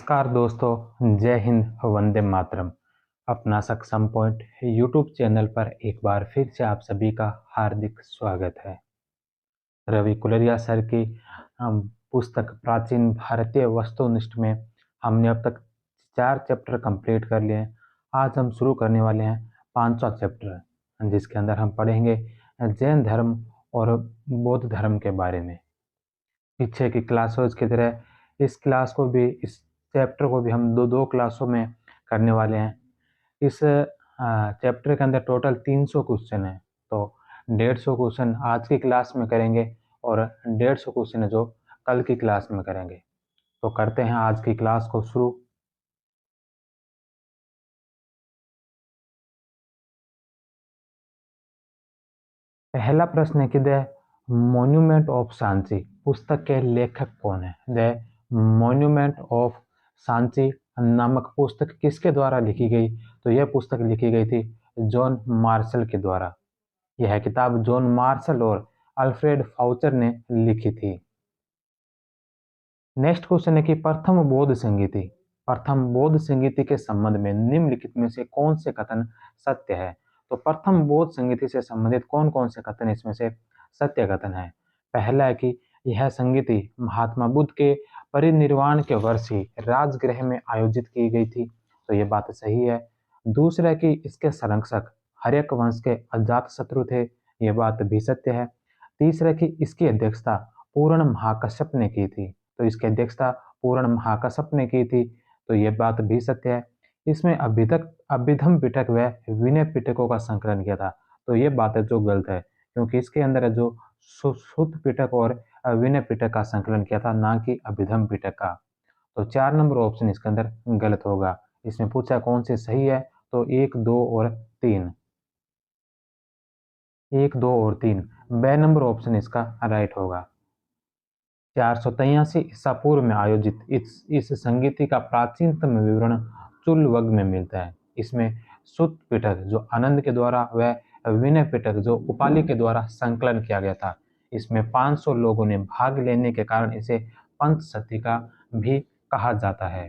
नमस्कार दोस्तों, जय हिंद, वंदे मातरम। अपना सक्षम पॉइंट यूट्यूब चैनल पर एक बार फिर से आप सभी का हार्दिक स्वागत है। रवि कुलरिया सर की पुस्तक प्राचीन भारतीय वस्तुनिष्ठ में हमने अब तक 4 चैप्टर कंप्लीट कर लिए हैं। आज हम शुरू करने वाले हैं 5वां चैप्टर, जिसके अंदर हम पढ़ेंगे जैन धर्म और बौद्ध धर्म के बारे में। पीछे की क्लासों की तरह इस चैप्टर को भी हम दो क्लासों में करने वाले हैं। इस चैप्टर के अंदर टोटल 300 क्वेश्चन है, तो 150 क्वेश्चन आज की क्लास में करेंगे और 150 क्वेश्चन है जो कल की क्लास में करेंगे। तो करते हैं आज की क्लास को शुरू। पहला प्रश्न है कि द मॉन्यूमेंट ऑफ सांची पुस्तक के लेखक कौन है। द मॉन्यूमेंट ऑफ सांची नामक पुस्तक किसके द्वारा लिखी गई? तो यह पुस्तक लिखी गई थी जॉन मार्शल के द्वारा। यह किताब जॉन मार्शल और अल्फ्रेड फाउचर ने लिखी थी। नेक्स्ट क्वेश्चन है कि प्रथम बौद्ध संगीति के संबंध में निम्नलिखित में से कौन से कथन सत्य है? तो प्रथम बौद्ध संगीति से संबंधित कौन कौन से कथन इसमें से सत्य कथन है? पहला है कि यह संगीति महात्मा बुद्ध के परिनिर्वाण के वर्ष ही राजगृह में आयोजित की गई थी, तो यह बात सही है। दूसरा है कि इसके संरक्षक हर्यक वंश के अजात शत्रु थे, यह बात भी सत्य है। तीसरा है कि इसकी अध्यक्षता पूर्ण महाकश्यप ने की थी, तो इसकी अध्यक्षता पूर्ण महाकश्यप ने की थी, तो यह बात भी सत्य है। इसमें अभिधम पिटक व विनय पिटकों का संकलन किया था, तो यह बात है जो गलत है, क्योंकि इसके अंदर है जो सुत पिटक और विनय पिटक का संकलन किया था, ना कि अभिधम पिटक का। तो 4 नंबर ऑप्शन इसके अंदर गलत होगा। इसमें पूछा कौन से सही है, तो 1, 2 और 3। 1, 2 और 3 बे नंबर ऑप्शन इसका राइट होगा। 483 ईसा पूर्व में आयोजित इस संगीति का प्राचीनतम विवरण चुल्लवग में मिलता है। इसमें सुत पिटक जो आनंद के द्वारा व विनय पिटक जो उपालि के द्वारा संकलन किया गया था। इसमें 500 लोगों ने भाग लेने के कारण इसे पंचशती भी कहा जाता है।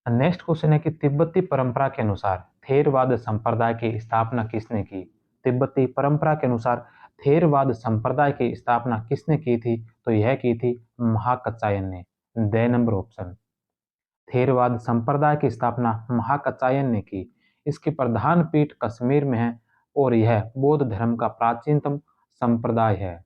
नेक्स्ट क्वेश्चन है कि तिब्बती परंपरा के अनुसार थेरवाद संप्रदाय की स्थापना किसने की? तिब्बती परंपरा के अनुसार थेरवाद संप्रदाय की स्थापना किसने की थी? तो यह की थी महाकचायन ने। The number option. थेरवाद संप्रदाय की स्थापना महाकचायन ने की। इसकी प्रधान पीठ कश्मीर में है और यह बौद्ध धर्म का प्राचीनतम संप्रदाय है।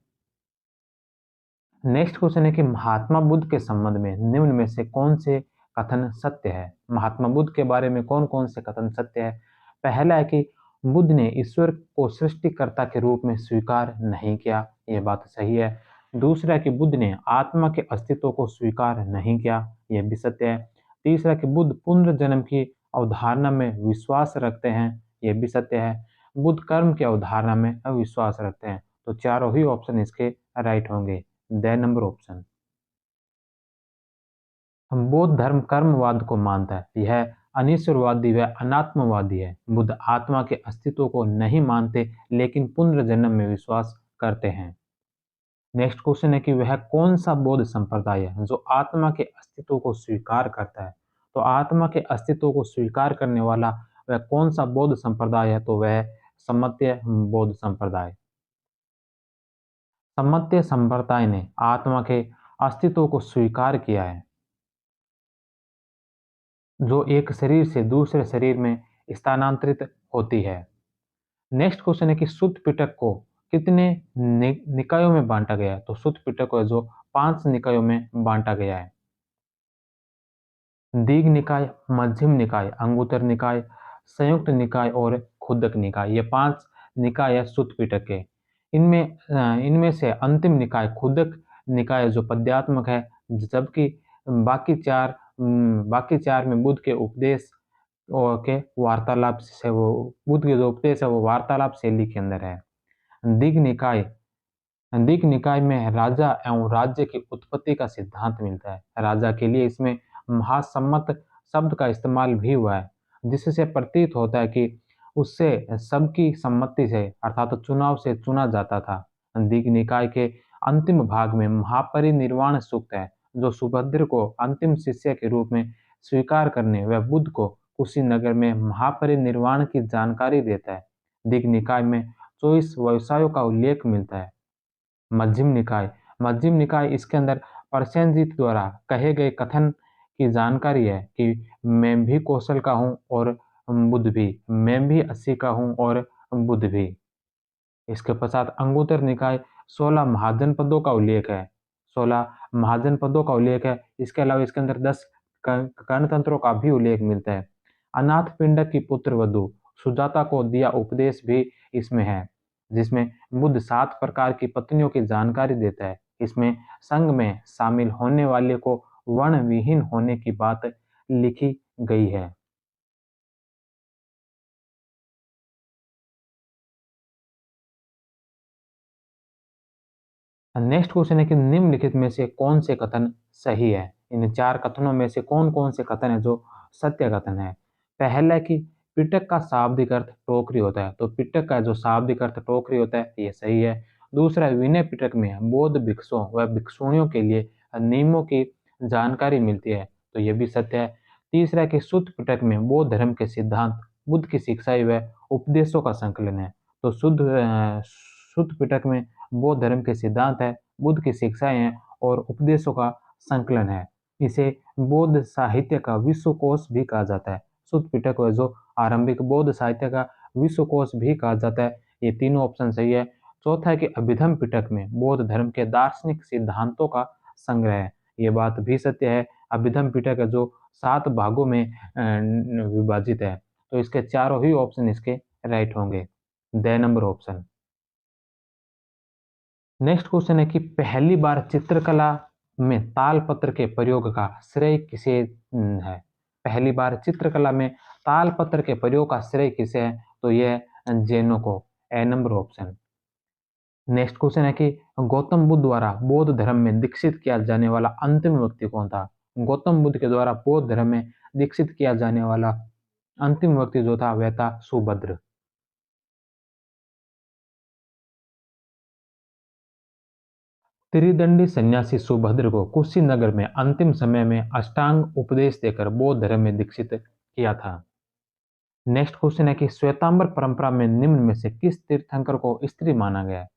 नेक्स्ट क्वेश्चन है कि महात्मा बुद्ध के संबंध में निम्न में से कौन से कथन सत्य है? महात्मा बुद्ध के बारे में कौन कौन से कथन सत्य है? पहला है कि बुद्ध ने ईश्वर को सृष्टिकर्ता के रूप में स्वीकार नहीं किया, यह बात सही है। दूसरा है कि बुद्ध ने आत्मा के अस्तित्व को स्वीकार नहीं किया, यह भी सत्य है। तीसरा कि बुद्ध पुनर्जन्म की अवधारणा में विश्वास रखते हैं, यह भी सत्य है। बुद्ध कर्म की अवधारणा में अविश्वास रखते हैं, तो चारों ही ऑप्शन इसके राइट होंगे। The number option. बौद्ध धर्म कर्मवाद को मानता है, यह अनिश्वरवादी व अनात्मवादी है। बुद्ध आत्मा के अस्तित्व को नहीं मानते लेकिन पुनर्जन्म में विश्वास करते हैं। नेक्स्ट क्वेश्चन है कि वह कौन सा बौद्ध संप्रदाय है जो आत्मा के अस्तित्व को स्वीकार करता है? तो आत्मा के अस्तित्व को स्वीकार करने वाला वह कौन सा बौद्ध संप्रदाय है? तो वह सम्मत्य बौद्ध संप्रदाय। सम्मत्य संप्रदाय ने आत्मा के अस्तित्व को स्वीकार किया है, जो एक शरीर से दूसरे शरीर में स्थानांतरित होती है। नेक्स्ट क्वेश्चन है कि सुत्त पिटक को कितने निकायों में बांटा गया है? तो सुत्त पिटक को जो 5 निकायों में बांटा गया है। दीघ निकाय, मध्यम निकाय, अंगुत्तर निकाय, संयुक्त निकाय और खुदक निकाय, ये 5 निकाय है सुत्त पिटक के। इनमें से अंतिम निकाय खुदक निकाय जो पद्यात्मक है, जबकि बाकी चार में बुद्ध के उपदेश के वार्तालाप से वो बुद्ध के जो उपदेश है वो वार्तालाप शैली के अंदर है। दिग निकाय में राजा एवं राज्य की उत्पत्ति का सिद्धांत मिलता है। राजा के लिए इसमें महासम्मत शब्द का इस्तेमाल भी हुआ है, जिससे प्रतीत होता है कि उससे सबकी सम्मति से अर्थात तो चुनाव से चुना जाता था। दिग निकाय के अंतिम भाग में महापरिनिर्वाण सूक्त है, जो सुभद्र को अंतिम शिष्य के रूप में स्वीकार करने व बुद्ध को कुशीनगर में महापरिनिर्वाण की जानकारी देता है। दीघ निकाय में 24 व्यवसायों का उल्लेख मिलता है। मध्यम निकाय मध्यम निकाय इसके अंदर प्रसेनजीत द्वारा कहे गए कथन की जानकारी है कि मैं भी कौशल का हूँ और बुद्ध भी, मैं भी 80 का हूँ और बुद्ध भी। इसके पश्चात अंगुत्तर निकाय 16 महाजनपदों का उल्लेख है। 16 महाजनपदों का उल्लेख है। इसके अलावा इसके अंदर 10 गणतंत्रों का भी उल्लेख मिलता है। अनाथ पिंडक की पुत्र वधु सुजाता को दिया उपदेश भी इसमें है, जिसमें बुद्ध 7 प्रकार की पत्नियों की जानकारी देता है। इसमें संघ में शामिल होने वाले को वर्ण विहीन होने की बात लिखी गई है। नेक्स्ट क्वेश्चन है कि निम्नलिखित में से कौन से कथन सही है? इन 4 कथनों में से कौन-कौन से कथन है जो सत्य कथन है? पहला है कि पिटक का शाब्दिक अर्थ टोकरी होता है, तो पिटक का जो शाब्दिक अर्थ टोकरी होता है, ये सही है। दूसरा, विनय पिटक में बौद्ध भिक्षुओं व भिक्षुणियों के लिए नियमों की जानकारी मिलती है, तो ये भी सत्य है। तीसरा है कि सुत्त पिटक में बौद्ध धर्म के सिद्धांत, बुद्ध की शिक्षाएं व उपदेशों का संकलन है, तो सुत्त पिटक में बौद्ध धर्म के सिद्धांत है, बुद्ध की शिक्षाएं हैं और उपदेशों का संकलन है। इसे बौद्ध साहित्य का विश्वकोश भी कहा जाता है। सुत्त पिटक को जो आरंभिक बौद्ध साहित्य का विश्वकोश भी कहा जाता है। ये तीनों ऑप्शन सही है। चौथा है कि अभिधम पिटक में बौद्ध धर्म के दार्शनिक सिद्धांतों का संग्रह है। ये बात भी सत्य है। अभिधम पिटक है जो 7 भागों में विभाजित है, तो इसके चारों ही ऑप्शन इसके राइट होंगे। The number option. Next question है कि पहली बार चित्रकला में तालपत्र के प्रयोग का श्रेय किसे है? पहली बार चित्रकला में तालपत्र के प्रयोग का श्रेय किसे है? तो यह जैनों को। ए नंबर ऑप्शन। नेक्स्ट क्वेश्चन है कि गौतम बुद्ध द्वारा बौद्ध धर्म में दीक्षित किया जाने वाला अंतिम व्यक्ति कौन था? गौतम बुद्ध के द्वारा बौद्ध धर्म में दीक्षित किया जाने वाला अंतिम व्यक्ति जो था वह था सुभद्र। त्रिदंडी सन्यासी सुभद्र को कुशीनगर में अंतिम समय में अष्टांग उपदेश देकर बौद्ध धर्म में दीक्षित किया था। नेक्स्ट क्वेश्चन है कि श्वेतांबर परंपरा में निम्न में से किस तीर्थंकर को स्त्री माना गया है?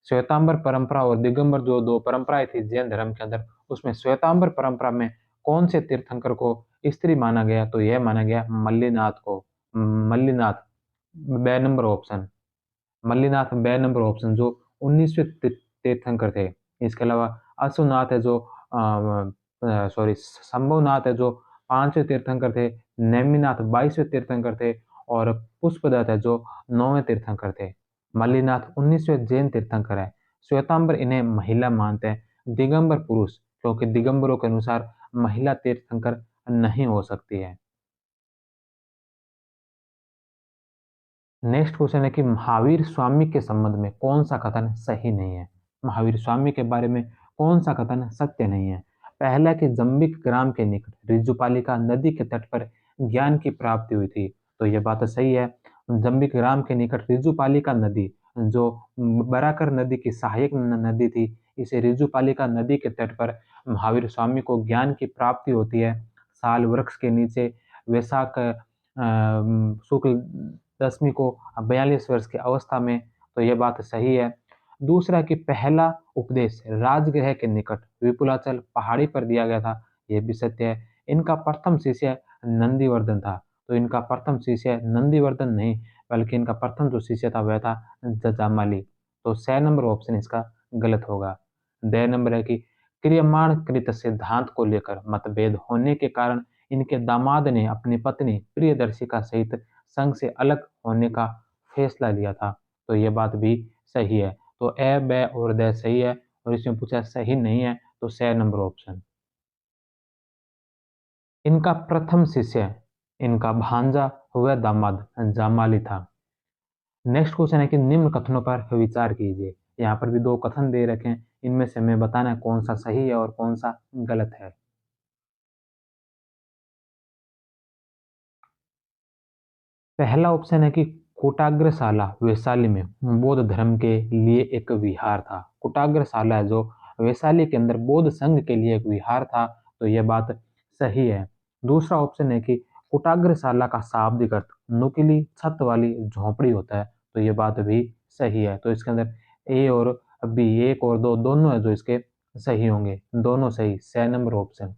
श्वेतांबर परंपरा और दिगंबर जो दो परंपराएं थी जैन धर्म के अंदर, उसमें श्वेतांबर परंपरा में कौन से तीर्थंकर को स्त्री माना गया? तो यह माना गया मल्लीनाथ को। मल्लीनाथ, बे नंबर ऑप्शन। मल्लीनाथ बे नंबर ऑप्शन जो 19वें तीर्थंकर थे। इसके अलावा अश्वनाथ है जो सॉरी शंभुनाथ है जो 5वें तीर्थंकर थे। नेमिनाथ 22वें तीर्थंकर थे और पुष्पदत्त है जो 9वें तीर्थंकर थे। मल्लीनाथ 19वें जैन तीर्थंकर है। श्वेतांबर इन्हें महिला मानते हैं। दिगंबर पुरुष, क्योंकि दिगंबरों के अनुसार महिला तीर्थंकर नहीं हो सकती है। नेक्स्ट क्वेश्चन है कि महावीर स्वामी के संबंध में कौन सा कथन सही नहीं है? महावीर स्वामी के बारे में कौन सा कथन सत्य नहीं है? पहला कि जंबिक ग्राम के निकट ऋजुपालिका नदी के तट पर ज्ञान की प्राप्ति हुई थी, तो यह बात सही है। जंबिक ग्राम के निकट ऋजुपालिका नदी जो बराकर नदी की सहायक नदी थी, इसे ऋजुपालिका नदी के तट पर महावीर स्वामी को ज्ञान की प्राप्ति होती है। साल वृक्ष के नीचे वैशाख शुक्ल दसवीं को 42 वर्ष की अवस्था में, तो यह बात सही है। दूसरा कि पहला उपदेश राजगृह के निकट विपुलाचल पहाड़ी पर दिया गया था, यह भी सत्य है। इनका प्रथम शिष्य नंदीवर्धन था, तो इनका प्रथम शिष्य नंदीवर्धन नहीं बल्कि इनका प्रथम जो शिष्य था वह था जजामाली, तो 6 नंबर ऑप्शन इसका गलत होगा। द नंबर है कि क्रियमाण कृत सिद्धांत को लेकर मतभेद होने के कारण इनके दामाद ने अपनी पत्नी प्रियदर्शिका सहित संघ से अलग होने का फैसला लिया था, तो यह बात भी सही है। तो ए, ब और द सही है और इसमें पूछा सही नहीं है, तो स नंबर ऑप्शन। इनका प्रथम शिष्य इनका भांजा व दामाद जामाली था। नेक्स्ट क्वेश्चन है कि निम्न कथनों पर विचार कीजिए। यहाँ पर भी 2 कथन दे रखे हैं, इनमें से हमें बताना है कौन सा सही है और कौन सा गलत है। पहला ऑप्शन है कि कोटाग्रशाला वैशाली में बौद्ध धर्म के लिए एक विहार था। कुटाग्रशाला है जो वैशाली के अंदर बौद्ध संघ के लिए एक विहार था, तो यह बात सही है। दूसरा ऑप्शन है कि कुटाग्रशाला का शाब्दिक अर्थ नुकीली छत वाली झोपड़ी होता है, तो यह बात भी सही है। तो इसके अंदर ए और बी, एक और दो दोनों है जो इसके सही होंगे, दोनों सही। 6 नंबर ऑप्शन।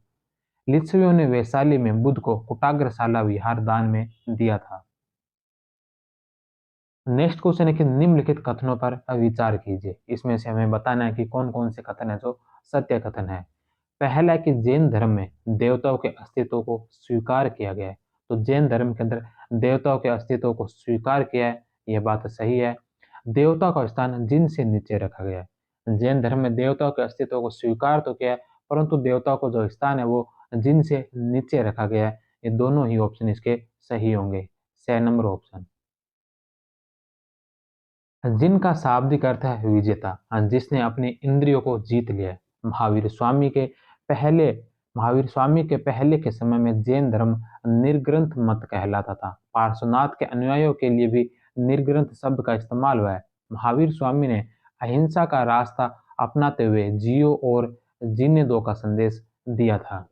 लिच्छवियों ने वैशाली में बुद्ध को कुटाग्रशाला विहार दान में दिया था। नेक्स्ट क्वेश्चन है कि निम्नलिखित कथनों पर विचार कीजिए। इसमें से हमें बताना है कि कौन कौन से कथन है जो सत्य कथन है। पहला है कि जैन धर्म में देवताओं के अस्तित्व को स्वीकार किया गया है, तो जैन धर्म के अंदर देवताओं के अस्तित्व को स्वीकार किया है, यह बात सही है। देवता का स्थान जिन से नीचे रखा गया है। जैन धर्म में देवताओं के अस्तित्व को स्वीकार तो किया है, परंतु देवताओं को जो स्थान है वो जिन से नीचे रखा गया है। ये दोनों ही ऑप्शन इसके सही होंगे। 6 नंबर ऑप्शन। जिनका शाब्दिक अर्थ है विजेता, जिसने अपनी इंद्रियों को जीत लिया है। महावीर स्वामी के पहले महावीर स्वामी के पहले के समय में जैन धर्म निर्ग्रंथ मत कहलाता था। पार्श्वनाथ के अनुयायियों के लिए भी निर्ग्रंथ शब्द का इस्तेमाल हुआ है। महावीर स्वामी ने अहिंसा का रास्ता अपनाते हुए जियो और जीने दो का संदेश दिया था।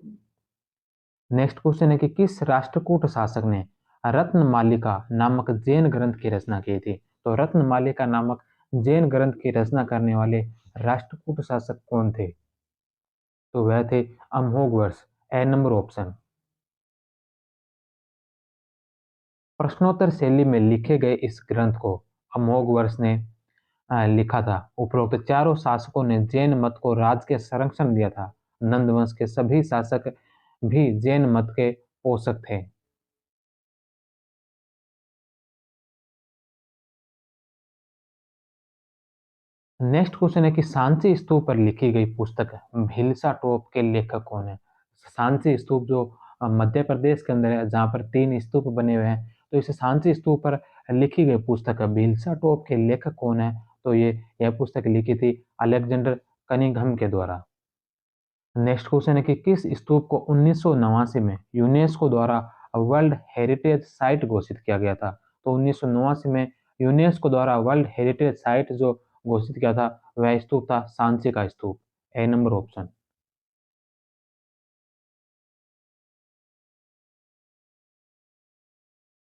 नेक्स्ट क्वेश्चन है कि किस राष्ट्रकूट शासक ने रत्नमालिका नामक जैन ग्रंथ की रचना की थी। तो रत्नमालिका नामक जैन ग्रंथ की रचना करने वाले राष्ट्रकूट शासक कौन थे। तो वह थे अमोघवर्ष। ए नंबर ऑप्शन। प्रश्नोत्तर शैली में लिखे गए इस ग्रंथ को अमोघवर्ष ने लिखा था। उपरोक्त चारों शासकों ने जैन मत को राजकीय संरक्षण दिया था। नंदवंश के सभी शासक भी जैन मत के पोषक थे। नेक्स्ट क्वेश्चन है कि सांची स्तूप पर लिखी गई पुस्तक भिलसा टोप के लेखक कौन है। सांची स्तूप जो मध्य प्रदेश के अंदर है, जहाँ पर 3 स्तूप बने हुए हैं, तो इस सांची स्तूप पर लिखी गई पुस्तक भिलसा टोप के लेखक कौन है। तो यह पुस्तक लिखी थी अलेक्जेंडर कनिंघम के द्वारा। नेक्स्ट क्वेश्चन है कि किस स्तूप को 1989 में यूनेस्को द्वारा वर्ल्ड हेरिटेज साइट घोषित किया गया था। तो 1989 में यूनेस्को द्वारा वर्ल्ड हेरिटेज साइट जो घोषित किया था वह स्तूप था सांची का स्तूप। ए नंबर ऑप्शन।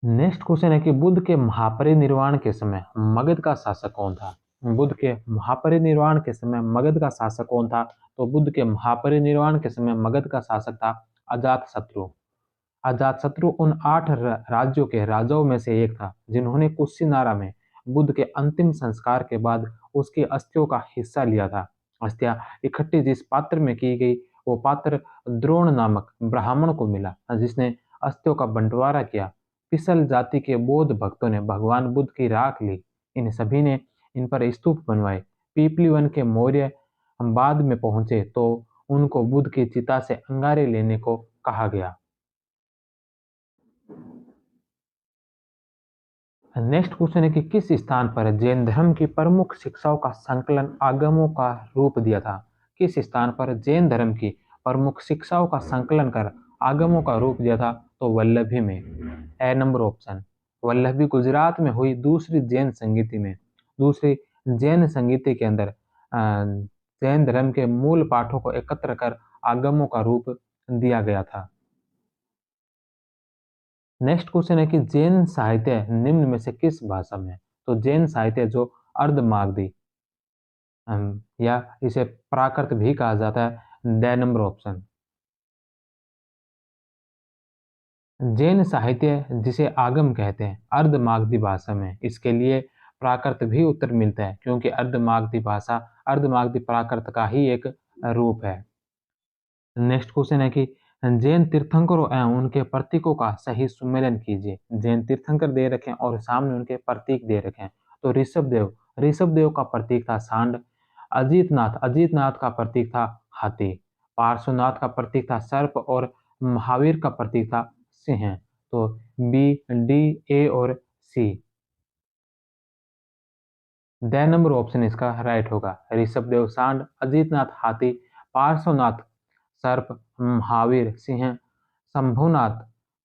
नेक्स्ट क्वेश्चन है कि बुद्ध के महापरिनिर्वाण के समय मगध का शासक कौन था। बुद्ध के महापरिनिर्वाण के समय मगध का शासक कौन था। तो बुद्ध के महापरिनिर्वाण के समय मगध का शासक था अजातशत्रु। अजातशत्रु उन 8 राज्यों के राजाओं में से एक था जिन्होंने कुशीनारा में बुद्ध के अंतिम संस्कार के बाद उसकी अस्थियों का हिस्सा लिया था। अस्थियां इकट्ठी जिस पात्र में की गई वो पात्र द्रोण नामक ब्राह्मण को मिला, जिसने अस्थियों का बंटवारा किया। पिसल जाति के बौद्ध भक्तों ने भगवान बुद्ध की राख ली। इन सभी ने इन पर स्तूप बनवाए। पीपली वन के मौर्य बाद में पहुंचे तो उनको बुद्ध की चिता से अंगारे लेने को कहा गया। नेक्स्ट क्वेश्चन है कि किस स्थान पर जैन धर्म की प्रमुख शिक्षाओं का संकलन आगमों का रूप दिया था। किस स्थान पर जैन धर्म की प्रमुख शिक्षाओं का संकलन कर आगमों का रूप दिया था। तो वल्लभी में। ए नंबर ऑप्शन। वल्लभी गुजरात में हुई दूसरी जैन संगीति के अंदर जैन धर्म के मूल पाठों को एकत्र कर आगमों का रूप दिया गया था। नेक्स्ट क्वेश्चन है कि जैन साहित्य निम्न में से किस भाषा में है। तो जैन साहित्य जो अर्धमागधी या इसे प्राकृत भी कहा जाता है। ड नंबर ऑप्शन। जैन साहित्य जिसे आगम कहते हैं अर्धमागधी भाषा में, इसके लिए प्राकृत भी उत्तर मिलता है क्योंकि अर्धमागधी प्राकृत का ही एक रूप है। नेक्स्ट क्वेश्चन है कि जैन तीर्थंकरों एवं उनके प्रतीकों का सही सुमेलन कीजिए। जैन तीर्थंकर दे रखे हैं और सामने उनके प्रतीक दे रखे हैं। तो ऋषभदेव का प्रतीक था सांड। अजीतनाथ का प्रतीक था हाथी। पार्श्वनाथ का प्रतीक था सर्प और महावीर का प्रतीक था सिंह। तो बी, डी, ए और सी। द नंबर ऑप्शन इसका राइट होगा। ऋषभदेव सांड, अजीतनाथ हाथी, पार्श्वनाथ सर्प, महावीर सिंह, शंभुनाथ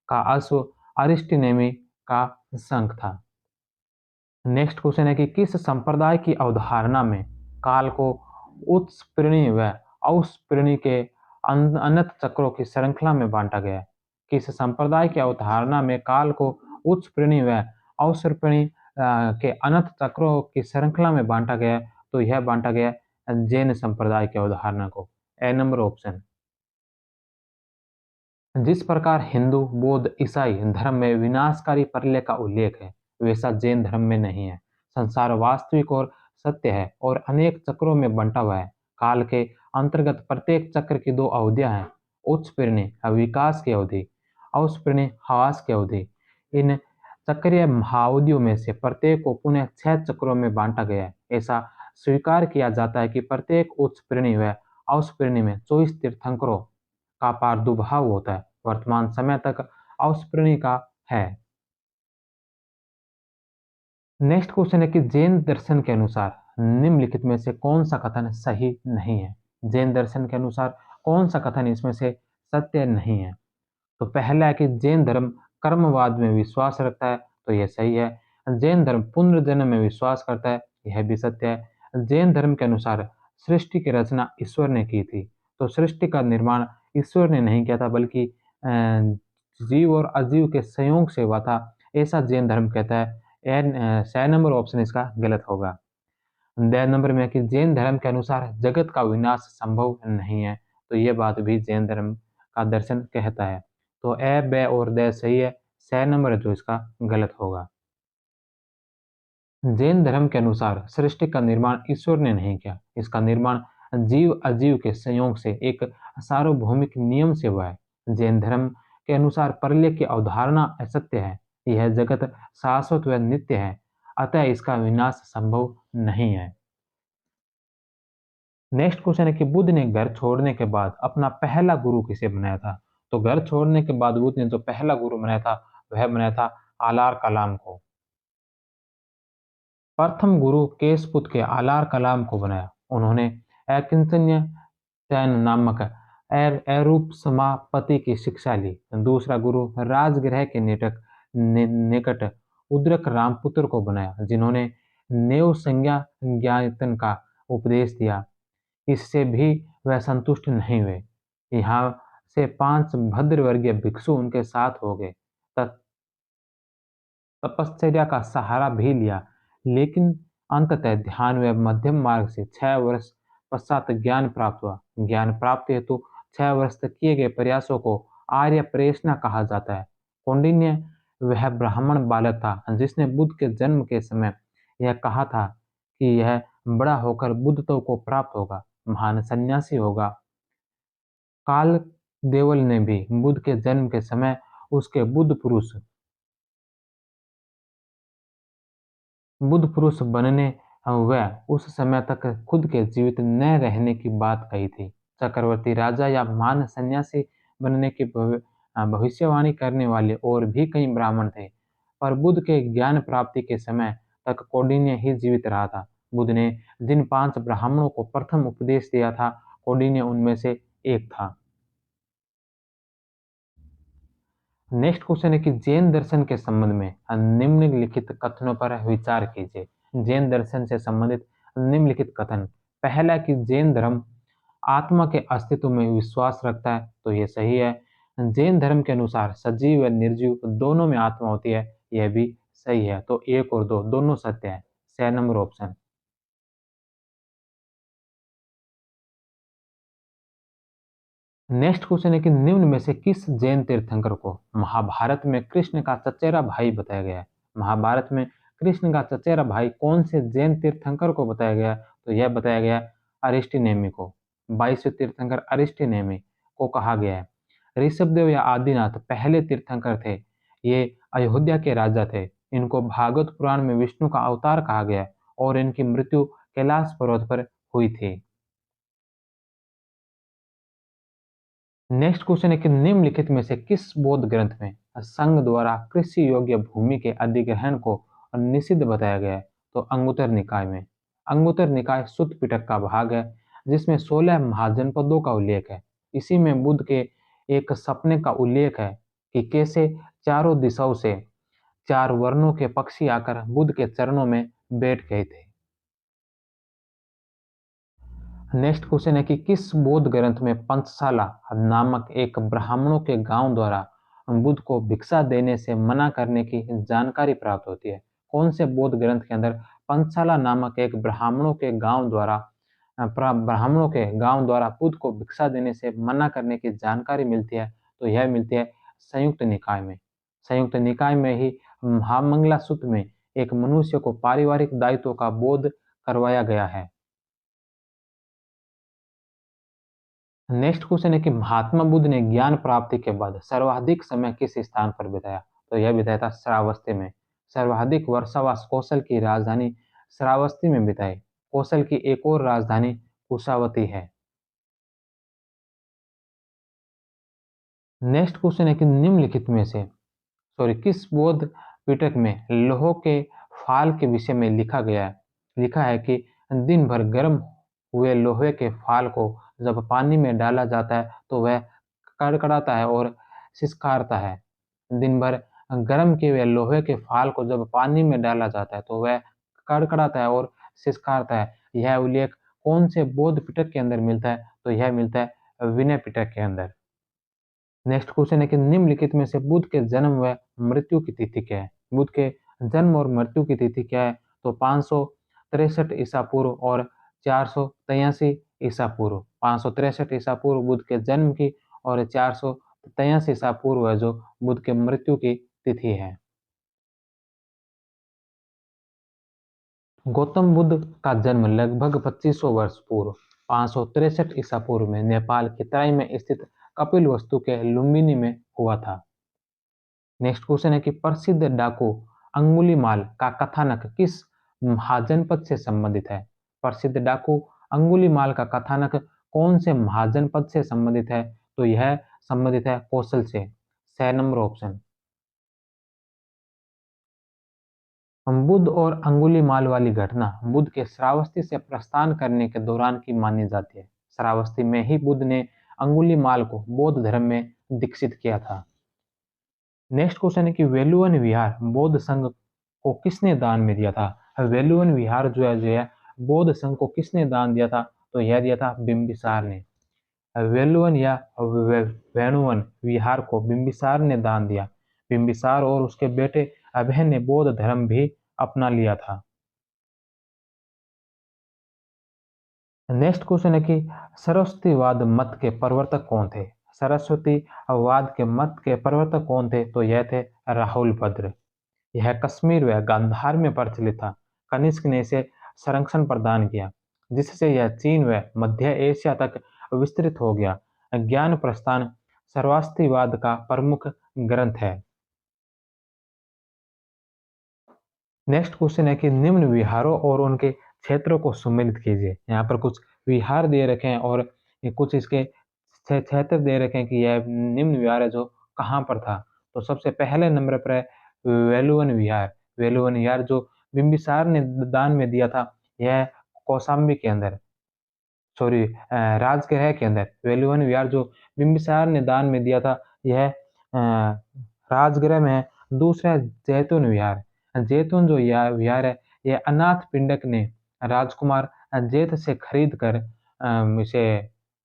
का अश्व, अरिस्टनेमी का शंख था। नेक्स्ट क्वेश्चन है कि किस संप्रदाय की अवधारणा में काल को उत्सप्रेणी व औसप्रेणी के अनंत चक्रों की श्रृंखला में बांटा गया है। किस संप्रदाय की अवधारणा में काल को उत्सप्रेणी व औसप्रेणी के अनंत चक्रों की श्रृंखला में बांटा गया है? तो यह बांटा गया जैन संप्रदाय की अवधारणा को। ए नंबर ऑप्शन। जिस प्रकार हिंदू, बौद्ध, ईसाई धर्म में विनाशकारी प्रलय का उल्लेख है, वैसा जैन धर्म में नहीं है। संसार वास्तविक और सत्य है और अनेक चक्रों में बंटा हुआ है। काल के अंतर्गत प्रत्येक चक्र की दो अवधियां हैं। उत्सपीड़नी विकास की अवधि, औसपीड़नी ह्रास की अवधि। इन चक्रीय महाअवधियों में से प्रत्येक को पुनः 6 चक्रों में बांटा गया है। ऐसा स्वीकार किया जाता है कि प्रत्येक उत्सपीड़नी व औसपीड़नी में 24 तीर्थंकरों का प्रादुर्भाव होता है। वर्तमान समय तक ऑस्प्रिंग का है। नेक्स्ट क्वेश्चन है कि जैन दर्शन के अनुसार निम्नलिखित में से कौन सा कथन सही नहीं है? जैन दर्शन के अनुसार कौन सा कथन इसमें से सत्य नहीं है? तो पहला है कि जैन धर्म कर्मवाद में विश्वास रखता है, तो यह सही है। जैन धर्म पुनर्जन्म में विश्वास करता है, यह भी सत्य है। जैन धर्म के अनुसार सृष्टि की रचना ईश्वर ने की थी, तो सृष्टि का निर्माण ईश्वर ने नहीं किया था, बल्कि जीव और अजीव के संयोग से हुआ था, ऐसा जैन धर्म कहता है। छह नंबर ऑप्शन इसका गलत होगा। द नंबर में कि जैन धर्म के अनुसार जगत का विनाश संभव नहीं है, तो ये बात भी जैन धर्म का दर्शन कहता है। तो ए, बे और द सही है। 6 नंबर जो इसका गलत होगा। जैन धर्म के अनुसार सृष्टि का निर्माण ईश्वर ने नहीं किया, इसका निर्माण जीव अजीव के संयोग से एक सार्वभौमिक नियम से हुआ है। जैन धर्म के अनुसार प्रलय की अवधारणा असत्य है, यह जगत शाश्वत व नित्य है, अतः इसका विनाश संभव नहीं है। नेक्स्ट क्वेश्चन है कि बुद्ध ने घर छोड़ने के बाद अपना पहला गुरु किसे बनाया था? तो घर छोड़ने के बाद बुद्ध ने जो पहला गुरु बनाया था, वह बनाया था आलार कलाम को। प्रथम गुरु केशपुत के आलार कलाम को बनाया। उन्होंने अकिंचन्य सैन नामक अरूप समापति की शिक्षा ली। दूसरा गुरु राजगृह के निकट उद्रक रामपुत्र को बनाया, जिन्होंने नेव संज्ञा ज्ञातन का उपदेश दिया। इससे भी वह संतुष्ट नहीं हुए। यहाँ से 5 भद्रवर्गीय भिक्षु उनके साथ हो गए। तपश्चर्या का सहारा भी लिया, लेकिन अंततः ध्यान व मध्यम मार्ग से 6 वर्ष पश्चात ज्ञान प्राप्त हुआ। ज्ञान प्राप्ति हेतु 6 वर्ष तक किए गए प्रयासों को आर्य प्रेषणा कहा जाता है। कौंडिन्य वह ब्राह्मण बालक था जिसने बुद्ध के जन्म के समय यह कहा था कि यह बड़ा होकर बुद्धत्व को प्राप्त होगा, महान सन्यासी होगा। काल देवल ने भी बुद्ध के जन्म के समय उसके बुद्ध पुरुष बनने व उस समय तक खुद के जीवित न रहने की बात कही थी। चक्रवर्ती राजा या महान सन्यासी बनने की भविष्यवाणी करने वाले और भी कई ब्राह्मण थे, पर बुद्ध के ज्ञान प्राप्ति के समय तक कौंडिन्य ही जीवित रहा था। बुद्ध ने जिन 5 ब्राह्मणों को प्रथम उपदेश दिया था, कौंडिन्य उनमें से एक था। नेक्स्ट क्वेश्चन है कि जैन दर्शन के संबंध में निम्नलिखित कथनों पर विचार कीजिए। जैन दर्शन से संबंधित निम्नलिखित कथन। पहला कि जैन धर्म आत्मा के अस्तित्व में विश्वास रखता है, तो यह सही है। जैन धर्म के अनुसार सजीव व निर्जीव दोनों में आत्मा होती है, यह भी सही है। तो 1 और 2 दोनों सत्य है। 6 नंबर ऑप्शन। नेक्स्ट क्वेश्चन है कि निम्न में से किस जैन तीर्थंकर को महाभारत में कृष्ण का चचेरा भाई बताया गया है? महाभारत में कृष्ण का चचेरा भाई कौन से जैन तीर्थंकर को बताया गया? तो यह बताया गया अरिस्टिनेमी को। 22वें तीर्थंकर अरिस्टिनेमी को कहा गया है। ऋषभदेव या आदिनाथ पहले तीर्थंकर थे। ये अयोध्या के राजा थे। इनको भागवत पुराण में विष्णु का अवतार कहा गया है और इनकी मृत्यु कैलाश पर्वत पर हुई थी। नेक्स्ट क्वेश्चन है कि निम्नलिखित में से किस बौद्ध ग्रंथ में संघ द्वारा कृषि योग्य भूमि के अधिग्रहण को निषिद्ध बताया गया है? तो अंगुत्तर निकाय में। अंगुत्तर निकाय सुत्त पिटक का भाग है, जिसमें 16 महाजनपदों का उल्लेख है। इसी में बुद्ध के एक सपने का उल्लेख है कि कैसे चारों दिशाओं से 4 वर्णों के पक्षी आकर बुद्ध के चरणों में बैठ गए थे। नेक्स्ट क्वेश्चन है कि किस बौद्ध ग्रंथ में पंचशाला नामक एक ब्राह्मणों के गांव द्वारा बुद्ध को भिक्षा देने से मना करने की जानकारी प्राप्त होती है? कौन से बौद्ध ग्रंथ के अंदर पंचशाला नामक एक ब्राह्मणों के गांव द्वारा बुद्ध को भिक्षा देने से मना करने की जानकारी मिलती है? तो यह मिलती है संयुक्त निकाय में। संयुक्त निकाय में ही महामंगला सूत्र में एक मनुष्य को पारिवारिक दायित्वों का बोध करवाया गया है। नेक्स्ट क्वेश्चन है कि महात्मा बुद्ध ने ज्ञान प्राप्ति के बाद सर्वाधिक समय किस स्थान पर बिताया? तो यह बिताया था श्रावस्ती में। सर्वाधिक वर्षावास कौशल की राजधानी श्रावस्ती में बिताई। कौशल की एक और राजधानी कुशावती है। नेक्स्ट क्वेश्चन है कि निम्नलिखित में से किस बौद्ध पिटक में लोह के फाल के विषय में लिखा है कि दिन भर गर्म हुए लोहे के फाल को जब पानी में डाला जाता है तो वह कड़कड़ाता है और सिसकारता है। दिन भर गर्म किए हुए लोहे के फाल को जब पानी में डाला जाता है तो वह कड़कड़ाता है और सिसकारता है। यह उल्लेख कौन से बौद्ध पिटक के अंदर मिलता है? तो यह मिलता है विनय पिटक के अंदर। नेक्स्ट क्वेश्चन है कि निम्नलिखित में से बुद्ध के जन्म व मृत्यु की तिथि क्या है? बुद्ध के जन्म और मृत्यु की तिथि क्या है? तो 563 ईसा पूर्व और 483 ईसा पूर्व। 563 ईसा पूर्व बुद्ध के जन्म की और 483 ईसा पूर्व है जो बुद्ध के मृत्यु की तिथि है। गौतम बुद्ध का जन्म लगभग 2500 वर्ष पूर्व 563 ईसा पूर्व में नेपाल की तराई में स्थित कपिलवस्तु के लुम्बिनी में हुआ था। नेक्स्ट क्वेश्चन है कि प्रसिद्ध डाकू अंगुलीमाल का कथानक किस महाजनपद से संबंधित है? प्रसिद्ध डाकू अंगुलीमाल का कथानक कौन से महाजनपद से संबंधित है? तो यह संबंधित है कौशल से। 6 नंबर ऑप्शन। बुद्ध और अंगुलीमाल वाली घटना बुद्ध के श्रावस्ती से प्रस्थान करने के दौरान की मानी जाती है। श्रावस्ती में ही बुद्ध ने अंगुलीमाल को बौद्ध धर्म में दीक्षित किया था। नेक्स्ट क्वेश्चन है कि वेलुवन विहार बौद्ध संघ को किसने दान में दिया था? वेलुवन विहार जो है बौद्ध संघ को किसने दान दिया था? तो यह दिया था बिंबिसार ने। वेलुवन या वेणुवन विहार को बिंबिसार ने दान दिया। बिंबिसार और उसके बेटे अभय ने बौद्ध धर्म भी अपना लिया था। नेक्स्ट क्वेश्चन है कि सरस्वतीवाद मत के प्रवर्तक कौन थे? सरस्वतीवाद के मत के प्रवर्तक कौन थे? तो यह थे राहुल भद्र। यह कश्मीर व गांधार में प्रचलित था। कनिष्क ने इसे संरक्षण प्रदान किया जिससे यह चीन व मध्य एशिया तक विस्तृत हो गया। ज्ञान प्रस्थान सरस्वतीवाद का प्रमुख ग्रंथ है। नेक्स्ट क्वेश्चन है कि निम्न विहारों और उनके क्षेत्रों को सम्मिलित कीजिए। यहाँ पर कुछ विहार दे रखे हैं और कुछ इसके क्षेत्र दे रखे हैं कि यह निम्न विहार है जो कहाँ पर था। तो सबसे पहले नंबर पर है वेलुवन विहार। वेलुवन विहार जो बिंबिसार ने दान में दिया था यह कौशाम्बी के अंदर राजगृह के अंदर। वेलुवन विहार जो बिंबिसार ने दान में दिया था यह राजगृह में है। दूसरा जैतून विहार। जैतून जो विहार है यह अनाथ पिंडक ने राजकुमार जैत से खरीद कर इसे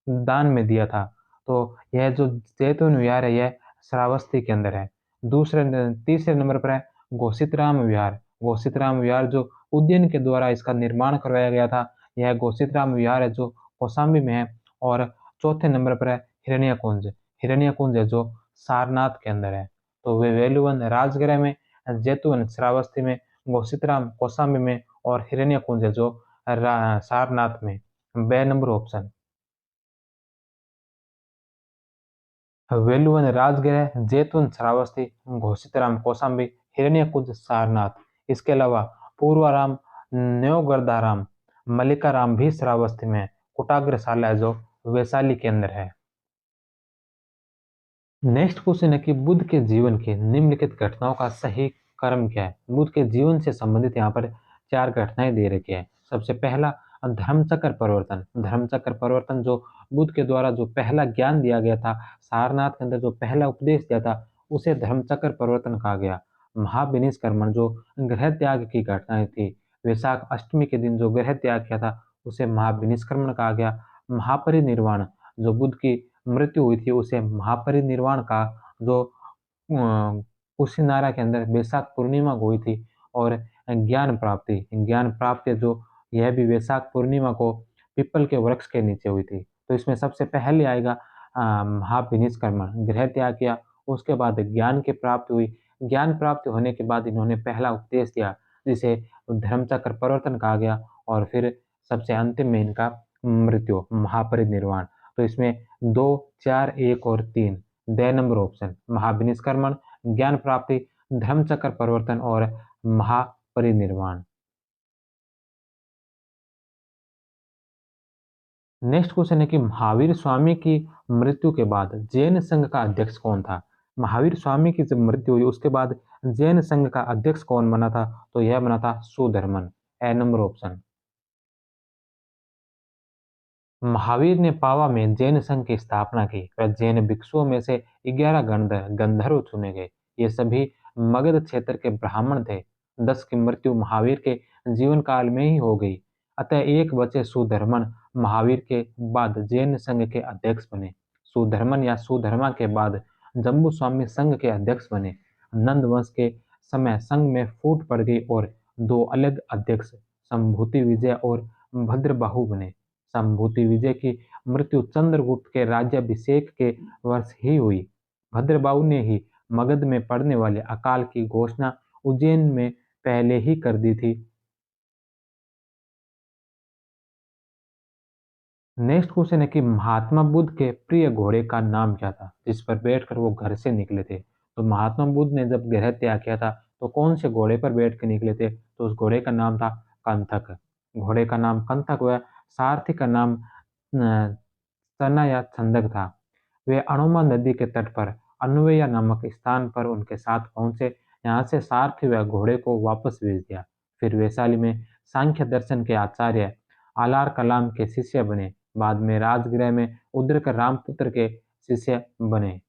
दान में दिया था। तो यह जो जैतून विहार है यह श्रावस्ती के अंदर है। तीसरे नंबर पर है घोषितराम विहार। घोषितराम विहार जो उज्जैन के द्वारा इसका निर्माण करवाया गया था। यह घोषितराम विहार है जो कौशाम्बी में है। और चौथे नंबर पर है हिरण्यकुंज। हिरण्यकुंज है जो सारनाथ के अंदर है। तो वे वेलुवन राजगृह में, जैतून श्रावस्ती में, घोषितराम कौशाम्बी में और हिरण्यकुंज है जो सारनाथ में। बे नंबर ऑप्शन। वेलुवन राजगृह, जैतून श्रावस्ती, घोषितराम कौशाम्बी, हिरण्यकुंज सारनाथ। इसके अलावा पूर्वाराम, न्योगर्दाराम, मल्लिकाराम भी श्रावस्ती में। कुटाग्रशाला है जो वैशाली के अंदर है। नेक्स्ट क्वेश्चन है कि बुद्ध के जीवन के निम्नलिखित घटनाओं का सही क्रम क्या है? बुद्ध के जीवन से संबंधित यहाँ पर 4 घटनाएं दे रखी है। सबसे पहला धर्मचक्र परिवर्तन। धर्मचक्र परिवर्तन जो बुद्ध के द्वारा जो पहला ज्ञान दिया गया था, सारनाथ के अंदर जो पहला उपदेश दिया था उसे धर्मचक्र परिवर्तन कहा गया। महाविनिष्क्रमण जो गृह त्याग की घटनाएं थी, वैशाख अष्टमी के दिन जो गृह त्याग किया था उसे महाविनिष्क्रमण कहा गया। महापरिनिर्वाण, जो बुद्ध की मृत्यु हुई थी उसे महापरिनिर्वाण का, जो कुशीनारा के अंदर वैशाख पूर्णिमा को हुई थी। और ज्ञान प्राप्ति जो यह भी वैशाख पूर्णिमा को पीपल के वृक्ष के नीचे हुई थी। तो इसमें सबसे पहले आएगा महाविनिष्क्रमण, गृह त्याग किया, उसके बाद ज्ञान की प्राप्ति हुई। ज्ञान प्राप्त होने के बाद इन्होंने पहला उपदेश दिया जिसे धर्मचक्र प्रवर्तन कहा गया। और फिर सबसे अंतिम में इनका मृत्यु, महापरिनिर्वाण। तो इसमें 2, 4, 1 और 3 द नंबर ऑप्शन, महाविनिष्क्रमण, ज्ञान प्राप्ति, धर्मचक्र परिवर्तन और महापरिनिर्वाण। नेक्स्ट क्वेश्चन है कि महावीर स्वामी की मृत्यु के बाद जैन संघ का अध्यक्ष कौन था? महावीर स्वामी की जब मृत्यु हुई उसके बाद जैन संघ का अध्यक्ष कौन बना था? तो यह बना था सुधर्मन, ए नंबर ऑप्शन। महावीर ने पावा में जैन संघ की स्थापना की। वह जैन भिक्षुओं में से 11 गंधर्व चुने गए। ये सभी मगध क्षेत्र के ब्राह्मण थे। 10 की मृत्यु महावीर के जीवन काल में ही हो गई। अतः एक बचे सुधर्मन महावीर के बाद जैन संघ के अध्यक्ष बने। सुधर्मन या सुधर्मा के बाद जम्बू स्वामी संघ के अध्यक्ष बने। नंद वंश के समय संघ में फूट पड़ गई और 2 अलग अध्यक्ष संभूति विजय और भद्रबाहु बने। संभूति विजय की मृत्यु चंद्रगुप्त के राज्याभिषेक के वर्ष ही हुई। भद्रबाहु ने ही मगध में पड़ने वाले अकाल की घोषणा उज्जैन में पहले ही कर दी थी। नेक्स्ट क्वेश्चन है कि महात्मा बुद्ध के प्रिय घोड़े का नाम क्या था जिस पर बैठकर वो घर से निकले थे? तो महात्मा बुद्ध ने जब गृह त्याग किया था तो कौन से घोड़े पर बैठ कर निकले थे? तो उस घोड़े का नाम था कंथक। घोड़े का नाम कंथक हुआ। सारथी का नाम तना या छंदक था। वे अणुमा नदी के तट पर अन्वया नामक स्थान पर उनके साथ पहुंचे। यहाँ से सारथी व घोड़े को वापस भेज दिया। फिर वैशाली में सांख्य दर्शन के आचार्य आलार कलाम के शिष्य बने। बाद में राजगृह में उद्रक रामपुत्र के शिष्य बने।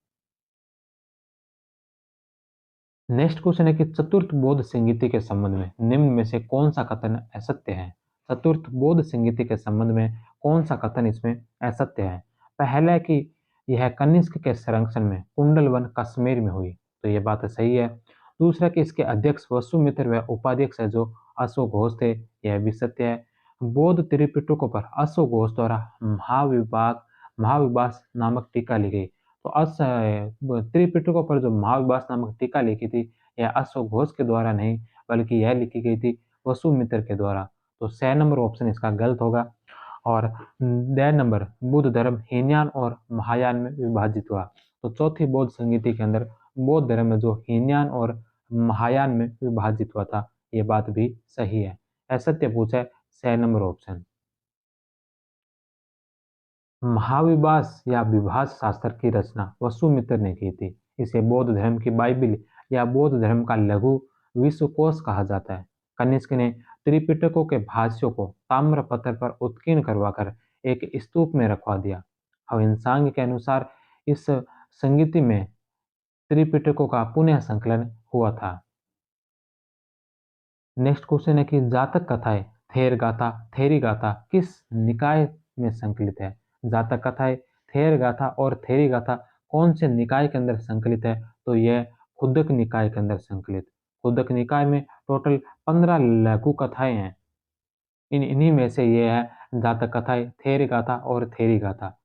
नेक्स्ट क्वेश्चन है कि चतुर्थ बौद्ध संगीति के संबंध में निम्न में से कौन सा कथन असत्य है? चतुर्थ बौद्ध संगीति के संबंध में कौन सा कथन इसमें असत्य है? पहला है कि यह कनिष्क के संरक्षण में कुंडलवन कश्मीर में हुई, तो यह बात सही है। दूसरा कि इसके अध्यक्ष वसुमित्र व उपाध्यक्ष है जो अशोक घोष थे, यह भी सत्य है। बौद्ध त्रिपिटकों पर अशोक घोष द्वारा महाविभास नामक टीका ली गई। तो त्रिपिटकों पर जो महाविभास नामक टीका लिखी थी यह अशोक घोष के द्वारा नहीं बल्कि यह लिखी गई थी वसुमित्र के द्वारा। तो 6 नंबर ऑप्शन इसका गलत होगा। और ड नंबर, बुद्ध धर्म हीनयान और महायान में विभाजित हुआ। तो चौथी बौद्ध संगीति के अंदर बौद्ध धर्म में जो हीनयान और महायान में विभाजित हुआ था ये बात भी सही है। असत्य पूछा है 6 नंबर ऑप्शन। महाविभास या विभास शास्त्र की रचना वसुमित्र ने की थी। इसे बौद्ध धर्म की बाइबिल या बौद्ध धर्म का लघु विश्वकोश कहा जाता है। कनिष्क ने त्रिपिटकों के भाष्यों को ताम्र पत्थर पर उत्कीर्ण करवाकर एक स्तूप में रखवा दिया। हविनसांग के अनुसार इस संगीति में त्रिपिटकों का पुनः संकलन हुआ था। नेक्स्ट क्वेश्चन है कि जातक कथाएं थेर गाथा थेरी गाथा किस निकाय में संकलित है? जातक कथाएं थेर गाथा और थेरी गाथा कौन से निकाय के अंदर संकलित है? तो यह खुदक निकाय के अंदर संकलित। खुदक निकाय में टोटल 15 लघु कथाएं हैं। इन्हीं में से ये है जातक कथाएं, थेर गाथा और थेरी गाथा।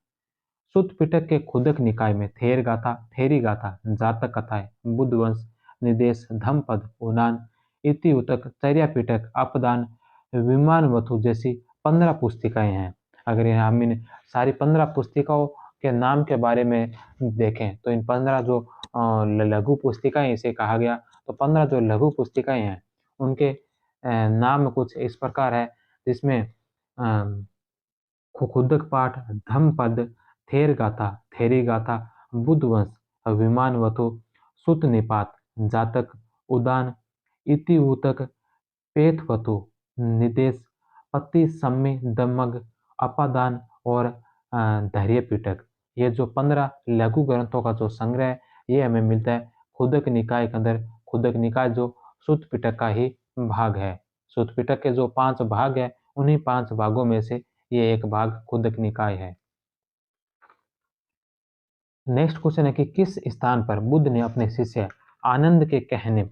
सुत्त पिटक के खुदक निकाय में थेर गाथा, थेरी गाथा, जातक कथाएं, बुद्ध वंश, निदेश, धम्मपद, उदान, इति उतक, चर्या पिटक, अपदान, विमान वथु जैसी 15 पुस्तिकाएं हैं। अगर हम इन सारी 15 पुस्तिकाओं के नाम के बारे में देखें तो इन 15 जो लघु पुस्तिकाएं इसे कहा गया। तो 15 जो लघु पुस्तिकाएं हैं उनके नाम कुछ इस प्रकार है जिसमें खुदक पाठ, धम्मपद, थेर गाथा, थेरी गाथा, बुद्ध वंश, विमान वथु, सुत निपात, जातक, उदान, इति ऊतक, पेथ वथु, निदेश, पति सम्मी, दमग, अपादान और धैर्य पिटक। ये जो 15 लघु ग्रंथों का जो संग्रह है ये हमें मिलता है खुदक निकाय के अंदर। खुदक निकाय जो सुत्त पिटक का ही भाग है। सुत्त पिटक के जो 5 भाग है उन्हीं 5 भागों में से ये एक भाग खुदक निकाय है। नेक्स्ट क्वेश्चन है कि किस स्थान पर बुद्ध ने अपने शिष्य आनंद के कहने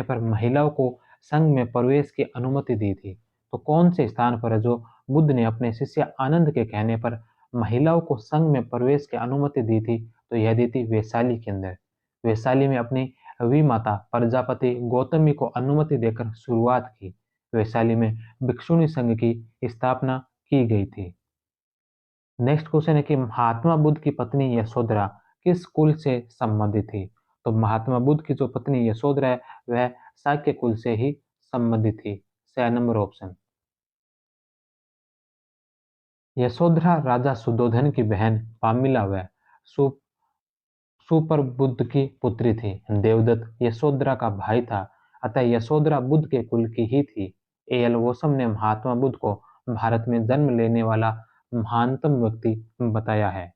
पर महिलाओं को संघ में प्रवेश की अनुमति दी थी? तो कौन से स्थान पर है जो बुद्ध ने अपने शिष्य आनंद के कहने पर महिलाओं को संघ में प्रवेश की अनुमति दी थी? तो यह दी थी वैशाली के अंदर। वैशाली में अपनी विमाता प्रजापति गौतमी को अनुमति देकर शुरुआत की। वैशाली में भिक्षुणी संघ की स्थापना की गई थी। नेक्स्ट क्वेश्चन है कि महात्मा बुद्ध की पत्नी यशोधरा किस कुल से संबंधित थी? तो महात्मा बुद्ध की जो पत्नी यशोधरा है वह शाक्य कुल से ही संबंधित थी। 6 नंबर ऑप्शन। यशोधरा राजा सुधोधन की बहन पामिला व सु सुप्रबुद्ध की पुत्री थी। देवदत्त यशोधरा का भाई था, अतः यशोधरा बुद्ध के कुल की ही थी। एल वोसम ने महात्मा बुद्ध को भारत में जन्म लेने वाला महानतम व्यक्ति बताया है।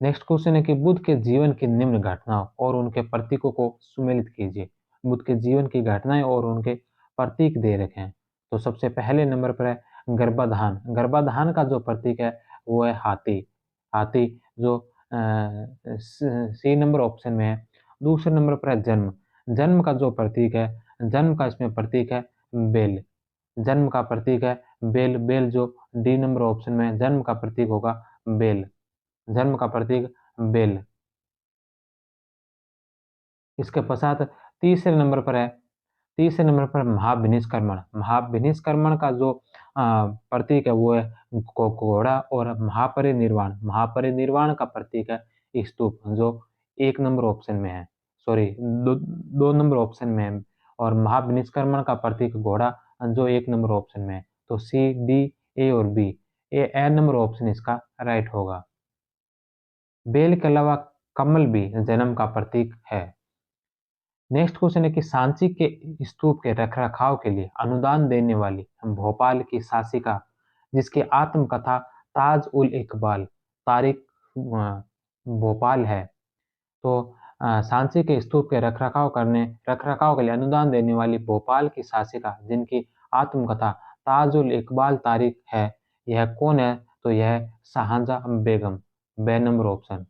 नेक्स्ट क्वेश्चन है कि बुद्ध के जीवन की निम्न घटनाओं और उनके प्रतीकों को सुमेलित कीजिए। बुद्ध के जीवन की घटनाएं और उनके प्रतीक दे रखे हैं। तो सबसे पहले नंबर पर है गर्भाधान। गर्भाधान का जो प्रतीक है वो है हाथी। हाथी जो सी नंबर ऑप्शन में है। दूसरे नंबर पर है जन्म। जन्म का जो प्रतीक है, जन्म का इसमें प्रतीक है बेल। जन्म का प्रतीक है बेल। बेल जो डी नंबर ऑप्शन में है, जन्म का प्रतीक होगा बेल। जन्म का प्रतीक बेल। इसके पश्चात तीसरे नंबर पर है, तीसरे नंबर पर महाविनिष्क्रमण। महाविनिष्क्रमण का जो प्रतीक है वो है घोड़ा। और महापरिनिर्वाण, महापरिनिर्वाण का प्रतीक है स्तूप जो 1 नंबर ऑप्शन में है, सॉरी 2 नंबर ऑप्शन में है। और महाविनिष्क्रमण का प्रतीक घोड़ा जो 1 नंबर ऑप्शन में है। तो सी डी ए और बी, ए नंबर ऑप्शन इसका राइट होगा। बेल के अलावा कमल भी जन्म का प्रतीक है। नेक्स्ट क्वेश्चन है कि सांची के स्तूप के रखरखाव के लिए अनुदान देने वाली भोपाल की शासिका जिसकी आत्मकथा ताज उल इकबाल तारिक भोपाल है। तो सांची के स्तूप के रखरखाव के लिए अनुदान देने वाली भोपाल की शासिका जिनकी आत्मकथा ताज उल इकबाल तारिक है, यह कौन है? तो यह शाहजहां बेगम। बे नंबर ऑप्शन।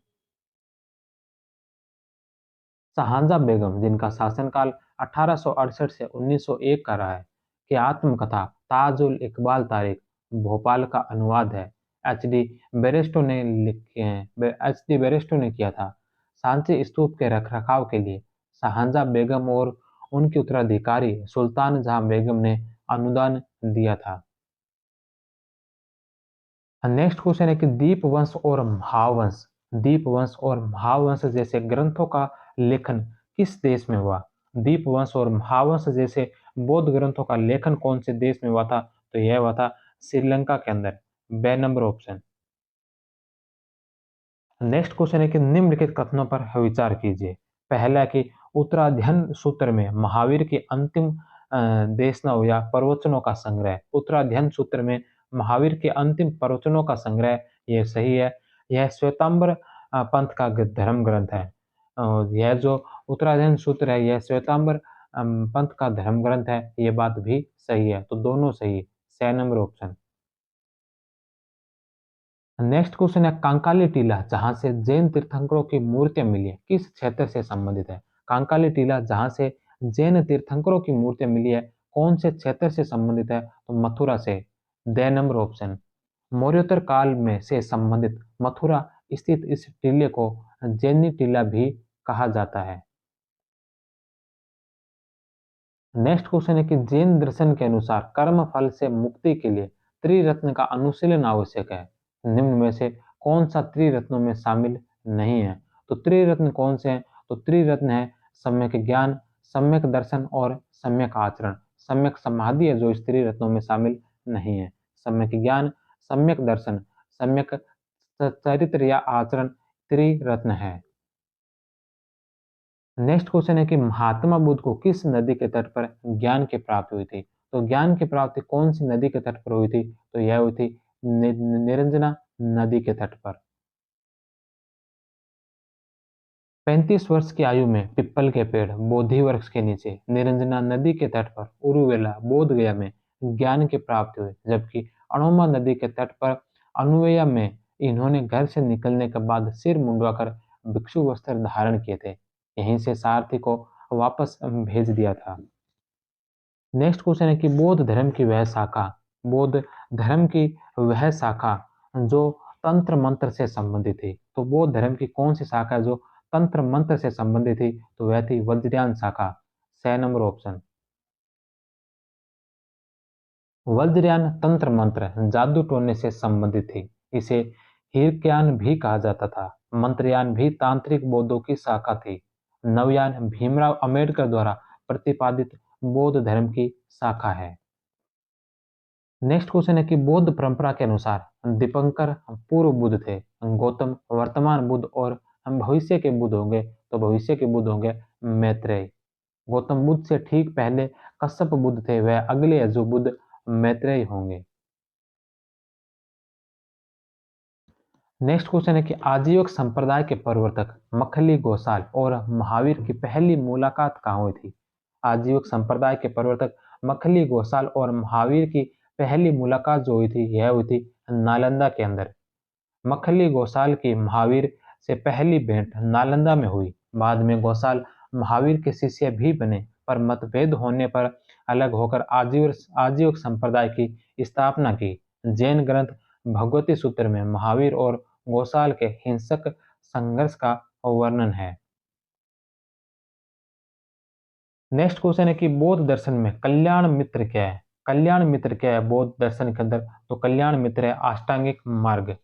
शाहजहां बेगम जिनका शासनकाल 1868 से 1901 का रहा है, की आत्मकथा ताजुल इकबाल तारिक भोपाल का अनुवाद है। एच डी बेरेस्टो ने लिखे हैं, एच डी बेरेस्टो ने किया था। सांची स्तूप के रखरखाव के लिए शाहजहां बेगम और उनकी उत्तराधिकारी सुल्तान जहां बेगम ने अनुदान दिया था। नेक्स्ट क्वेश्चन है कि दीपवंश और महावंश जैसे ग्रंथों का लेखन किस देश में हुआ? दीपवंश और महावंश जैसे बौद्ध ग्रंथों का लेखन कौन से देश में हुआ था? तो यह हुआ था श्रीलंका के अंदर। बे नंबर ऑप्शन। नेक्स्ट क्वेश्चन है कि निम्नलिखित कथनों पर विचार कीजिए। पहला कि उत्तराध्ययन सूत्र में महावीर की अंतिम देशनाओं या प्रवचनों का संग्रह। उत्तराध्ययन सूत्र में महावीर के अंतिम प्रवचनों का संग्रह, यह सही है। यह श्वेतांबर पंथ का धर्म ग्रंथ है। और यह जो उत्तराध्ययन सूत्र है यह श्वेतांबर पंथ का धर्म ग्रंथ है, ये बात भी सही है। तो दोनों सही। 6 नंबर ऑप्शन। नेक्स्ट क्वेश्चन है कंकाली टीला जहां से जैन तीर्थंकरों की मूर्तियां मिली है किस क्षेत्र से संबंधित है? कंकाली टीला जहां से जैन तीर्थंकरों की मूर्तियां मिली है कौन से क्षेत्र से संबंधित है? तो मथुरा से। दे नंबर ऑप्शन। मौर्योत्तर काल में से संबंधित मथुरा स्थित इस टीले को जैनी टीला भी कहा जाता है। नेक्स्ट क्वेश्चन है कि जैन दर्शन के अनुसार कर्म फल से मुक्ति के लिए त्रिरत्न का अनुशीलन आवश्यक है। निम्न में से कौन सा त्रिरत्नों में शामिल नहीं है? तो त्रिरत्न कौन से हैं? तो त्रिरत्न है सम्यक ज्ञान, सम्यक दर्शन और सम्यक आचरण। सम्यक समाधि है जो इस त्रिरत्नों में शामिल नहीं है। सम्यक ज्ञान, सम्यक दर्शन, सम्यक चरित्र या आचरण त्रिरत्न है। नेक्स्ट क्वेश्चन है कि महात्मा बुद्ध को किस नदी के तट पर ज्ञान की प्राप्ति हुई थी? तो ज्ञान की प्राप्ति कौन सी नदी के तट पर हुई थी? तो यह हुई थी निरंजना नदी के तट पर। 35 वर्ष की आयु में पिप्पल के पेड़ बोधि वृक्ष के नीचे निरंजना नदी के तट पर उरुवेला बोध गया में ज्ञान की प्राप्ति हुई, जबकि अणोमा नदी के तट पर अनुया में इन्होंने घर से निकलने के बाद सिर मुंडवाकर भिक्षु वस्त्र धारण किए थे। यहीं से सारथी को वापस भेज दिया था। नेक्स्ट क्वेश्चन है कि बौद्ध धर्म की वह शाखा, बौद्ध धर्म की वह शाखा जो तंत्र मंत्र से संबंधित थी। तो बौद्ध धर्म की कौन सी शाखा है जो तंत्र मंत्र से संबंधित थी? तो वह थी वज्रयान शाखा। 6 नंबर ऑप्शन। वज्रयान तंत्र मंत्र जादू टोने से संबंधित थी। इसे हीरक्यान भी कहा जाता था। मंत्रयान भी तांत्रिक बौद्धों की शाखा थी। नवयान भीमराव अंबेडकर द्वारा प्रतिपादित बौद्ध धर्म की शाखा है। नेक्स्ट क्वेश्चन है कि बौद्ध परंपरा के अनुसार दीपंकर पूर्व बुद्ध थे, गौतम वर्तमान बुद्ध और हम भविष्य के बुद्ध होंगे। तो भविष्य के बुद्ध होंगे मैत्रेय। गौतम बुद्ध से ठीक पहले कश्यप बुद्ध थे, वह अगले जो बुद्ध मैत्रेय होंगे। नेक्स्ट क्वेश्चन है कि आजीवक संप्रदाय के प्रवर्तक मखली गोसाल और महावीर की पहली मुलाकात कहाँ हुई थी? आजीवक संप्रदाय के प्रवर्तक मखली गोसाल और महावीर की पहली मुलाकात जो हुई थी यह हुई थी नालंदा के अंदर। मखली गोसाल की महावीर से पहली भेंट नालंदा में हुई। बाद में गोसाल महावीर के शिष्य भी बने, पर मतभेद होने पर अलग होकर आजीवक संप्रदाय की स्थापना की। जैन ग्रंथ भगवती सूत्र में महावीर और गोसाल के हिंसक संघर्ष का वर्णन है। नेक्स्ट क्वेश्चन है कि बौद्ध दर्शन में कल्याण मित्र क्या है? कल्याण मित्र क्या है बौद्ध दर्शन के अंदर? तो कल्याण मित्र है अष्टांगिक मार्ग।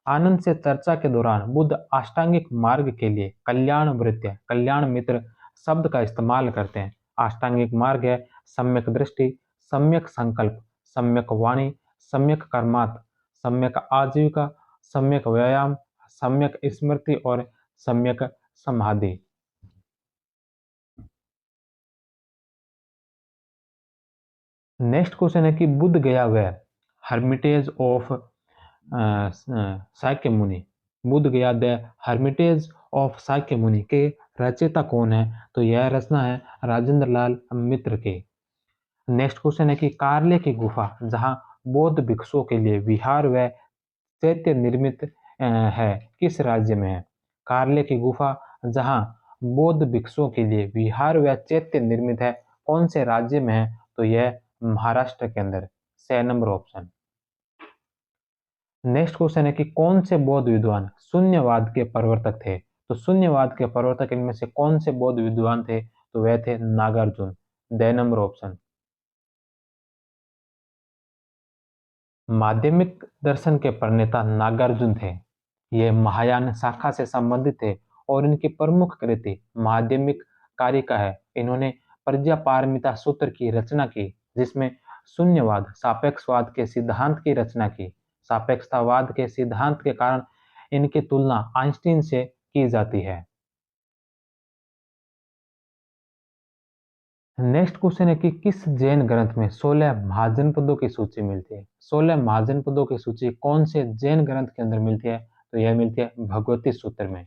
आनंद से चर्चा के दौरान बुद्ध अष्टांगिक मार्ग के लिए कल्याण वृत्य कल्याण मित्र शब्द का इस्तेमाल करते हैं। अष्टांगिक मार्ग है सम्यक दृष्टि, सम्यक संकल्प, सम्यक वाणी, सम्यक कर्मार्थ, सम्यक आजीविका, सम्यक व्यायाम, सम्यक स्मृति और सम्यक समाधि। नेक्स्ट क्वेश्चन है कि बुद्ध गया वह हर्मिटेज ऑफ साक्य मुनि। बुद्ध गया द हर्मिटेज ऑफ साक्य मुनि के रचयिता कौन है? तो यह रचना है राजेंद्र लाल मित्र के। नेक्स्ट क्वेश्चन है कि कार्ले की गुफा जहां बौद्ध भिक्षुओं के लिए विहार व चैत्य निर्मित है, किस राज्य में है? कार्ले की गुफा जहां बौद्ध भिक्षुओं के लिए विहार व चैत्य निर्मित है, कौन से राज्य में है? तो यह महाराष्ट्र के अंदर। 6 नंबर ऑप्शन। नेक्स्ट क्वेश्चन है कि कौन से बौद्ध विद्वान शून्यवाद के प्रवर्तक थे? तो शून्यवाद के प्रवर्तक इनमें से कौन से बौद्ध विद्वान थे? तो वह थे नागार्जुन। 2 number option. माध्यमिक दर्शन के प्रणेता नागार्जुन थे। ये महायान शाखा से संबंधित थे और इनकी प्रमुख कृति माध्यमिक कारिका है। इन्होंने प्रज्ञापारमिता सूत्र की रचना की, जिसमें शून्यवाद सापेक्षवाद के सिद्धांत की रचना की। सापेक्षतावाद के सिद्धांत के कारण इनकी तुलना आइंस्टीन से की जाती है। नेक्स्ट क्वेश्चन है कि किस जैन ग्रंथ में 16 महाजनपदों की सूची मिलती है? 16 महाजनपदों की सूची कौन से जैन ग्रंथ के अंदर मिलती है? तो यह मिलती है भगवती सूत्र में।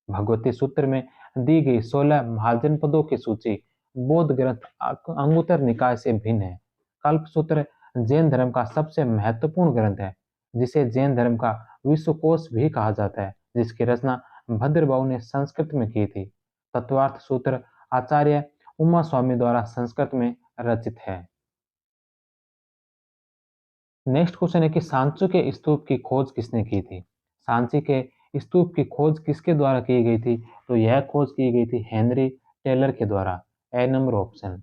भगवती सूत्र में दी गई 16 महाजनपदों की सूची बौद्ध ग्रंथ अंगुत्तर निकाय से भिन्न है। कल्पसूत्र जैन धर्म का सबसे महत्वपूर्ण ग्रंथ है, जिसे जैन धर्म का विश्वकोश भी कहा जाता है, जिसकी रचना भद्रबाहु ने संस्कृत में की थी। तत्वार्थ सूत्र आचार्य उमा स्वामी द्वारा संस्कृत में रचित है। नेक्स्ट क्वेश्चन है कि सांची के स्तूप की खोज किसने की थी? सांची के स्तूप की खोज किसके द्वारा की गई थी? तो यह खोज की गई थी हेनरी टेलर के द्वारा। 1 नंबर ऑप्शन।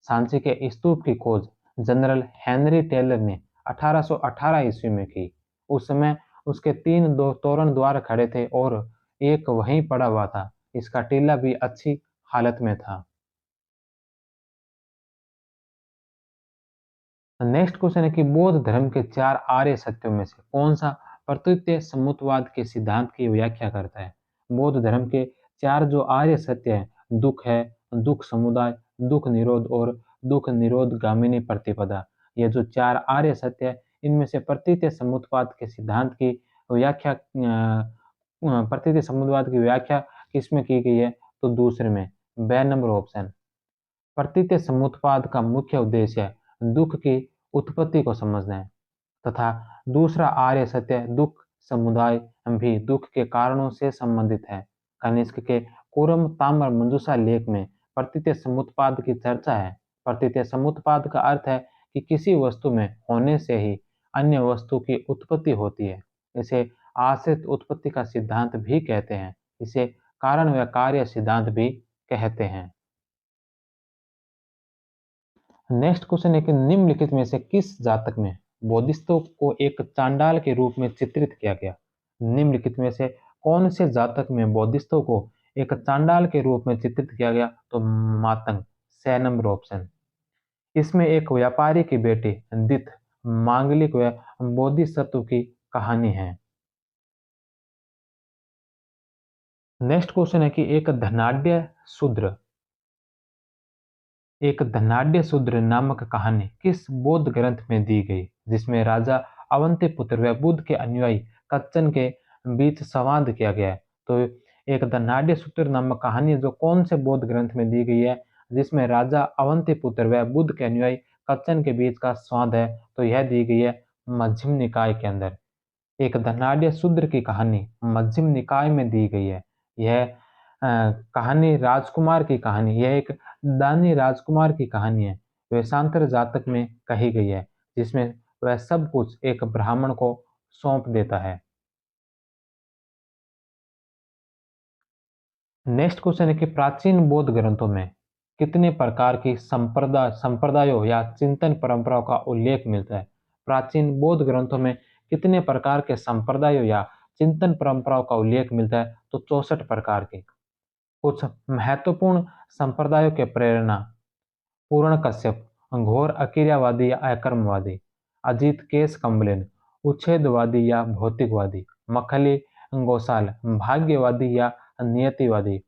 सांची के स्तूप की खोज जनरल हेनरी टेलर ने 1818 ईस्वी में की। उस समय उसके 3 तोरण द्वार खड़े थे और एक वहीं पड़ा हुआ था। इसका टीला भी अच्छी हालत में था। नेक्स्ट क्वेश्चन है कि बौद्ध धर्म के 4 आर्य सत्यों में से कौन सा प्रत्युत्य समुत्तवाद के सिद्धांत की व्याख्या करता है? बौद्ध धर्म के 4 जो आर्य सत्य हैं, दुख है, दुख समुदाय, दुख निरोध और दुख निरोध गामिनी प्रतिपदा। ये जो 4 आर्य सत्य है, इनमें से प्रत्युत्य समुत्तवाद के सिद्धांत की व्याख्या प्रत्युत्य समुत्तवाद की व्याख्या किसमें की गई है? तो दूसरे में। 2 नंबर ऑप्शन। प्रतीत समुत्पाद का मुख्य उद्देश्य दुख की उत्पत्ति को समझना है। तथा दूसरा आर्य सत्य दुख समुदाय भी दुख के कारणों से संबंधित है। कनिष्क के कूरम ताम्र मंजूषा लेख में प्रतीत्य समुत्पाद की चर्चा है। प्रतीत्य समुत्पाद का अर्थ है कि किसी वस्तु में होने से ही अन्य वस्तु की उत्पत्ति होती है। इसे आश्रित उत्पत्ति का सिद्धांत भी कहते हैं। इसे कारण व कार्य सिद्धांत भी कहते हैं। नेक्स्ट क्वेश्चन है कि निम्नलिखित में से किस जातक में बोधिसत्व को एक चांडाल के रूप में चित्रित किया गया? निम्नलिखित में से कौन से जातक में बोधिसत्व को एक चांडाल के रूप में चित्रित किया गया? तो मातंग, 6 नंबर ऑप्शन। इसमें एक व्यापारी की बेटी दित, मांगलिक व बोधिसत्व की कहानी है। नेक्स्ट क्वेश्चन है कि एक धनाढ्य शूद्र नामक कहानी किस बौद्ध ग्रंथ में दी गई, जिसमें राजा अवंतीपुत्र व बुद्ध के अनुयायी कच्चन के बीच संवाद किया गया है? तो एक धनाढ्य शूद्र नामक कहानी जो कौन से बौद्ध ग्रंथ में दी गई है, जिसमें राजा अवंतीपुत्र व बुद्ध के अनुयायी कच्चन के बीच का संवाद है? तो यह दी गई है मध्यम निकाय के अंदर। एक धनाढ्य शूद्र की कहानी मध्यम निकाय में दी गई है। यह कहानी राजकुमार की कहानी, यह एक दानी राजकुमार की कहानी है। वेशांतर जातक में कही गई है, जिसमें वह सब कुछ एक ब्राह्मण को सौंप देता है। नेक्स्ट क्वेश्चन है कि प्राचीन बौद्ध ग्रंथों में कितने प्रकार की संप्रदायों या चिंतन परंपराओं का उल्लेख मिलता है? प्राचीन बौद्ध ग्रंथों में कितने प्रकार के संप्रदायों या चिंतन परंपराओं का उल्लेख मिलता है? तो 64 प्रकार के। कुछ महत्वपूर्ण संप्रदायों के प्रेरणा पूर्ण कश्यप, घोर अक्रियावादी या अकर्मवादी, अजीत केस कम्बलिन, उच्छेदवादी या भौतिकवादी, मखली गोसाल, भाग्यवादी या नियतिवादी,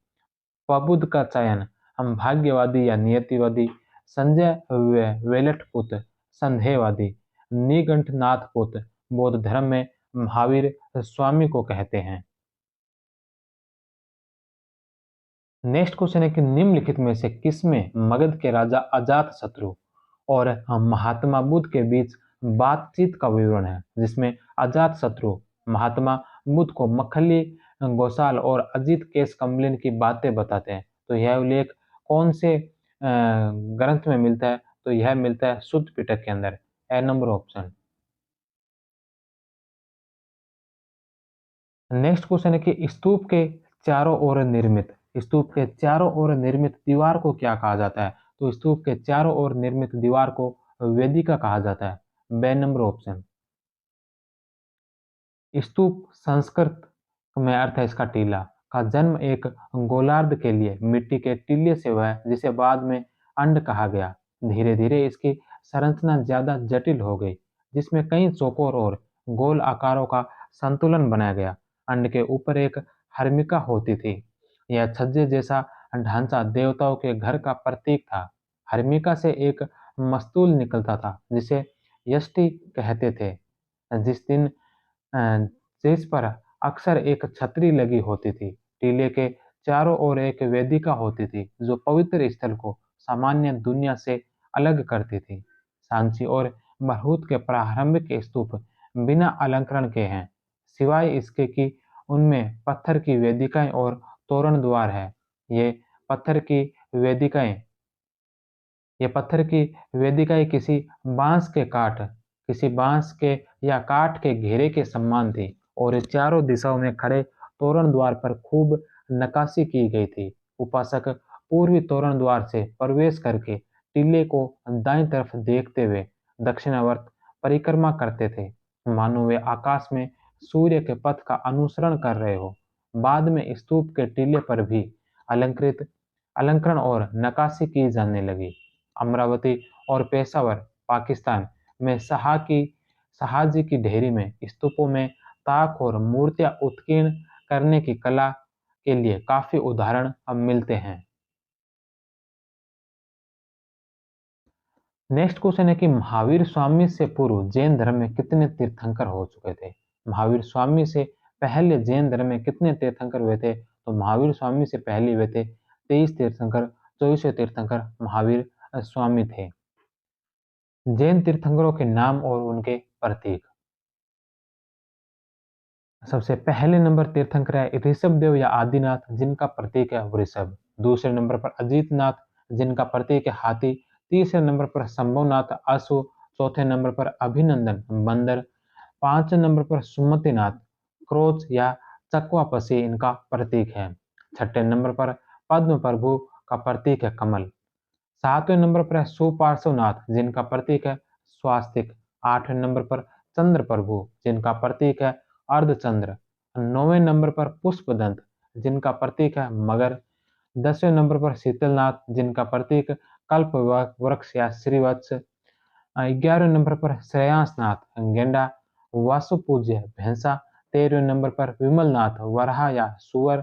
प्रबुद्ध का चयन, हम भाग्यवादी या नियतिवादी, संजय वेलटपुत, संदेहवादी, निगंठनाथपुत, बौद्ध धर्म में महावीर स्वामी को कहते हैं। नेक्स्ट क्वेश्चन है कि निम्नलिखित में से किसमें मगध के राजा अजातशत्रु और महात्मा बुद्ध के बीच बातचीत का विवरण है, जिसमें अजातशत्रु महात्मा बुद्ध को मखली गोसाल और अजीत केस कमलिन की बातें बताते हैं? तो यह उल्लेख कौन से ग्रंथ में मिलता है? तो यह मिलता है शुद्ध पिटक के अंदर, ए नंबर ऑप्शन। नेक्स्ट क्वेश्चन है कि स्तूप के चारों ओर निर्मित दीवार को क्या कहा जाता है? तो स्तूप के चारों ओर निर्मित दीवार को वेदिका कहा जाता है, बे नंबर ऑप्शन। स्तूप संस्कृत में अर्थ है इसका टीला का जन्म एक गोलार्ध के लिए मिट्टी के टीले से हुआ है, जिसे बाद में अंड कहा गया। धीरे धीरे इसकी संरचना ज्यादा जटिल हो गई, जिसमें कई चौकोर और गोल आकारों का संतुलन बनाया गया। अंड के ऊपर एक हर्मिका होती थी। यह छज्जे जैसा ढांचा देवताओं के घर का प्रतीक था। हर्मिका से एक मस्तूल निकलता था, जिसे यष्टि कहते थे, जिस दिन जिस पर अक्सर एक छतरी लगी होती थी। टीले के चारों ओर एक वेदिका होती थी, जो पवित्र स्थल को सामान्य दुनिया से अलग करती थी। सांची और बरहूत के प्रारंभिक स्तूप बिना अलंकरण के हैं, सिवाय इसके कि उनमें पत्थर की वेदिकाएं और तोरण द्वार है। ये पत्थर की वेदिकाएं ये पत्थर की वेदिकाएं किसी बांस के या काठ के घेरे के समान थी और चारों दिशाओं में खड़े तोरण द्वार पर खूब नक्काशी की गई थी। उपासक पूर्वी तोरण द्वार से प्रवेश करके टीले को दाईं तरफ देखते हुए दक्षिणावर्त परिक्रमा करते थे, मानो वे आकाश में सूर्य के पथ का अनुसरण कर रहे हो। बाद में स्तूप के टीले पर भी अलंकृत अलंकरण और नक्काशी की जाने लगी। अमरावती और पेशावर, पाकिस्तान में शहाजी की ढेरी में स्तूपों में ताक और मूर्तियां उत्कीर्ण करने की कला के लिए काफी उदाहरण अब मिलते हैं। नेक्स्ट क्वेश्चन है कि महावीर स्वामी से पूर्व जैन धर्म में कितने तीर्थंकर हो चुके थे? महावीर स्वामी से पहले जैन धर्म में कितने तीर्थंकर हुए थे? तो महावीर स्वामी से पहले हुए थे 23 तीर्थंकर, 24वें तीर्थंकर महावीर स्वामी थे। जैन तीर्थंकरों के नाम और उनके प्रतीक। सबसे पहले नंबर तीर्थंकर है ऋषभ देव या आदिनाथ, जिनका प्रतीक है वृषभ। दूसरे नंबर पर अजीतनाथ, जिनका प्रतीक है हाथी। तीसरे नंबर पर संभवनाथ अश्व। चौथे नंबर पर अभिनंदन बंदर। पांचवें नंबर पर सुमतिनाथ क्रोच या चकवा पसी इनका प्रतीक है। छठे नंबर पर पद्म प्रभु का प्रतीक है कमल। सातवें नंबर पर है सुपार्श्वनाथ, जिनका प्रतीक है स्वास्तिक। आठवें नंबर पर चंद्र प्रभु, जिनका प्रतीक है अर्धचंद्र। नौवें नंबर पर पुष्पदंत, जिनका प्रतीक है मगर। 10वें नंबर पर शीतलनाथ, जिनका प्रतीक कल्प वृक्ष या श्रीवत्स। 11वें नंबर पर श्रेयांसनाथ गेंडा वासुपूज्य भैंसा। 13वें नंबर पर विमलनाथ वराह या सुअर।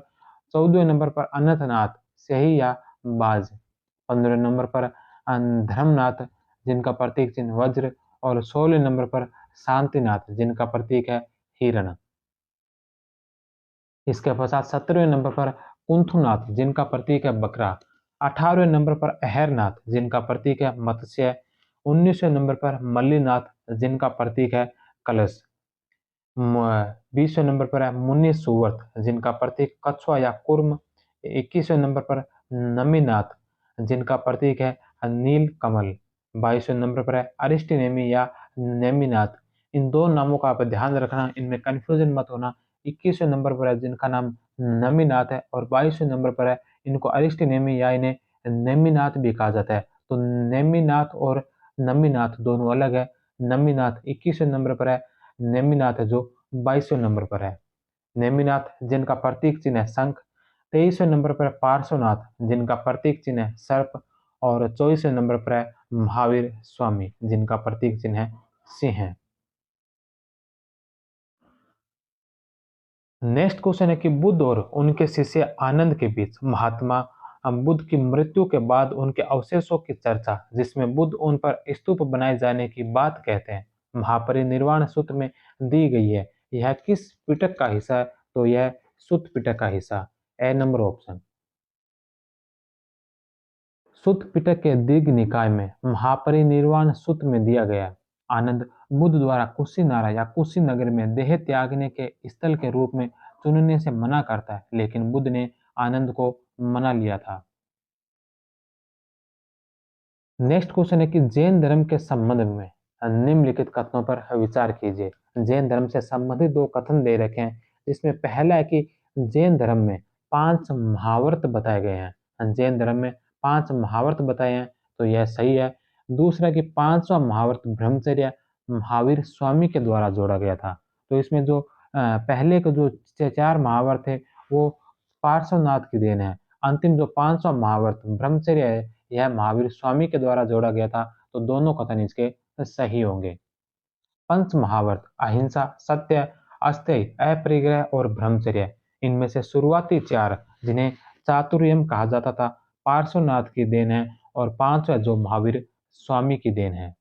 14वें नंबर पर अनंतनाथ सही या बाज। 15वें नंबर पर धर्मनाथ, जिनका प्रतीक चिन्ह वज्र। और 16वें नंबर पर शांतिनाथ, जिनका प्रतीक है हिरण। इसके पश्चात 17वें नंबर पर कुंथुनाथ, जिनका प्रतीक है बकरा। 18वें नंबर पर अहरनाथ, जिनका प्रतीक है मत्स्य। 19वें नंबर पर मल्लीनाथ, जिनका प्रतीक है कलश। 20वें नंबर पर है मुनि सुवर्त, जिनका प्रतीक कछुआ या कुर्म। 21वें नंबर पर नमीनाथ, जिनका प्रतीक है नील कमल। 22वें नंबर पर है अरिस्टनेमी या नेमिनाथ। इन दो नामों का आप ध्यान रखना, इनमें कंफ्यूजन मत होना। 21वें नंबर पर है जिनका नाम नमीनाथ है, और 22वें नंबर पर है इनको अरिस्टनेमी या इन्हें नेमिनाथ भी कहा जाता है। तो नेमिनाथ और नमीनाथ दोनों अलग है। नमीनाथ 21वें नंबर पर है, नेमिनाथ है जो 22वें नंबर पर है। नेमिनाथ जिनका प्रतीक चिन्ह है शंख। 23वें नंबर पर है पार्श्वनाथ, जिनका प्रतीक चिन्ह है सर्प। और 24वें नंबर पर है महावीर स्वामी, जिनका प्रतीक चिन्ह है सिंह। नेक्स्ट क्वेश्चन है कि बुद्ध और उनके शिष्य आनंद के बीच महात्मा बुद्ध की मृत्यु के बाद उनके अवशेषों की चर्चा, जिसमें बुद्ध उन पर स्तूप बनाए जाने की बात कहते हैं, महापरिनिर्वाण सूत्र में दी गई है। यह किस पिटक का हिस्सा है? तो यह सुत्त पिटक का हिस्सा। ए नंबर ऑप्शन। सुत्त पिटक के दीर्घ निकाय में महापरिनिर्वाण सूत्र में दिया गया आनंद बुद्ध द्वारा कुशीनारा या कुशीनगर में देह त्यागने के स्थल के रूप में चुनने से मना करता है, लेकिन बुद्ध ने आनंद को मना लिया था। नेक्स्ट क्वेश्चन है कि जैन धर्म के संबंध में निम्नलिखित कथनों पर विचार कीजिए। जैन धर्म से संबंधित दो कथन दे रखे हैं, जिसमें पहला है कि जैन धर्म में 5 महाव्रत बताए गए हैं। जैन धर्म में 5 महाव्रत बताए हैं, तो यह सही है। दूसरा कि 5वां महाव्रत ब्रह्मचर्य महावीर स्वामी के द्वारा जोड़ा गया था। तो इसमें जो पहले के जो 4 महाव्रत है वो पार्श्वनाथ की देन है। अंतिम जो 5वां महाव्रत ब्रह्मचर्य है, यह महावीर स्वामी के द्वारा जोड़ा गया था। तो दोनों कथन इसके सही होंगे। पंच महाव्रत अहिंसा, सत्य, अस्तेय, अपरिग्रह और ब्रह्मचर्य, इनमें से शुरुआती 4 जिन्हें चातुर्यम कहा जाता था, पार्श्वनाथ की देन है, और 5वां जो महावीर स्वामी की देन है।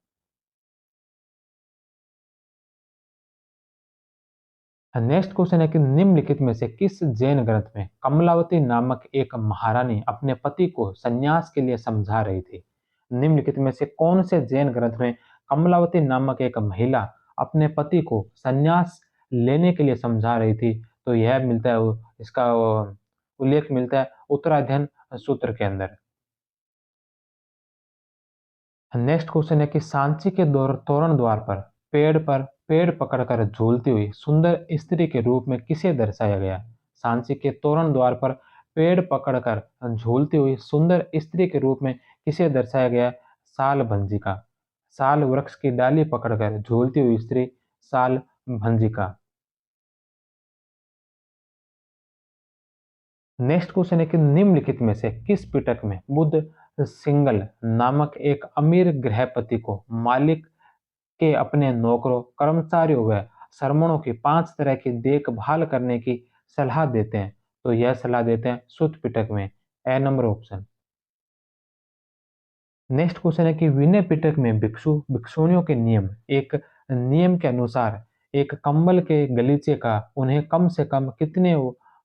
नेक्स्ट क्वेश्चन है कि निम्नलिखित में से किस जैन ग्रंथ में कमलावती नामक एक महारानी अपने पति को संन्यास के लिए समझा रही थी? निम्नलिखित में से कौन से जैन ग्रंथ में कमलावती नामक एक महिला अपने पति को संन्यास लेने के लिए समझा रही थी? तो यह मिलता है इसका उल्लेख मिलता है उत्तराध्ययन सूत्र के अंदर। नेक्स्ट क्वेश्चन है कि सांची के तोरण द्वार पर पेड़ पकड़कर झूलती हुई सुंदर स्त्री के रूप में किसे दर्शाया गया? सांची के तोरण द्वार पर पेड़ पकड़कर झूलती हुई सुंदर स्त्री के रूप में किसे दर्शाया गया? साल भंजिका। साल वृक्ष की डाली पकड़कर झूलती हुई स्त्री साल भंजिका। नेक्स्ट क्वेश्चन है कि निम्नलिखित में से किस पिटक में बुद्ध सिंगल नामक एक अमीर गृहपति को मालिक के अपने नौकरों, कर्मचारियों व श्रमणों की 5 तरह की देखभाल करने की सलाह देते हैं? तो यह सलाह देते हैं सुत्त पिटक में। ए नंबर ऑप्शन। नेक्स्ट क्वेश्चन है कि विनय पिटक में भिक्षुणियों के नियम के अनुसार एक कंबल के गलीचे का उन्हें कम से कम कितने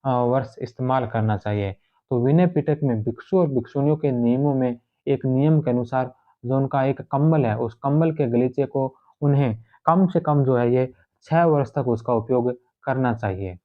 वर्ष इस्तेमाल करना चाहिए? तो विनय पिटक में भिक्षु और भिक्षुणियों के नियमों में एक नियम के अनुसार जो उनका एक कंबल है, उस कंबल के गलीचे को उन्हें कम से कम जो है ये 6 वर्ष तक उसका उपयोग करना चाहिए।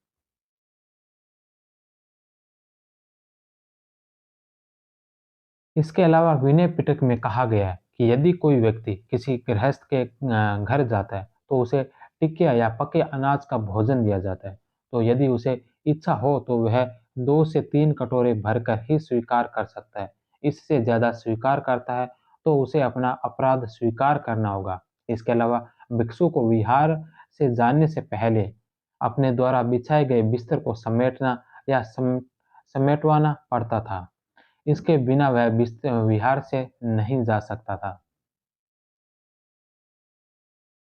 इसके अलावा विनय पिटक में कहा गया है कि यदि कोई व्यक्ति किसी गृहस्थ के घर जाता है तो उसे टिकिया या पके अनाज का भोजन दिया जाता है। तो यदि उसे इच्छा हो तो वह 2 से 3 कटोरे भरकर ही स्वीकार कर सकता है। इससे ज़्यादा स्वीकार करता है तो उसे अपना अपराध स्वीकार करना होगा। इसके अलावा भिक्षु को विहार से जाने से पहले अपने द्वारा बिछाए गए बिस्तर को समेटना या समेटवाना पड़ता था। इसके बिना वह विहार से नहीं जा सकता था।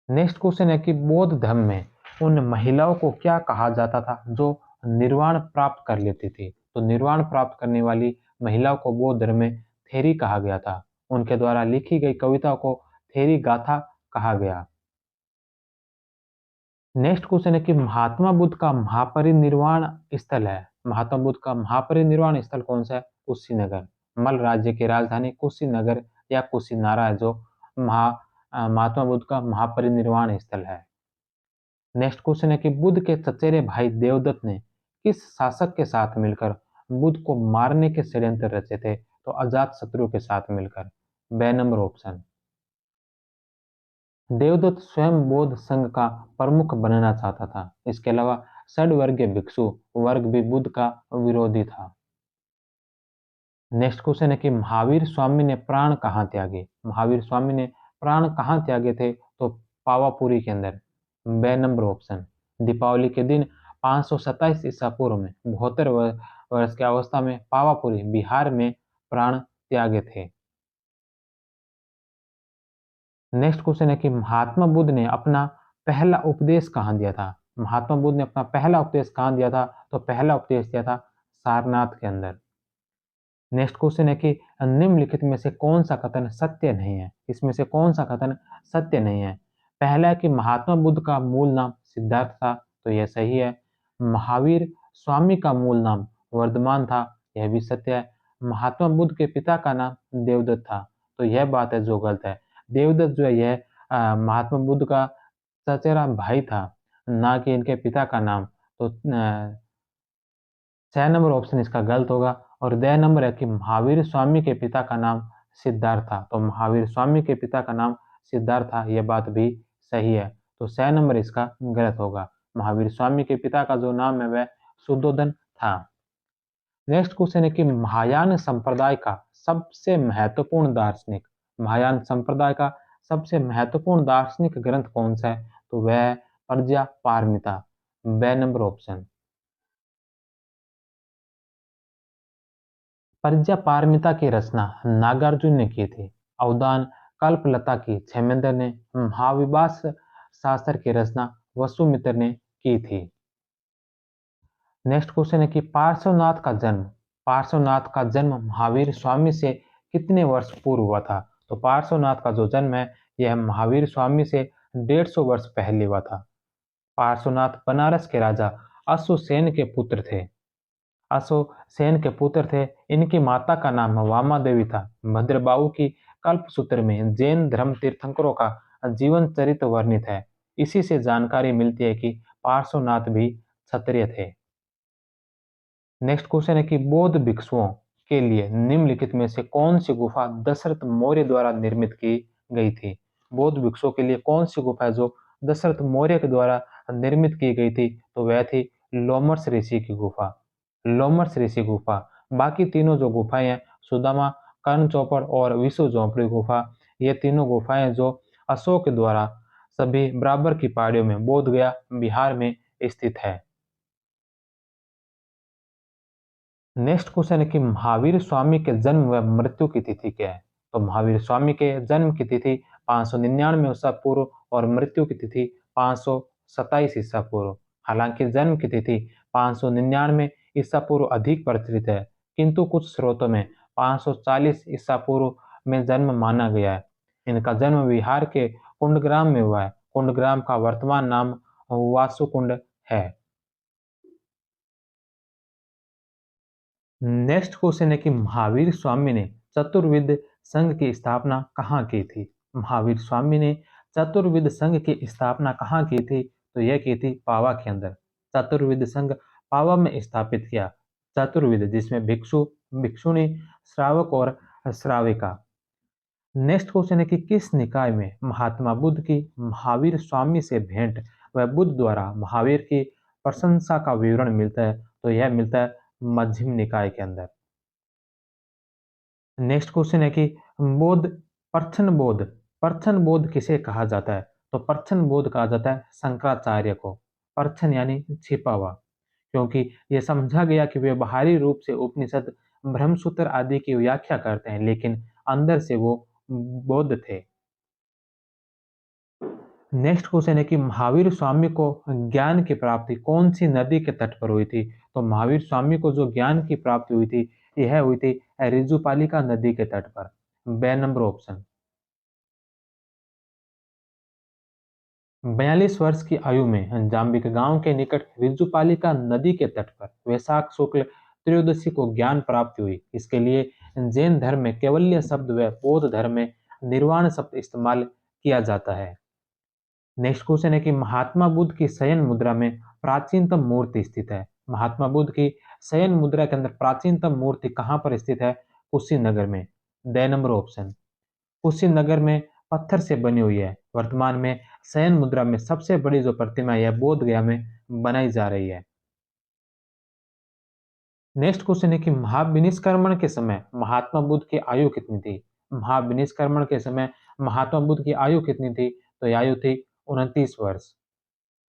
नेक्स्ट क्वेश्चन है कि बौद्ध धर्म में उन महिलाओं को क्या कहा जाता था जो निर्वाण प्राप्त कर लेती थी? तो निर्वाण प्राप्त करने वाली महिलाओं को बौद्ध धर्म में थेरी कहा गया था। उनके द्वारा लिखी गई कविताओं को थेरी गाथा कहा गया। नेक्स्ट क्वेश्चन है कि महात्मा बुद्ध का महापरिनिर्वाण स्थल है। महात्मा बुद्ध का महापरिनिर्वाण स्थल कौन सा है? कुशीनगर। मल राज्य की राजधानी कुशीनगर या कुशीनारा है जो महात्मा बुद्ध का महापरिनिर्वाण स्थल है। नेक्स्ट क्वेश्चन है कि बुद्ध के चचेरे भाई देवदत्त ने किस शासक के साथ मिलकर बुद्ध को मारने के षड्यंत्र रचे थे? तो अजात शत्रु के साथ मिलकर। बे नंबर ऑप्शन। देवदत्त स्वयं बौद्ध संघ का प्रमुख बनना चाहता था। इसके अलावा षड्वर्गीय भिक्षु वर्ग भी बुद्ध का विरोधी था। नेक्स्ट क्वेश्चन है कि महावीर स्वामी ने प्राण कहाँ त्यागे? महावीर स्वामी ने प्राण कहाँ त्यागे थे? तो पावापुरी के अंदर। बे नंबर ऑप्शन। दीपावली के दिन 527 ईसा पूर्व में 72 वर्ष की अवस्था में पावापुरी बिहार में प्राण त्यागे थे। नेक्स्ट क्वेश्चन है कि महात्मा बुद्ध ने अपना पहला उपदेश कहाँ दिया था? महात्मा बुद्ध ने अपना पहला उपदेश कहाँ दिया था? तो पहला उपदेश दिया था सारनाथ के अंदर। नेक्स्ट क्वेश्चन है कि निम्नलिखित में से कौन सा कथन सत्य नहीं है? इसमें से कौन सा कथन सत्य नहीं है? पहला है कि महात्मा बुद्ध का मूल नाम सिद्धार्थ था, तो यह सही है। महावीर स्वामी का मूल नाम वर्धमान था, यह भी सत्य है। महात्मा बुद्ध के पिता का नाम देवदत्त था, तो यह बात है जो गलत है। देवदत्त जो है यह महात्मा बुद्ध का चचेरा भाई था, ना कि इनके पिता का नाम। तो 6 नंबर ऑप्शन इसका गलत होगा। और द नंबर है कि महावीर स्वामी के पिता का नाम सिद्धार्थ था, तो महावीर स्वामी के पिता का नाम सिद्धार्थ था, यह बात भी सही है। तो 6 नंबर इसका गलत होगा। महावीर स्वामी के पिता का जो नाम है वह शुद्धोधन था। नेक्स्ट क्वेश्चन है कि महायान संप्रदाय का सबसे महत्वपूर्ण दार्शनिक, महायान संप्रदाय का सबसे महत्वपूर्ण दार्शनिक ग्रंथ कौन सा है? तो वह है प्रज्ञा पारमिता। बे नंबर ऑप्शन। प्रज्ञा पारमिता की रचना नागार्जुन ने की थी। अवदान कल्पलता की क्षेमेंद्र ने। महाविभास शास्त्र की रचना वसुमित्र ने की थी। नेक्स्ट क्वेश्चन है कि पार्श्वनाथ का जन्म महावीर स्वामी से कितने वर्ष पूर्व हुआ था? तो पार्श्वनाथ का जो जन्म है यह महावीर स्वामी से 150 वर्ष पहले हुआ था। पार्श्वनाथ बनारस के राजा अश्वसेन के पुत्र थे। अश्वसेन के पुत्र थे। इनकी माता का नाम वामा देवी था। भद्रबाहु की कल्पसूत्र में जैन धर्म तीर्थंकरों का जीवन चरित्र वर्णित है। इसी से जानकारी मिलती है कि पार्श्वनाथ भी क्षत्रिय थे। नेक्स्ट क्वेश्चन है कि बौद्ध भिक्षुओं के लिए निम्नलिखित में से कौन सी गुफा दशरथ मौर्य द्वारा निर्मित की गई थी? बौद्ध भिक्षुओं के लिए कौन सी गुफा है जो दशरथ मौर्य के द्वारा निर्मित की गई थी? तो वह थी लोमर्स ऋषि की गुफा। लोमर्स ऋषि गुफा। बाकी तीनों जो गुफाएं हैं सुदामा, कर्ण चौपड़ और विष्णु झोंपड़ी गुफा, ये तीनों गुफाएं जो अशोक द्वारा सभी बराबर की पहाड़ियों में बोध गया बिहार में स्थित है। नेक्स्ट क्वेश्चन है कि महावीर स्वामी के जन्म व मृत्यु की तिथि क्या है? तो महावीर स्वामी के जन्म की तिथि 599 ईसा पूर्व और मृत्यु की तिथि 527 ईसा पूर्व। हालांकि जन्म की तिथि 599 ईसा पूर्व अधिक प्रचलित है, किंतु कुछ स्रोतों में 540 ईसा पूर्व में जन्म माना गया है। इनका जन्म बिहार के कुंडग्राम में हुआ है। कुंडग्राम का वर्तमान नाम वासुकुंड है। नेक्स्ट क्वेश्चन है कि महावीर स्वामी ने चतुर्विद संघ की स्थापना कहाँ की थी? महावीर स्वामी ने चतुर्विद संघ की स्थापना कहाँ की थी? तो यह की थी पावा के अंदर। चतुर्विद संघ पावा में स्थापित किया। चतुर्विद जिसमें भिक्षु, भिक्षुणी, श्रावक और श्राविका। नेक्स्ट क्वेश्चन है कि किस निकाय में महात्मा बुद्ध की महावीर स्वामी से भेंट व बुद्ध द्वारा महावीर की प्रशंसा का विवरण मिलता है? तो यह मिलता है मध्यम निकाय के अंदर। नेक्स्ट क्वेश्चन है कि बोध परछन बोध, परछन बोध किसे कहा जाता है? तो परछन बोध कहा जाता है शंकराचार्य को। परछन यानी छिपा हुआ, क्योंकि यह समझा गया कि वे बाहरी रूप से उपनिषद, ब्रह्मसूत्र आदि की व्याख्या करते हैं, लेकिन अंदर से वो बौद्ध थे। नेक्स्ट क्वेश्चन है कि महावीर स्वामी को ज्ञान की प्राप्ति कौन सी नदी के तट पर हुई थी? तो महावीर स्वामी को जो ज्ञान की प्राप्ति हुई थी, यह हुई थी रिजुपालिका नदी के तट पर। बे नंबर ऑप्शन। 42 वर्ष की आयु में जाम्बिक गांव के निकट रिजुपालिका नदी के तट पर वैशाख शुक्ल त्रयोदशी को ज्ञान प्राप्ति हुई। इसके लिए जैन धर्म में कैवल्य शब्द व बौद्ध धर्म में निर्वाण शब्द इस्तेमाल किया जाता है। नेक्स्ट क्वेश्चन है कि महात्मा बुद्ध की शयन मुद्रा में प्राचीनतम मूर्ति स्थित है? महात्मा बुद्ध की शयन मुद्रा के अंदर प्राचीनतम मूर्ति कहाँ पर स्थित है? कुशीनगर में। The number option. कुशीनगर में पत्थर से बनी हुई है। वर्तमान में शयन मुद्रा में सबसे बड़ी जो प्रतिमा है बोध गया में बनाई जा रही है। नेक्स्ट क्वेश्चन है कि महाविनिष्क्रमण के समय महात्मा बुद्ध की आयु कितनी थी? महाविनिष्क्रमण के समय महात्मा बुद्ध की आयु कितनी थी? तो यह आयु थी 29 वर्ष।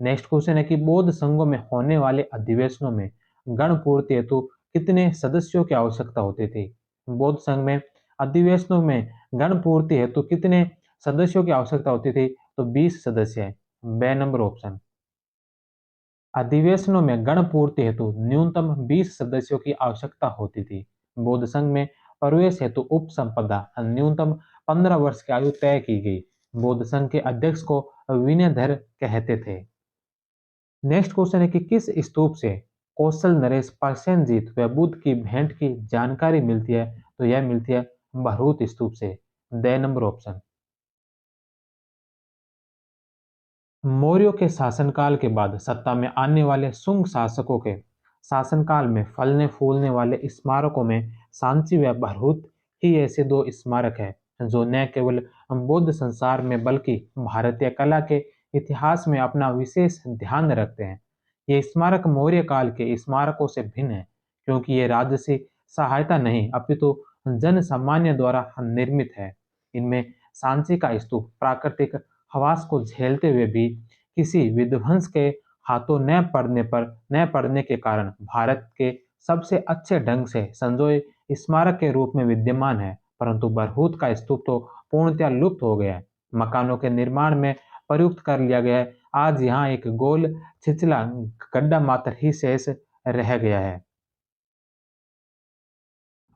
नेक्स्ट क्वेश्चन है कि बौद्ध संघों में होने वाले अधिवेशनों में गण पूर्ति हेतु कितने सदस्यों की आवश्यकता होती थी? बौद्ध संघ में अधिवेशनों में गण पूर्ति हेतु कितने सदस्यों की आवश्यकता होती थी? तो 20 सदस्य है। बे नंबर ऑप्शन। अधिवेशनों में गण पूर्ति हेतु न्यूनतम 20 सदस्यों की आवश्यकता होती थी। बौद्ध संघ में प्रवेश हेतु उप संपदा न्यूनतम 15 वर्ष की आयु तय की गई। बौद्ध संघ के अध्यक्ष को विनयधर कहते थे। नेक्स्ट क्वेश्चन है कि किस स्तूप से कौशल नरेश प्रसेनजीत व बुद्ध की भेंट की जानकारी मिलती है? तो यह मिलती है भरूत स्तूप से। The number option. मौर्यों के शासनकाल के बाद सत्ता में आने वाले शुंग शासकों के शासनकाल में फलने फूलने वाले स्मारकों में सांची व भरूत ही ऐसे दो स्मारक हैं जो न केवल बौद्ध संसार में बल्कि भारतीय कला के इतिहास में अपना विशेष ध्यान रखते हैं। ये स्मारक मौर्य काल के स्मारकों से भिन्न है, क्योंकि ये राजसी सहायता नहीं अपितु जन सामान्य द्वारा निर्मित है। इनमें सांची का स्तूप प्राकृतिक हवास को झेलते हुए भी किसी विध्वंस के हाथों न पड़ने के कारण भारत के सबसे अच्छे ढंग से संजोए स्मारक के रूप में विद्यमान है। परंतु बरहूत का स्तूप तो पूर्णतया लुप्त हो गया है, मकानों के निर्माण में प्रयुक्त कर लिया गया है। आज यहाँ एक गोल छिछला गड्ढा मात्र ही शेष रह गया है।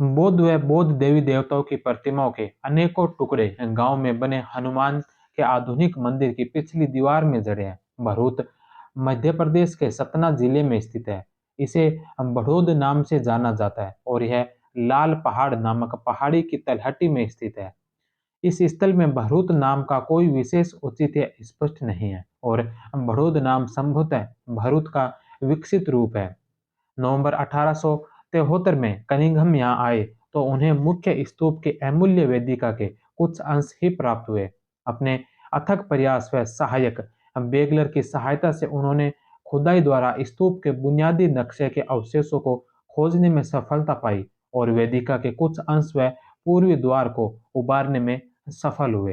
बौद्ध व बौद्ध देवी देवताओं की प्रतिमाओं के अनेकों टुकड़े गांव में बने हनुमान के आधुनिक मंदिर की पिछली दीवार में जड़े हैं। भरूच मध्य प्रदेश के सतना जिले में स्थित है। इसे बड़ौद नाम से जाना जाता है और यह लाल पहाड़ नामक पहाड़ी की तलहटी में स्थित है। इस स्थल में भरूच नाम का कोई विशेष औचित्य स्पष्ट नहीं है और बड़ौद नाम संभवतः भरूच का विकसित रूप है। नवंबर 1873 में कनिंघम यहाँ आए तो उन्हें मुख्य स्तूप के अमूल्य वेदिका के कुछ अंश ही प्राप्त हुए। अपने अथक प्रयास व सहायक बेगलर की सहायता से उन्होंने खुदाई द्वारा स्तूप के बुनियादी नक्शे के अवशेषों को खोजने में सफलता पाई और वेदिका के कुछ अंश व पूर्वी द्वार को उबारने में सफल हुए।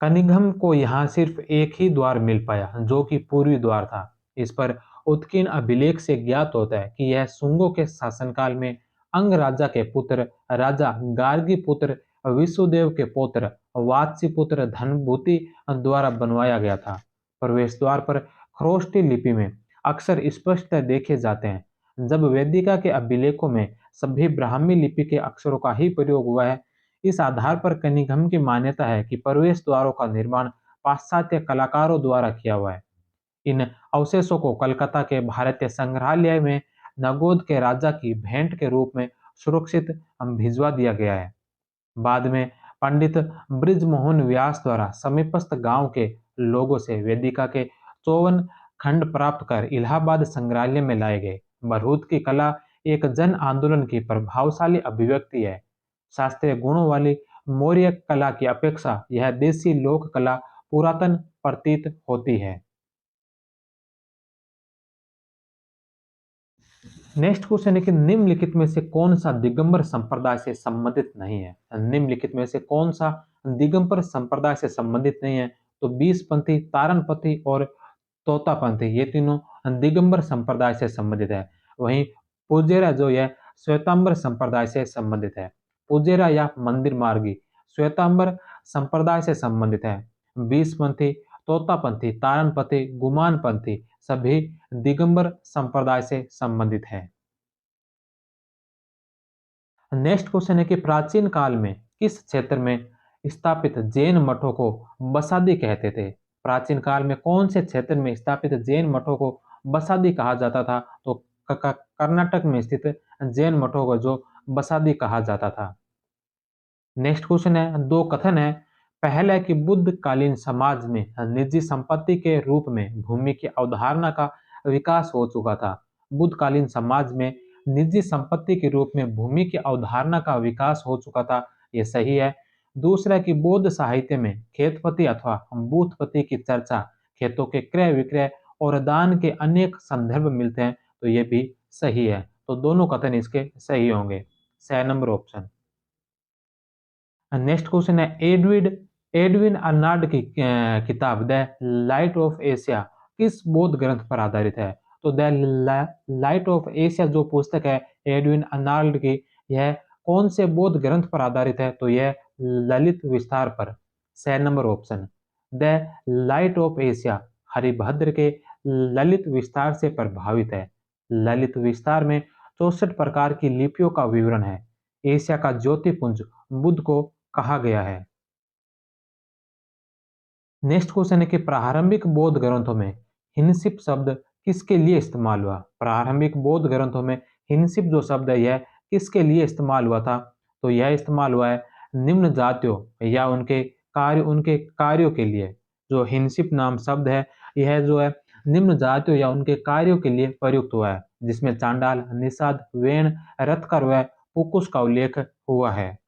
कनिंघम को यहाँ सिर्फ एक ही द्वार मिल पाया जो कि पूर्वी द्वार था। इस पर उत्कीर्ण अभिलेख से ज्ञात होता है कि यह शुंगों के शासनकाल में अंग राजा के पुत्र राजा गार्गी पुत्र विष्णुदेव के पुत्र वात्सी पुत्र धनभूति द्वारा बनवाया गया था। प्रवेश द्वार पर खरोष्टी लिपि में अक्षर स्पष्ट देखे जाते हैं। जब वेदिका के अभिलेखों में सभी ब्राह्मी लिपि के अक्षरों का ही प्रयोग हुआ है, इस आधार पर कनिंघम की मान्यता है कि प्रवेश द्वारों का निर्माण पाश्चात्य कलाकारों द्वारा किया हुआ है। इन अवशेषों को कलकत्ता के भारतीय संग्रहालय में नगोद के राजा की भेंट के रूप में सुरक्षित भिजवा दिया गया है। बाद में पंडित बृजमोहन व्यास द्वारा समीपस्थ गांव के लोगों से वेदिका के 54 खंड प्राप्त कर इलाहाबाद संग्रहालय में लाए गए। बरहूत की कला एक जन आंदोलन की प्रभावशाली अभिव्यक्ति है। शास्त्रीय गुणों वाली मौर्य कला की अपेक्षा यह देसी लोक कला पुरातन प्रतीत होती है। नेक्स्ट क्वेश्चन है कि निम्नलिखित में से कौन सा दिगंबर संप्रदाय से संबंधित नहीं है। निम्नलिखित में से कौन सा दिगंबर संप्रदाय से संबंधित नहीं है। तो बीसपंथी, तारणपंथी और तोतापंथी ये तीनों दिगंबर संप्रदाय से संबंधित है। वहीं पुजेरा जो यह श्वेतांबर संप्रदाय से संबंधित है। पुजेरा या मंदिर मार्गी श्वेतांबर संप्रदाय से संबंधित है। बीसपंथी, तोतापंथी, तारणपंथी, गुमानपंथी सभी दिगंबर संप्रदाय से संबंधित है। नेक्स्ट क्वेश्चन है कि प्राचीन काल में किस क्षेत्र में स्थापित जैन मठों को बसादी कहते थे। प्राचीन काल में कौन से क्षेत्र में स्थापित जैन मठों को बसादी कहा जाता था। तो कर्नाटक में स्थित जैन मठों को जो बसादी कहा जाता था। नेक्स्ट क्वेश्चन है, दो कथन है। पहला है कि बुद्ध कालीन समाज में निजी संपत्ति के रूप में भूमि की अवधारणा का विकास हो चुका था। बुद्ध कालीन समाज में निजी संपत्ति के रूप में भूमि की अवधारणा का विकास हो चुका था, ये सही है। दूसरा है कि बौद्ध साहित्य में खेतपति अथवा बूथपति की चर्चा, खेतों के क्रय विक्रय और दान के अनेक संदर्भ मिलते हैं, तो ये भी सही है। तो दोनों कथन इसके सही होंगे। 6 नंबर ऑप्शन। नेक्स्ट क्वेश्चन है, एडविन एडविन अर्नाल्ड की किताब द लाइट ऑफ एशिया किस बौद्ध ग्रंथ पर आधारित है। तो द लाइट ऑफ एशिया जो पुस्तक है एडविन अर्नाल्ड की, यह कौन से बौद्ध ग्रंथ पर आधारित है। तो यह ललित विस्तार पर। 6 number option. The light of Asia Haribhadra के ललित विस्तार से प्रभावित है। ललित विस्तार में 64 प्रकार की लिपियों का विवरण है। एशिया का ज्योतिपुंज बुद्ध को कहा गया है। नेक्स्ट क्वेश्चन है कि प्रारंभिक बौद्ध ग्रंथों में हिनसिप शब्द किसके लिए इस्तेमाल हुआ। प्रारंभिक बौद्ध ग्रंथों में हिनसिप जो शब्द है यह किसके लिए इस्तेमाल हुआ था। तो यह इस्तेमाल हुआ है निम्न जातियों या उनके कार्यों के लिए। जो हिनसिप नाम शब्द है यह जो है निम्न जातियों या उनके कार्यों के लिए प्रयुक्त हुआ है, जिसमें चांडाल, निषाद, वेण, रथकर व पुकुस का उल्लेख हुआ है।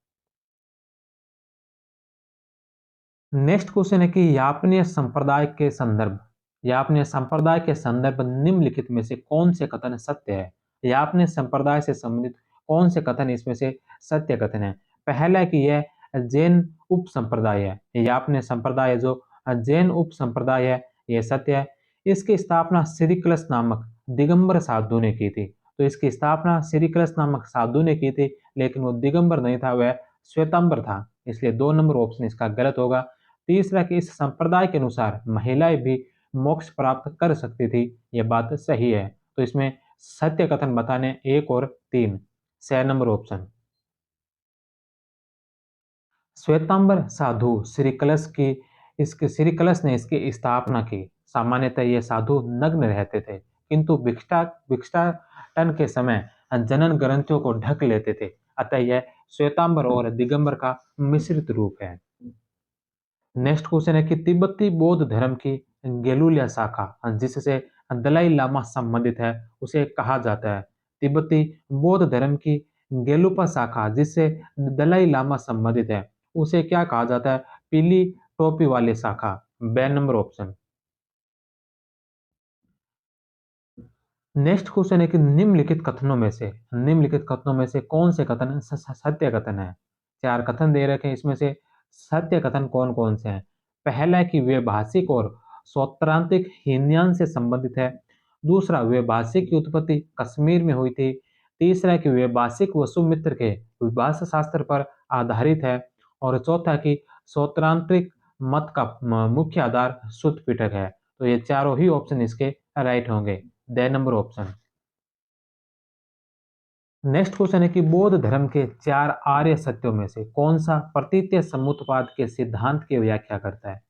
नेक्स्ट क्वेश्चन है कि यापनीय संप्रदाय के संदर्भ निम्नलिखित में से कौन से कथन सत्य है। यापनीय संप्रदाय से संबंधित कौन से कथन इसमें से सत्य कथन है। पहला है कि यह जैन उप संप्रदाय है। यापनीय संप्रदाय जो जैन उप संप्रदाय है यह सत्य है। इसकी स्थापना सिरिकलस नामक दिगंबर साधु ने की थी। तो इसकी स्थापना सिरिकलस नामक साधु ने की थी, लेकिन वो दिगंबर नहीं था, वह श्वेतांबर था। इसलिए 2 नंबर ऑप्शन इसका गलत होगा। तीसरा कि इस संप्रदाय के अनुसार महिलाएं भी मोक्ष प्राप्त कर सकती थी, यह बात सही है। तो इसमें सत्य कथन बताने 1 और 3। 6 नंबर ऑप्शन। श्वेतांबर साधु श्री कलश ने इसकी स्थापना की। सामान्यतः ये साधु नग्न रहते थे, किंतु भिक्षाटन के समय जनन ग्रंथियों को ढक लेते थे। अतः यह श्वेतांबर और दिगंबर का मिश्रित रूप है। नेक्स्ट क्वेश्चन है कि तिब्बती बौद्ध धर्म की गेलुलिया शाखा जिससे दलाई लामा संबंधित है उसे कहा जाता है। तिब्बती बौद्ध धर्म की गेलुपा शाखा जिससे दलाई लामा संबंधित है उसे क्या कहा जाता है। पीली टोपी वाली शाखा। बे नंबर ऑप्शन। नेक्स्ट क्वेश्चन है कि निम्नलिखित कथनों में से कौन से कथन सत्य कथन है। 4 कथन दे रखे हैं, इसमें से सत्य कथन कौन कौन से हैं। पहला है कि वे भाषिक और सौत्रांतिक हीनयान से संबंधित है। दूसरा, वे भाषिक की उत्पत्ति कश्मीर में हुई थी। तीसरा है कि वे भाषिक वसुमित्र के विभाषा शास्त्र पर आधारित है। और चौथा कि सौत्रांतिक मत का मुख्य आधार शुद्ध पिटक है। तो ये चारों ही ऑप्शन इसके राइट होंगे। The number option. Next question है कि बौद्ध धर्म के 4 आर्य सत्यों में से कौन सा प्रतीत्य समुत्पाद के सिद्धांत की व्याख्या करता है।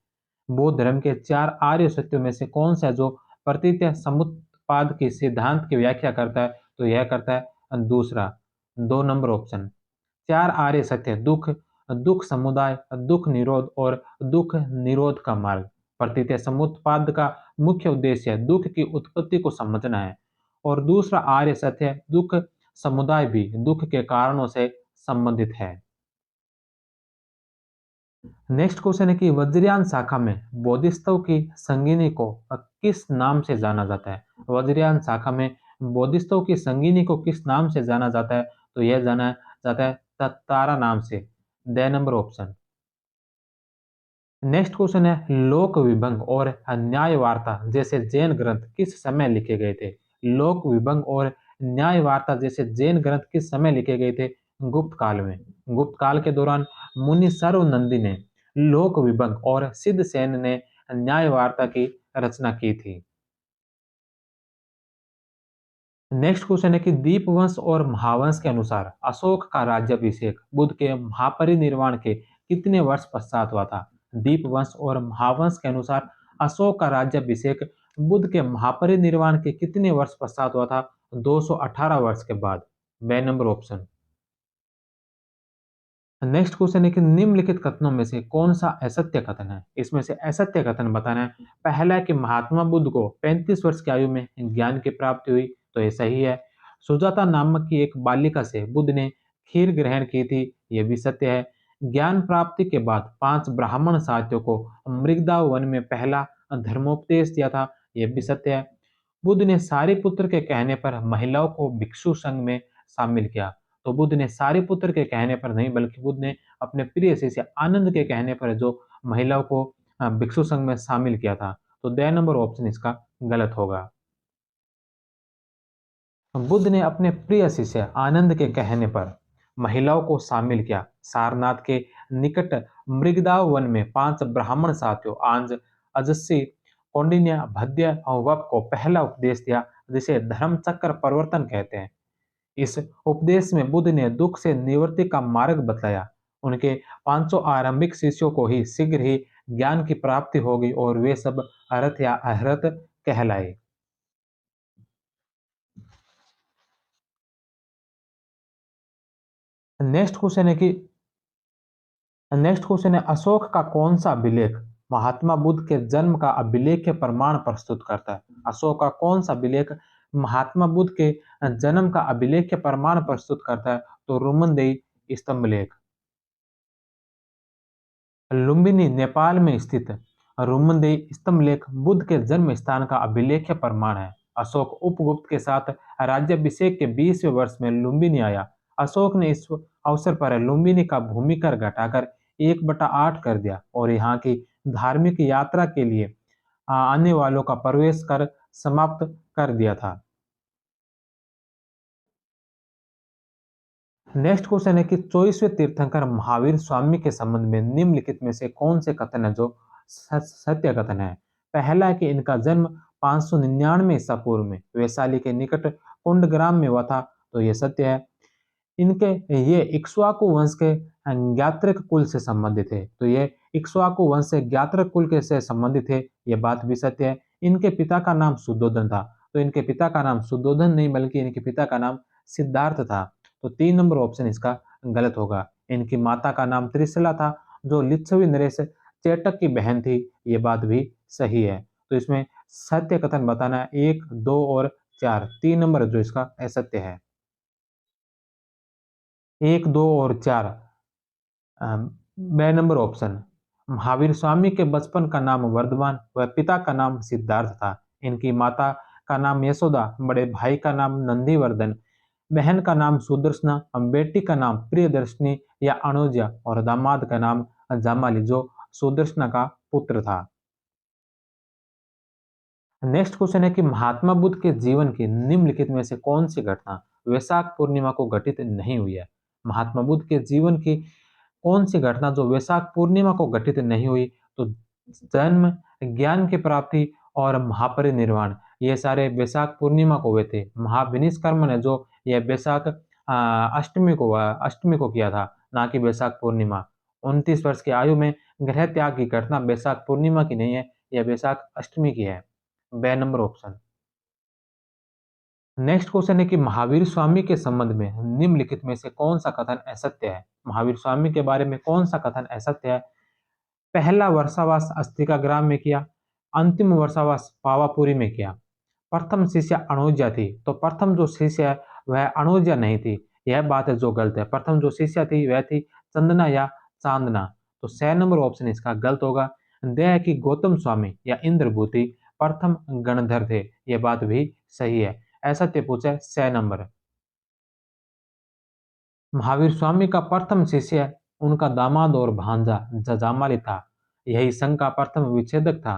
बौद्ध धर्म के 4 आर्य सत्यों में से कौन सा जो प्रतीत्य समुत्पाद के सिद्धांत की व्याख्या करता है। तो यह करता है दूसरा, 2 नंबर ऑप्शन। 4 आर्य सत्य दुख, दुख समुदाय, दुख निरोध और दुख निरोध का मार्ग। प्रतीत समुत्पाद का मुख्य उद्देश्य दुख की उत्पत्ति को समझना है। और दूसरा आर्य सत्य दुख समुदाय भी दुख के कारणों से संबंधित है। नेक्स्ट क्वेश्चन है कि वज्रयान शाखा में बोधिसत्व की संगिनी को किस नाम से जाना जाता है? वज्रयान शाखा में बोधिसत्व की संगिनी को किस नाम से जाना जाता है? तो यह जाना जाता है ततारा नाम से। The number option. Next question है लोक विभंग और न्याय वार्ता जैसे जैन ग्रंथ किस समय लिखे गए थे? लोक विभंग और न्याय वार्ता जैसे जैन ग्रंथ किस समय लिखे गए थे? गुप्त काल में। गुप्त काल के दौरान मुनि सर्वनंदी ने लोक विभंग और सिद्ध सेन ने न्याय वार्ता की रचना की थी। नेक्स्ट क्वेश्चन है कि दीपवंश और महावंश के अनुसार अशोक का राज्याभिषेक बुद्ध के महापरिनिर्वाण के कितने वर्ष पश्चात हुआ था? दीपवंश और महावंश के अनुसार अशोक का राज्याभिषेक बुद्ध के महापरिनिर्वाण के कितने वर्ष पश्चात हुआ था? 218 वर्ष के बाद। बे नंबर ऑप्शन। नेक्स्ट क्वेश्चन है कि निम्नलिखित कथनों में से कौन सा असत्य कथन है? इसमें से असत्य कथन बताना है। पहला है कि महात्मा बुद्ध को 35 वर्ष की आयु में ज्ञान की प्राप्ति हुई, तो ये सही है। सुजाता नामक की एक बालिका से बुद्ध ने खीर ग्रहण की थी, यह भी सत्य है। ज्ञान प्राप्ति के बाद 5 ब्राह्मण साथियों को मृगदा वन में पहला धर्मोपदेश दिया था, यह भी सत्य है। बुद्ध ने सारिपुत्र के कहने पर महिलाओं को भिक्षु संघ में शामिल किया, तो बुद्ध ने सारिपुत्र के कहने पर नहीं बल्कि बुद्ध ने अपने प्रिय शिष्य आनंद के कहने पर जो महिलाओं को भिक्षु संघ में शामिल किया था, तो द नंबर ऑप्शन इसका गलत होगा। बुद्ध ने अपने प्रिय शिष्य आनंद के कहने पर महिलाओं को शामिल किया। सारनाथ के निकट मृगदाव वन में 5 ब्राह्मण साथियों आंज, अजस्सी, कौंडिन्य, भद्य और वप को पहला उपदेश दिया, जिसे धर्म चक्र परिवर्तन कहते हैं। इस उपदेश में बुद्ध ने दुख से निवृत्ति का मार्ग बतलाया। उनके 500 आरंभिक शिष्यों को ही शीघ्र ही ज्ञान की प्राप्ति होगी और वे सब अरहत या अहरत कहलाए। नेक्स्ट क्वेश्चन है कि नेक्स्ट क्वेश्चन है अशोक का कौन सा अभिलेख महात्मा बुद्ध के जन्म का अभिलेख प्रमाण प्रस्तुत करता है? अशोक का कौन सा अभिलेख महात्मा बुद्ध के जन्म का अभिलेख प्रमाण प्रस्तुत करता है? तो रुमनदेही स्तंभ लेख। लुम्बिनी नेपाल में स्थित रुमनदेही स्तंभलेख बुद्ध के जन्म स्थान का अभिलेख्य प्रमाण है। अशोक उपगुप्त के साथ राज्याभिषेक के 20वें वर्ष में लुम्बिनी आया। अशोक ने इस अवसर पर लुम्बिनी का भूमिकर घटाकर 1/8 कर दिया और यहाँ की धार्मिक यात्रा के लिए आने वालों का प्रवेश कर समाप्त कर दिया था। नेक्स्ट क्वेश्चन है कि 24वें तीर्थंकर महावीर स्वामी के संबंध में निम्नलिखित में से कौन से कथन है जो सत्य कथन है? पहला है कि इनका जन्म 599 ईसा पूर्व में वैशाली के निकट कुंडग्राम में हुआ था, तो यह सत्य है। इनके ये इक्ष्वाकु वंश के ज्ञात्रक कुल से संबंधित है, तो ये इक्ष्वाकु वंश से ज्ञात्रक कुल के से संबंधित है, यह बात भी सत्य है। इनके पिता का नाम सुद्धोधन था, तो इनके पिता का नाम सुद्धोधन नहीं बल्कि इनके पिता का नाम सिद्धार्थ था, तो 3 नंबर ऑप्शन इसका गलत होगा। इनकी माता का नाम त्रिशला था जो लिच्छवी नरेश चेटक की बहन थी, ये बात भी सही है। तो इसमें सत्य कथन बताना है 1, 2 और 4, 3 नंबर जो इसका असत्य है। 1, 2 और 4 बे नंबर ऑप्शन। महावीर स्वामी के बचपन का नाम वर्धमान व पिता का नाम सिद्धार्थ था। इनकी माता का नाम यशोदा, बड़े भाई का नाम नंदीवर्धन, बहन का नाम सुदर्शना, बेटी का नाम प्रियदर्शनी या अनुजा और दामाद का नाम जामाली जो सुदर्शना का पुत्र था। नेक्स्ट क्वेश्चन है कि महात्मा बुद्ध के जीवन की निम्नलिखित में से कौन सी घटना वैशाख पूर्णिमा को घटित नहीं हुई है? महात्मा बुद्ध के जीवन की कौन सी घटना जो वैशाख पूर्णिमा को घटित नहीं हुई? तो जन्म, ज्ञान की प्राप्ति और महापरिनिर्वाण ये सारे वैशाख पूर्णिमा को हुए थे। महाविनिष्कर्मण है जो यह वैशाख अष्टमी को किया था, ना कि वैशाख पूर्णिमा। 29 वर्ष की आयु में गृह त्याग की घटना वैशाख पूर्णिमा की नहीं है, यह वैशाख अष्टमी की है। बे नंबर ऑप्शन। नेक्स्ट क्वेश्चन है कि महावीर स्वामी के संबंध में निम्नलिखित में से कौन सा कथन असत्य है। महावीर स्वामी के बारे में कौन सा कथन असत्य है। पहला वर्षावास अस्तिका ग्राम में किया, अंतिम वर्षावास पावापुरी में किया, प्रथम शिष्य अणुजा थी, तो प्रथम जो शिष्य है वह अणुजा नहीं थी, यह बात है जो गलत है। प्रथम जो शिष्य थी वह थी चंदना या चांदना, तो 6 नंबर ऑप्शन इसका गलत होगा। यह है कि गौतम स्वामी या इंद्रभूति प्रथम गणधर थे, यह बात भी सही है। ऐसा ते पूछा है 6 नंबर। महावीर स्वामी का प्रथम शिष्य उनका दामाद और भांजा जजामाली था, यही संघ का प्रथम विच्छेदक था,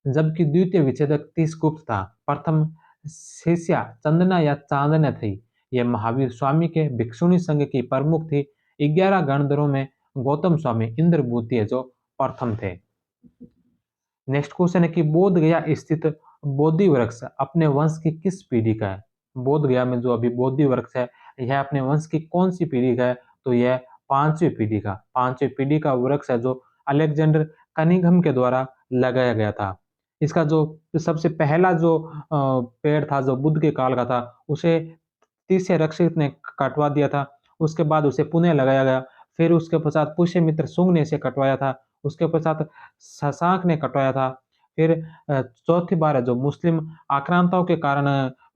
जबकि द्वितीय विच्छेदक तीसगुप्त था। प्रथम शिष्या चंदना या चांदना थी, यह महावीर स्वामी के भिक्षुणी संघ की प्रमुख थी। 11 गणधरों में गौतम स्वामी इंद्रभूति है जो प्रथम थे। नेक्स्ट क्वेश्चन है कि बोध गया स्थित बोधि वृक्ष अपने वंश की किस पीढ़ी का है। बोध गया में जो अभी बोधि वृक्ष है यह अपने वंश की कौन सी पीढ़ी का है, तो यह पांचवी पीढ़ी का वृक्ष है जो अलेक्जेंडर कनिंघम के द्वारा लगाया गया था। इसका जो सबसे पहला जो पेड़ था जो बुद्ध के काल का था उसे तीसरे रक्षित ने कटवा दिया था। उसके बाद उसे पुनः लगाया गया। फिर उसके पश्चात पुष्यमित्र शुंग ने इसे कटवाया था। उसके पश्चात शशांक ने कटवाया था। फिर चौथी बार है जो मुस्लिम आक्रांताओं के कारण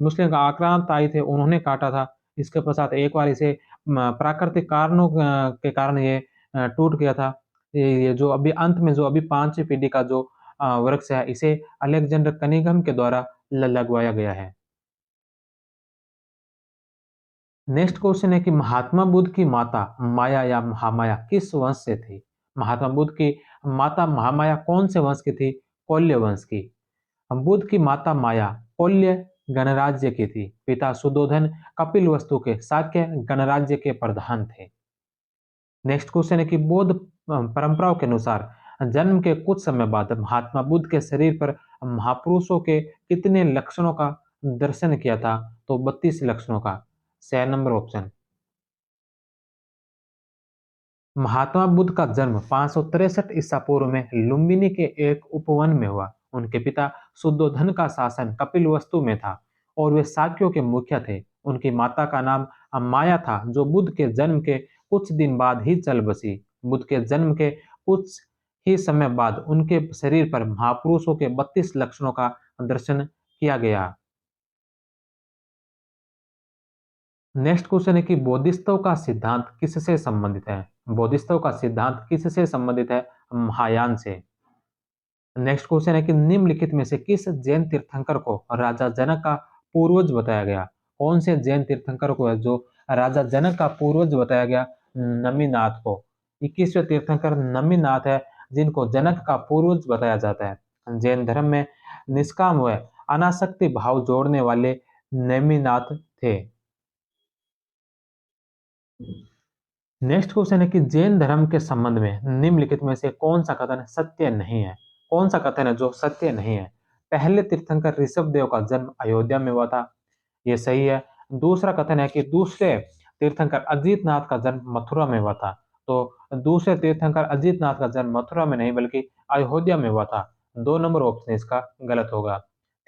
मुस्लिम आक्रांत आए थे उन्होंने काटा था। इसके पश्चात एक बार इसे प्राकृतिक कारणों के कारण ये टूट गया था। ये जो अभी अंत में जो अभी पांचवी पीढ़ी का जो वृक्ष है इसे अलेक्जेंडर कनिंघम के द्वारा लगवाया गया है। नेक्स्ट क्वेश्चन है कि महात्मा बुद्ध की माता माया या महामाया किस वंश से थी। महात्मा बुद्ध की माता महामाया कौन से वंश की थी। कौल्य वंश की। बुद्ध की माता माया कौल्य गणराज्य की थी। पिता सुद्धोधन कपिल वस्तु के शाक्य गणराज्य के प्रधान थे। नेक्स्ट क्वेश्चन है कि बौद्ध परंपराओं के अनुसार जन्म के कुछ समय बाद महात्मा बुद्ध के शरीर पर महापुरुषों के कितने लक्षणों का दर्शन किया था, तो 32 लक्षणों का। 6 नंबर ऑप्शन। महात्मा बुद्ध का जन्म 563 ईसा पूर्व में लुम्बिनी के एक उपवन में हुआ। उनके पिता शुद्धोधन का शासन कपिलवस्तु में था और वे शाक्यों के मुखिया थे। उनकी माता का नाम माया था जो बुद्ध के जन्म के कुछ दिन बाद ही चल बसी। बुद्ध के जन्म के कुछ ही समय बाद उनके शरीर पर महापुरुषों के 32 लक्षणों का दर्शन किया गया। नेक्स्ट क्वेश्चन है कि बोधिसत्व का सिद्धांत किससे संबंधित है। बोधिसत्व का सिद्धांत किससे संबंधित है। महायान से। नेक्स्ट क्वेश्चन है कि निम्नलिखित में से किस जैन तीर्थंकर को राजा जनक का पूर्वज बताया गया। कौन से जैन तीर्थंकर को है जो राजा जनक का पूर्वज बताया गया। नमीनाथ को। 21वें तीर्थंकर नमीनाथ है जिनको जनक का पूर्वज बताया जाता है। जैन धर्म में निष्काम व अनासक्ति भाव जोड़ने वाले नमीनाथ थे। नेक्स्ट क्वेश्चन है कि जैन धर्म के संबंध में निम्नलिखित में से कौन सा कथन सत्य नहीं है। कौन सा कथन है जो सत्य नहीं है। पहले तीर्थंकर ऋषभ देव का जन्म अयोध्या में हुआ था, यह सही है। दूसरा कथन है कि दूसरे तीर्थंकर अजीतनाथ का जन्म मथुरा में हुआ था, तो दूसरे तीर्थंकर अजीतनाथ का जन्म मथुरा में नहीं बल्कि अयोध्या में हुआ था। 2 नंबर ऑप्शन इसका गलत होगा।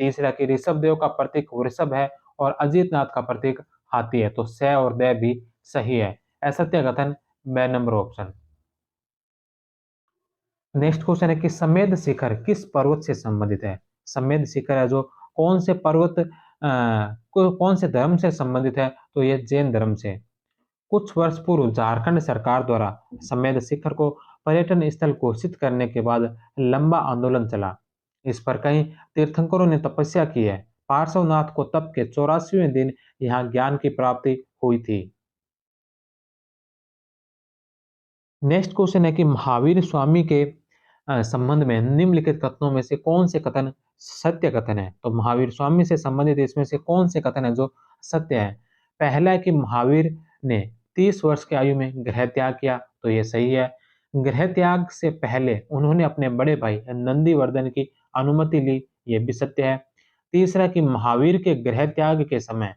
तीसरा कि ऋषभ देव का प्रतीक वृषभ है और अजीतनाथ का प्रतीक हाथी है, तो स और द भी सही है। असत्य कथन 2 नंबर ऑप्शन। नेक्स्ट क्वेश्चन है कि समेध शिखर किस पर्वत से संबंधित है। समेध शिखर है जो कौन से पर्वत कौन से धर्म से संबंधित है, तो यह जैन धर्म से। कुछ वर्ष पूर्व झारखंड सरकार द्वारा समेध शिखर को पर्यटन स्थल घोषित करने के बाद लंबा आंदोलन चला। इस पर कई तीर्थंकरों ने तपस्या की है। पार्श्वनाथ को तप के 84वें दिन यहाँ ज्ञान की प्राप्ति हुई थी। नेक्स्ट क्वेश्चन है कि महावीर स्वामी के संबंध में निम्नलिखित कथनों में से कौन से कथन सत्य कथन है। तो महावीर स्वामी से संबंधित इसमें से कौन से कथन है जो सत्य है। पहला है कि महावीर ने 30 वर्ष की आयु में गृह त्याग किया, तो यह सही है। गृह त्याग से पहले उन्होंने अपने बड़े भाई नंदीवर्धन की अनुमति ली, यह भी सत्य है। तीसरा कि महावीर के गृह त्याग के समय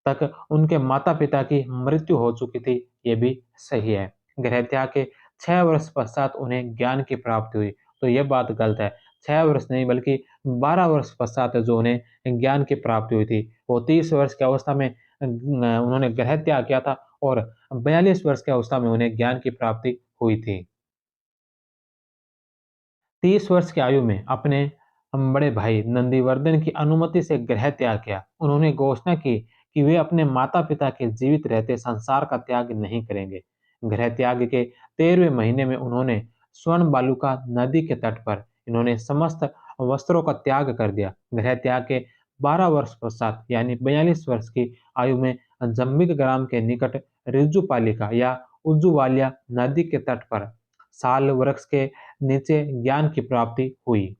तक उनके माता पिता की मृत्यु हो चुकी थी, ये भी सही है। गृह त्याग के 6 वर्ष पश्चात उन्हें ज्ञान की प्राप्ति हुई, तो यह बात गलत है। 6 वर्ष नहीं बल्कि 12 वर्ष पश्चात जो उन्हें ज्ञान की प्राप्ति हुई थी। वो 30 वर्ष की अवस्था में उन्होंने गृह त्याग किया था और 42 वर्ष की अवस्था में उन्हें ज्ञान की प्राप्ति हुई थी। 30 वर्ष की आयु में अपने बड़े भाई नंदीवर्धन की अनुमति से गृह त्याग किया। उन्होंने घोषणा की कि वे अपने माता-पिता के जीवित रहते संसार का त्याग नहीं करेंगे। गृह त्याग के 13वें महीने में उन्होंने स्वर्ण बालुका नदी के तट पर इन्होंने समस्त वस्त्रों का त्याग कर दिया। गृह त्याग के 12 वर्ष पश्चात यानी 42 वर्ष की आयु में जंबिक ग्राम के निकट ऋजुपालिका या उज्जुवाल्या नदी के तट पर साल वृक्ष के नीचे ज्ञान की प्राप्ति हुई।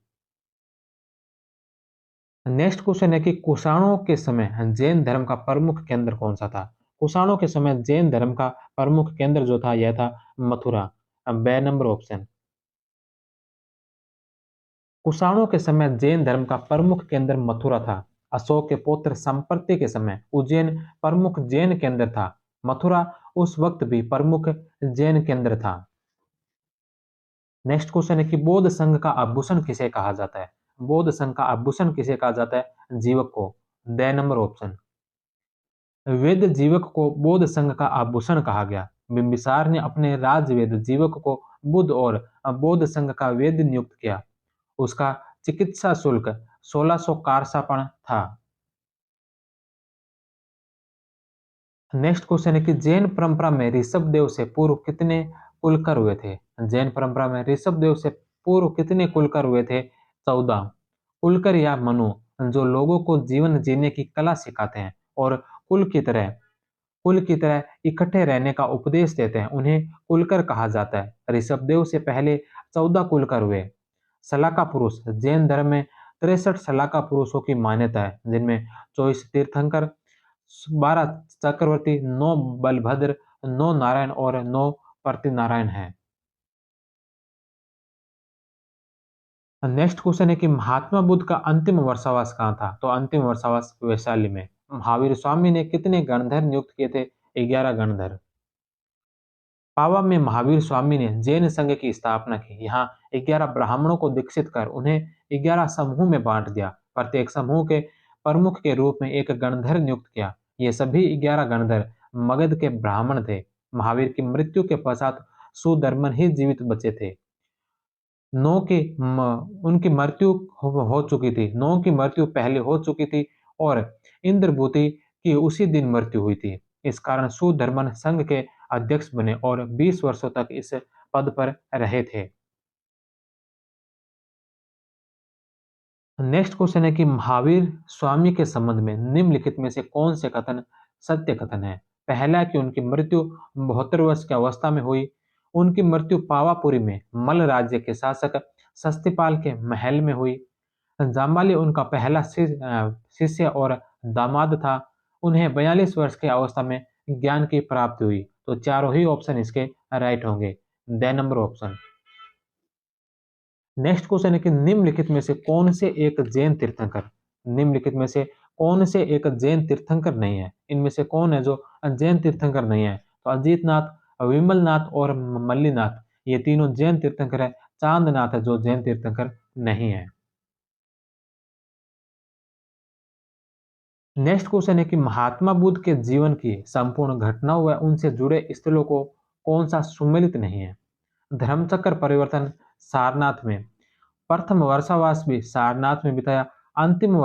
नेक्स्ट क्वेश्चन है कि कुषाणों के समय जैन धर्म का प्रमुख केंद्र कौन सा था? कुषाणों के समय जैन धर्म का प्रमुख केंद्र जो था यह था मथुरा। अब बे नंबर ऑप्शन। कुषाणों के समय जैन धर्म का प्रमुख केंद्र मथुरा था। अशोक के पुत्र संपर्ति के समय उज्जैन प्रमुख जैन केंद्र था। मथुरा उस वक्त भी प्रमुख जैन केंद्र था। नेक्स्ट क्वेश्चन है कि बौद्ध संघ का आभूषण किसे कहा जाता है? बौद्ध संघ का आभूषण किसे कहा जाता है? जीवक को। The number option. वेद जीवक को बौद्ध संघ का आभूषण कहा गया। बिंबिसार ने अपने राजवेद जीवक को बुद्ध और बौद्ध संघ का वेद नियुक्त किया। उसका चिकित्सा शुल्क 1600 कारसापण था। नेक्स्ट क्वेश्चन है कि जैन परंपरा में ऋषभदेव से पूर्व कितने कुलकर हुए थे? जैन परंपरा में ऋषभदेव से पूर्व कितने कुलकर हुए थे? 14। कुलकर या मनु जो लोगों को जीवन जीने की कला सिखाते हैं और कुल की तरह इकट्ठे रहने का उपदेश देते हैं, उन्हें कुलकर कहा जाता है। ऋषभदेव से पहले 14 कुलकर हुए। सलाका पुरुष जैन धर्म में 63 सलाका पुरुषों की मान्यता है, जिनमें 24 तीर्थंकर, 12 चक्रवर्ती, 9 बलभद्र, 9 नारायण और 9 प्रतिनारायण हैं। नेक्स्ट क्वेश्चन है कि महात्मा बुद्ध का अंतिम वर्षावास कहाँ था? तो अंतिम वर्षावास वैशाली में। महावीर स्वामी ने कितने गणधर नियुक्त किए थे? 11 गणधर। पावा में महावीर स्वामी ने जैन संघ की स्थापना की। यहाँ 11 ब्राह्मणों को दीक्षित कर उन्हें 11 समूह में बांट दिया। प्रत्येक समूह के प्रमुख के रूप में एक गणधर नियुक्त किया। ये सभी 11 गणधर मगध के ब्राह्मण थे। महावीर की मृत्यु के पश्चात सुधर्मन ही जीवित बचे थे। नौ की उनकी मृत्यु हो चुकी थी। नौ की मृत्यु पहले हो चुकी थी और इंद्रभूति की उसी दिन मृत्यु हुई थी। इस कारण सुधर्मन संघ के अध्यक्ष बने और 20 वर्षों तक इस पद पर रहे थे। नेक्स्ट क्वेश्चन है कि महावीर स्वामी के संबंध में निम्नलिखित में से कौन से कथन सत्य कथन है? पहला कि उनकी मृत्यु 72 वर्ष की अवस्था में हुई। उनकी मृत्यु पावापुरी में मल्ल राज्य के शासक सस्तीपाल के महल में हुई। जाम्बाली उनका पहला शिष्य और दामाद था। उन्हें 42 वर्ष की अवस्था में ज्ञान की प्राप्ति हुई। तो चारों ही ऑप्शन इसके राइट होंगे। The number option. Next question है कि निम्नलिखित में से कौन से एक जैन तीर्थंकर निम्नलिखित में से कौन से एक जैन तीर्थंकर नहीं है? इनमें से कौन है जो जैन तीर्थंकर नहीं है? तो अजीत नाथ, विमल नाथ और मल्लीनाथ ये तीनों जैन तीर्थंकर है। चांदनाथ है जो जैन तीर्थंकर नहीं है। नेक्स्ट क्वेश्चन है कि महात्मा बुद्ध के जीवन की संपूर्ण घटनाओं व उनसे जुड़े स्थलों को कौन सा सुमेलित नहीं है? धर्मचक्र परिवर्तन सारनाथ में, प्रथम वर्षावास भी सारनाथ में बिताया। अंतिम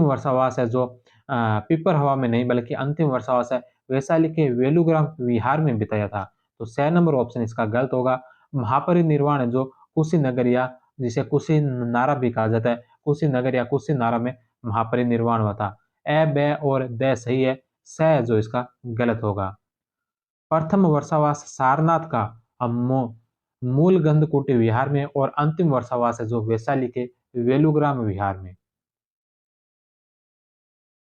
वर्षावास है जो पीपर हवा में नहीं बल्कि अंतिम वर्षावास है वैशाली के वेलुग्राम विहार में बिताया था। तो 6 नंबर ऑप्शन इसका गलत होगा। महापरिनिर्वाण है जो कुशीनगर या जिसे कुशीनारा भी कहा जाता है, कुशीनगर या कुशीनारा में महापरिनिर्वाण हुआ था। ए, बे और द सही है। स जो इसका गलत होगा। प्रथम वर्षावास सारनाथ का मूल गंधकुटी विहार में और अंतिम वर्षावास है जो वैशाली के वेलुग्राम विहार में।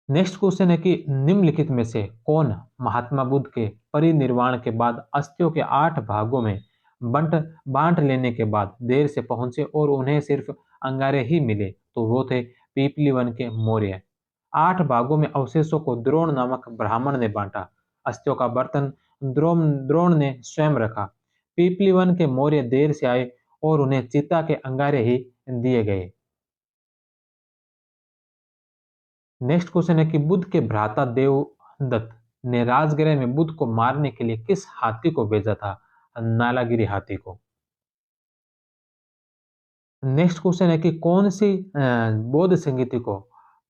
नेक्स्ट क्वेश्चन है कि निम्नलिखित में से कौन महात्मा बुद्ध के परिनिर्वाण के बाद अस्थियों के 8 भागों में बंट बांट लेने के बाद देर से पहुंचे और उन्हें सिर्फ अंगारे ही मिले? तो वो थे पीपली वन के मौर्य। 8 भागों में अवशेषों को द्रोण नामक ब्राह्मण ने बांटा। अस्थियों का बर्तन द्रोण ने स्वयं रखा। पीपली वन के मौर्य देर से आए और उन्हें चिता के अंगारे ही दिए गए। नेक्स्ट क्वेश्चन है कि बुद्ध के भ्राता देवदत्त ने राजगृह में बुद्ध को मारने के लिए किस हाथी को भेजा था? नालागिरी हाथी को। नेक्स्ट क्वेश्चन है कि कौन सी बौद्ध संगीति को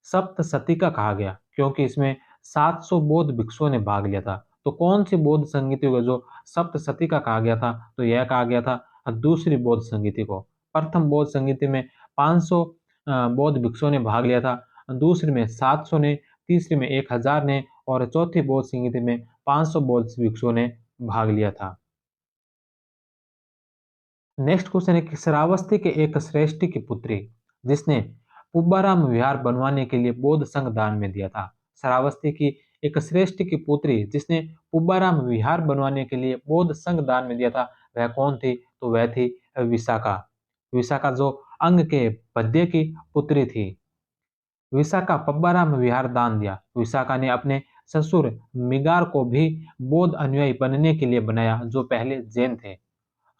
सप्त सतिका कहा गया, क्योंकि इसमें 700 बौद्ध भिक्षुओं ने भाग लिया था। तो कौन सी बौद्ध संगीति को जो सप्त सतिका कहा गया था, तो यह कहा गया था दूसरी बौद्ध संगीति को। प्रथम बौद्ध संगीति में 500 बौद्ध भिक्षुओं ने भाग लिया था, दूसरी में 700 ने, तीसरी में 1000 ने और चौथी बौद्ध संगीति में 500 बौद्ध भिक्षुओं ने भाग लिया था। नेक्स्ट क्वेश्चन है कि श्रावस्ती के एक श्रेष्ठी की पुत्री जिसने पुब्बाराम विहार बनवाने के लिए बौद्ध संघ दान में दिया था। श्रावस्ती की एक श्रेष्ठी की पुत्री जिसने पुब्बाराम विहार बनवाने के लिए बौद्ध संघ दान में दिया था, वह कौन थी? तो वह थी विशाखा। विशाखा जो अंग के पद्य की पुत्री थी। विशाखा पब्बाराम विहार दान दिया। विशाखा ने अपने ससुर मिगार को भी बौद्ध अनुयायी बनने के लिए बनाया, जो पहले जैन थे।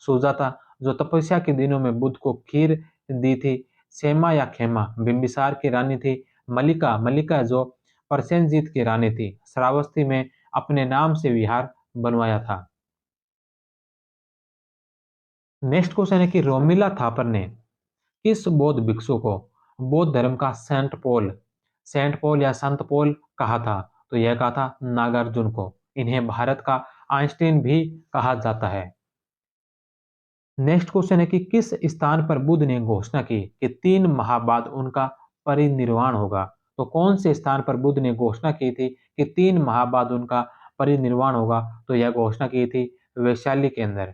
सुजाता जो तपस्या के दिनों में बुद्ध को खीर दी थी। सेमा या खेमा बिंबिसार की रानी थी। मलिका मलिका जो परसेनजीत की रानी थी। श्रावस्ती में अपने नाम से विहार बनवाया था। नेक्स्ट क्वेश्चन है कि रोमिला थापर ने किस बौद्ध भिक्षु को बौद्ध धर्म का सेंट पॉल या संत पॉल कहा था? तो यह कहा था नागार्जुन को। इन्हें भारत का आइंस्टीन भी कहा जाता है। नेक्स्ट क्वेश्चन है कि किस स्थान पर बुद्ध ने घोषणा की कि 3 माह बाद उनका परिनिर्वाण होगा? तो कौन से स्थान पर बुद्ध ने घोषणा की थी कि 3 माह बाद उनका परिनिर्वाण होगा? तो यह घोषणा की थी वैशाली के अंदर।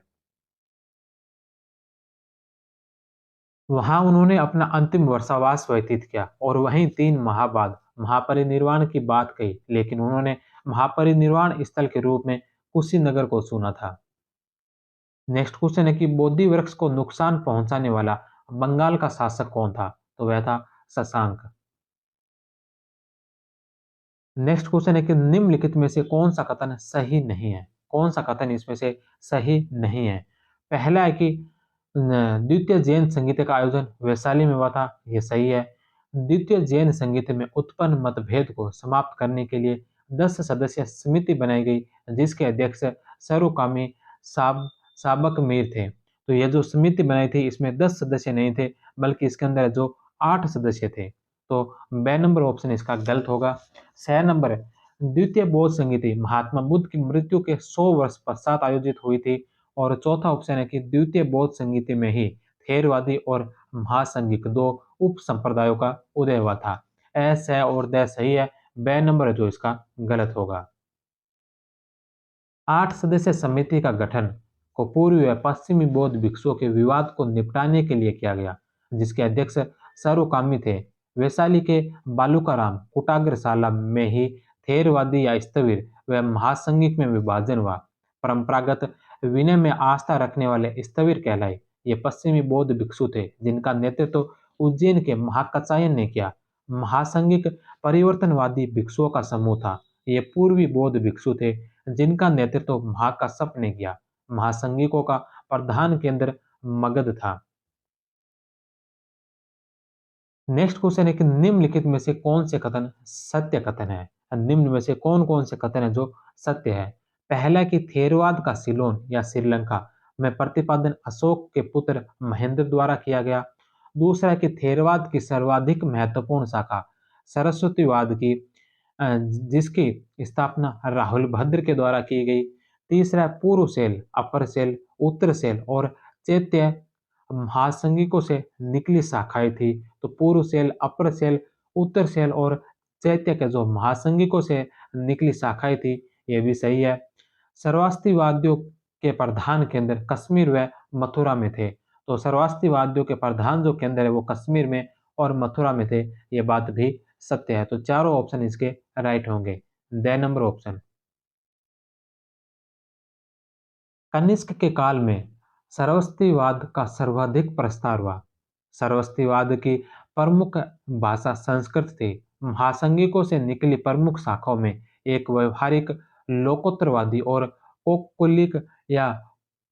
वहां उन्होंने अपना अंतिम वर्षावास व्यतीत किया और वहीं 3 माह बाद महापरिनिर्वाण की बात कही, लेकिन उन्होंने महापरिनिर्वाण स्थल के रूप में कुशीनगर को चुना था। नेक्स्ट क्वेश्चन है कि बोधि वृक्ष को नुकसान पहुंचाने वाला बंगाल का शासक कौन था? तो वह था शशांक। नेक्स्ट क्वेश्चन है कि निम्नलिखित में से कौन सा कथन सही नहीं है? कौन सा कथन इसमें से सही नहीं है? पहला है कि द्वितीय जैन संगीत का आयोजन वैशाली में हुआ था, यह सही है। द्वितीय जैन संगीत में उत्पन्न मतभेद को समाप्त करने के लिए 10 सदस्यीय समिति बनाई गई, जिसके अध्यक्ष सरुकामी साब साबक मीर थे। तो यह जो समिति बनाई थी इसमें 10 सदस्य नहीं थे, बल्कि इसके अंदर जो 8 सदस्य थे। तो बे नंबर ऑप्शन इसका गलत होगा। सह नंबर द्वितीय बौद्ध संगीति महात्मा बुद्ध की मृत्यु के 100 वर्ष पश्चात आयोजित हुई थी। और चौथा ऑप्शन है कि द्वितीय बौद्ध संगीति में ही थेरवादी और महासंघिक दो उप संप्रदायों का उदय हुआ था। अ, स और द सही है, बे नंबर है जो इसका गलत होगा। 8 सदस्य समिति का गठन को पूर्वी व पश्चिमी बौद्ध भिक्षुओं के विवाद को निपटाने के लिए किया गया, जिसके अध्यक्ष सरुकामी थे। वैशाली के बालूकाराम कुटाग्रशाला में ही थेरवादी या स्थविर व महासंघिक में विभाजन हुआ। परंपरागत विनय में आस्था रखने वाले स्थविर कहलाए। ये पश्चिमी बौद्ध भिक्षु थे, जिनका नेतृत्व उज्जैन के महाकचायन ने किया। महासंघिक परिवर्तनवादी भिक्षुओं का समूह था। ये पूर्वी बौद्ध भिक्षु थे, जिनका नेतृत्व महाकश्यप ने किया। महासंघिकों का प्रधान केंद्र मगध था। नेक्स्ट क्वेश्चन है कि निम्नलिखित में से कौन से कथन सत्य कथन है? निम्न में से कौन कौन से कथन है जो सत्य है? पहला कि थेरवाद का सिलोन या श्रीलंका में प्रतिपादन अशोक के पुत्र महेंद्र द्वारा किया गया। दूसरा कि थेरवाद की सर्वाधिक महत्वपूर्ण शाखा सरस्वतीवाद की, जिसकी स्थापना राहुल भद्र के द्वारा की गई। तीसरा पूर्व सेल, अपर सेल, उत्तर सेल और चैत्य महासंघिकों से निकली शाखाएं थी। तो पूर्व सेल, अपर सेल, उत्तर सेल और चैत्य के जो महासंघिकों से निकली शाखाएं थी, ये भी सही है। सर्वास्तिवादियों के प्रधान केंद्र कश्मीर व मथुरा में थे। तो सर्वास्तिवादियों के प्रधान जो केंद्र है वो कश्मीर में और मथुरा में थे, ये बात भी सत्य है। तो चारों ऑप्शन इसके राइट होंगे। The number option. कनिष्क के काल में सरस्वतीवाद का सर्वाधिक प्रसार हुआ। सरस्वतीवाद की प्रमुख भाषा संस्कृत थी। महासंघिकों से निकली प्रमुख शाखाओं में एक व्यवहारिक लोकोत्तरवादी और कौकुलिक या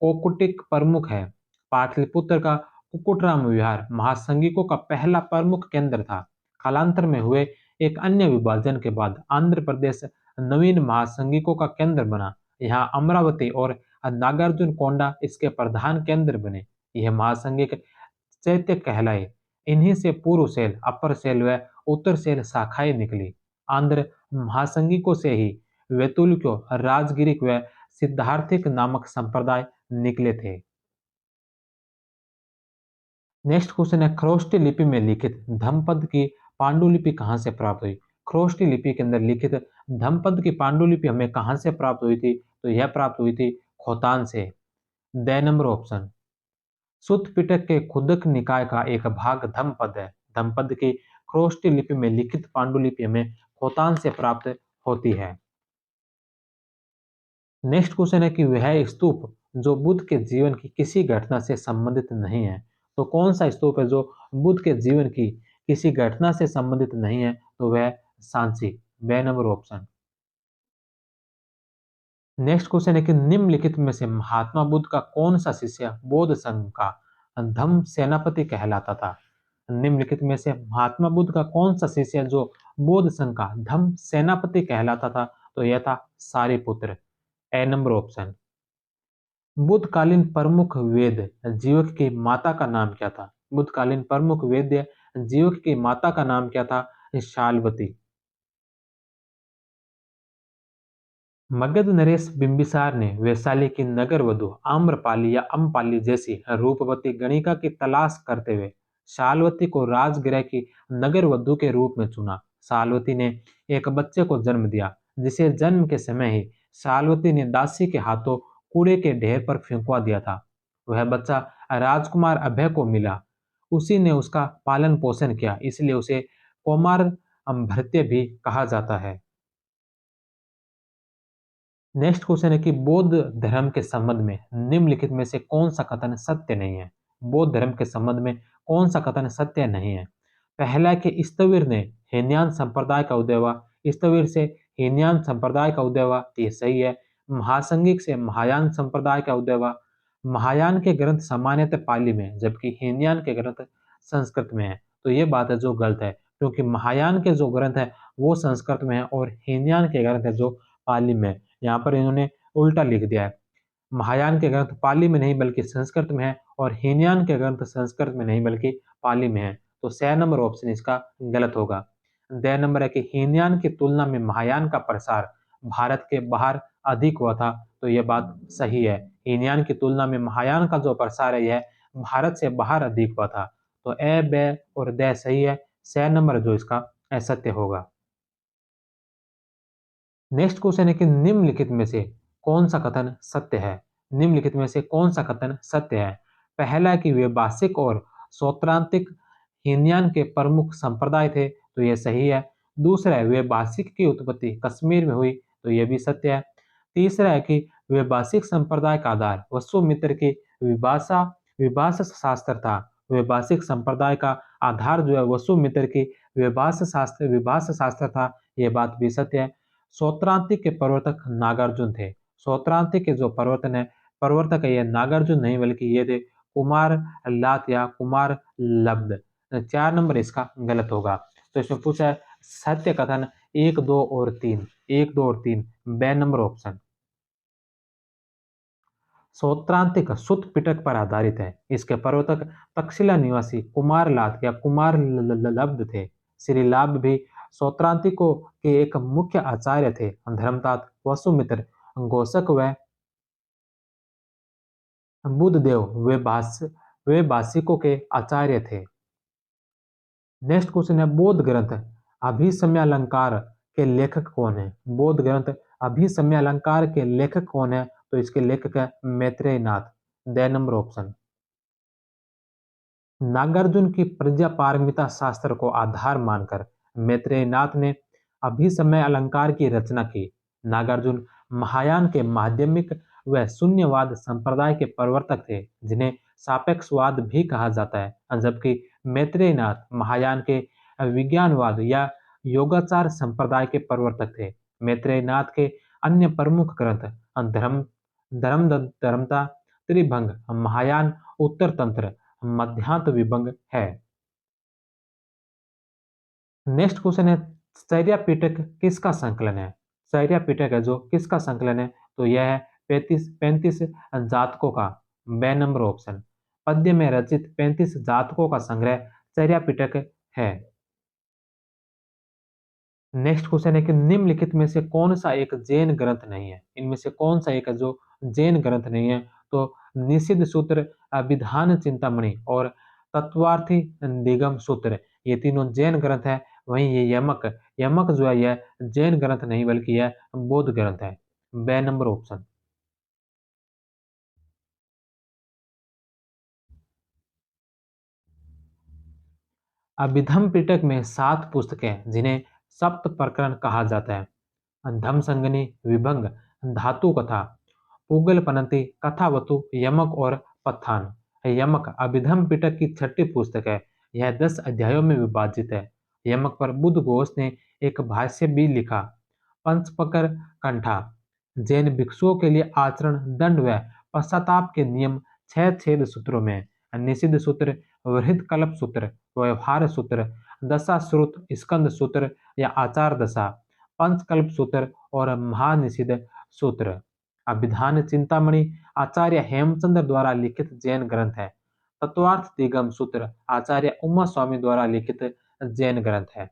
कौकुटिक प्रमुख है। पाटलिपुत्र का कुक्कुटराम विहार महासंघिकों का पहला प्रमुख केंद्र था। कालांतर में हुए एक अन्य विभाजन के बाद आंध्र प्रदेश नवीन महासंघिकों का केंद्र बना। यहाँ अमरावती और नागार्जुन कोंडा इसके प्रधान केंद्र बने। यह महासंघिक चैत्य कहलाए। इन्हीं से पूर्व सेल, अपर सेल व उत्तर सेल शाखाएं निकली। आंध्र महासंघिकों से ही वेतुलिको, राजगिरिक व सिद्धार्थिक नामक संप्रदाय निकले थे। नेक्स्ट क्वेश्चन है, खरोष्टी लिपि में लिखित धम्मपद की पांडुलिपि कहाँ से प्राप्त हुई? खरोष्टी लिपि के अंदर लिखित धम्मपद की पांडुलिपि हमें कहाँ से प्राप्त हुई थी? तो यह प्राप्त हुई थी खोतान से। The number option. Sutta Pitaka के खुदक निकाय का एक भाग धम्मपद है। धम्मपद की खरोष्टी लिपि में लिखित पांडुलिपि हमें खोतान से प्राप्त होती है। नेक्स्ट क्वेश्चन है कि वह स्तूप जो बुद्ध के जीवन की किसी घटना से संबंधित नहीं है, तो कौन सा स्तूप है जो बुद्ध के जीवन की किसी घटना से संबंधित नहीं है? तो वह सांची। बे नंबर ऑप्शन। नेक्स्ट क्वेश्चन है कि निम्नलिखित में से महात्मा बुद्ध का कौन सा शिष्य बौद्ध संघ का धम्म सेनापति कहलाता था? निम्नलिखित में से महात्मा बुद्ध का कौन सा शिष्य जो बौद्ध संघ का धम्म सेनापति कहलाता था? तो यह था सारिपुत्र। ए नंबर ऑप्शन। बुद्धकालीन प्रमुख वेद जीवक की माता का नाम क्या था? बुद्धकालीन प्रमुख वेद्य जीवक की माता का नाम क्या था? शाल्वती। मगध नरेश बिंबिसार ने वैशाली की नगर वधु आम्रपाली या अम्पाली जैसी रूपवती गणिका की तलाश करते हुए शाल्वती को राजगृह की नगर वधु के रूप में चुना। शाल्वती ने एक बच्चे को जन्म दिया, जिसे जन्म के समय ही शाल्वती ने दासी के हाथों कूड़े के ढेर पर फेंकवा दिया था। वह बच्चा राजकुमार अभय को मिला। उसी ने उसका पालन पोषण किया, इसलिए उसे कुमार भृत्य भी कहा जाता है। नेक्स्ट क्वेश्चन है कि बौद्ध धर्म के संबंध में निम्नलिखित में से कौन सा कथन सत्य नहीं है? बौद्ध धर्म के संबंध में कौन सा कथन सत्य नहीं है? पहला है कि स्तविर ने हीनयान संप्रदाय का उदय हुआ। स्तविर से हीनयान संप्रदाय का उदय हुआ, ये सही है। महासंगिक से महायान संप्रदाय का उदय हुआ। महायान के ग्रंथ सामान्यतः पाली में, जबकि हीनयान के ग्रंथ संस्कृत में है। तो ये बात है जो गलत है, क्योंकि महायान के जो ग्रंथ है वो संस्कृत में है और हीनयान के ग्रंथ है जो पाली में है। यहाँ पर इन्होंने उल्टा लिख दिया है। महायान के ग्रंथ पाली में नहीं बल्कि संस्कृत में है और हीनयान के ग्रंथ संस्कृत में नहीं बल्कि पाली में है। तो स नंबर ऑप्शन इसका गलत होगा। द नंबर है कि हीनयान की तुलना में महायान का प्रसार भारत के बाहर अधिक हुआ था। तो यह बात सही है। हीनयान की तुलना में महायान का जो प्रसार है यह भारत से बाहर अधिक हुआ था। तो ए, बे और द सही है। स नंबर जो इसका असत्य होगा। नेक्स्ट क्वेश्चन है कि निम्नलिखित में से कौन सा कथन सत्य है? निम्नलिखित में से कौन सा कथन सत्य है? पहला है कि वे बासिक और सौत्रांतिक हीनयान के प्रमुख संप्रदाय थे, तो यह सही है। दूसरा है वे बासिक की उत्पत्ति कश्मीर में हुई, तो यह भी सत्य है। तीसरा है कि वे बासिक संप्रदाय का आधार वसुमित्र की विभाषा विभाषा शास्त्र था। वे बासिक संप्रदाय का आधार जो है वसुमित्र की विभाषा शास्त्र था, यह बात भी सत्य है। सौत्रांतिक के प्रवर्तक नागार्जुन थे। सौत्रांतिक के जो प्रवर्तक है ये नागार्जुन नहीं बल्कि ये थे कुमार लात या कुमार लब्ध। 4 नंबर इसका गलत होगा। तो इसमें पूछा है सत्य कथन 1, 2 और 3। 1, 2 और 3 बे नंबर ऑप्शन। सौत्रांतिक सुत पिटक पर आधारित है। इसके प्रवर्तक तक्षशिला निवासी कुमार लात या कुमार लब्ध थे। श्री लाभ भी सौत्रांतिकों के एक मुख्य आचार्य थे। धर्मतात वसुमित्र घोषक व बुद्धदेव वे भाषिकों के आचार्य थे। नेक्स्ट क्वेश्चन है बौद्ध ग्रंथ अभिसमयालंकार के लेखक कौन है? बौद्ध ग्रंथ अभिसमयालंकार के लेखक कौन है? तो इसके लेखक है Maitreya Nath. The number option. Nagarjuna की प्रज्ञा पारमिता शास्त्र को आधार मानकर मैत्रेय नाथ ने अभिसमय अलंकार की रचना की। नागार्जुन महायान के माध्यमिक व शून्यवाद संप्रदाय के प्रवर्तक थे, जिन्हें सापेक्षवाद भी कहा जाता है, जबकि मैत्रेय नाथ महायान के विज्ञानवाद या योगाचार संप्रदाय के प्रवर्तक थे। मैत्रेय नाथ के अन्य प्रमुख ग्रंथ धर्म धर्म धर्मता त्रिभंग महायान उत्तर तंत्र, मध्यांत विभंग है। नेक्स्ट क्वेश्चन है, चर्या पिटक किसका संकलन है? चर्या पिटक है जो किसका संकलन है? तो यह है 35 जातकों का, बे नंबर ऑप्शन। पद्य में रचित 35 जातकों का संग्रह चर्या पिटक है। नेक्स्ट क्वेश्चन है कि निम्नलिखित में से कौन सा एक जैन ग्रंथ नहीं है? इनमें से कौन सा एक है जो जैन ग्रंथ नहीं है? तो निषिद्ध सूत्र, विधान चिंतामणि और तत्वार्थी निगम सूत्र, ये तीनों जैन ग्रंथ है। वहीं ये यमक, यमक जो है यह जैन ग्रंथ नहीं बल्कि यह बौद्ध ग्रंथ है, बे नंबर ऑप्शन। अभिधम पिटक में 7 पुस्तकें जिन्हें सप्त प्रकरण कहा जाता है। धम्मसंगनी, विभंग, धातु कथा, पूगलपनति, कथावतु, यमक और पत्थान। यमक अभिधम पिटक की छठी पुस्तक है। यह 10 अध्यायों में विभाजित है। यमक पर बुद्ध घोष ने एक भाष्य भी लिखा। पंचपकर कंठा, जैन भिक्षुओं के लिए आचरण, दंड व पश्चाताप के नियम 6 छेद सूत्रों में। निषिद्ध सूत्र, वृहद कल्प सूत्र, व्यवहार सूत्र, दशा श्रुत स्कंद सूत्र या आचार दशा, पंचकल्प सूत्र और महानिषिद्ध सूत्र। अभिधान चिंतामणि आचार्य हेमचंद्र द्वारा लिखित जैन ग्रंथ है। तत्वार्थ दिगम सूत्र आचार्य उमा स्वामी द्वारा लिखित जैन ग्रंथ है।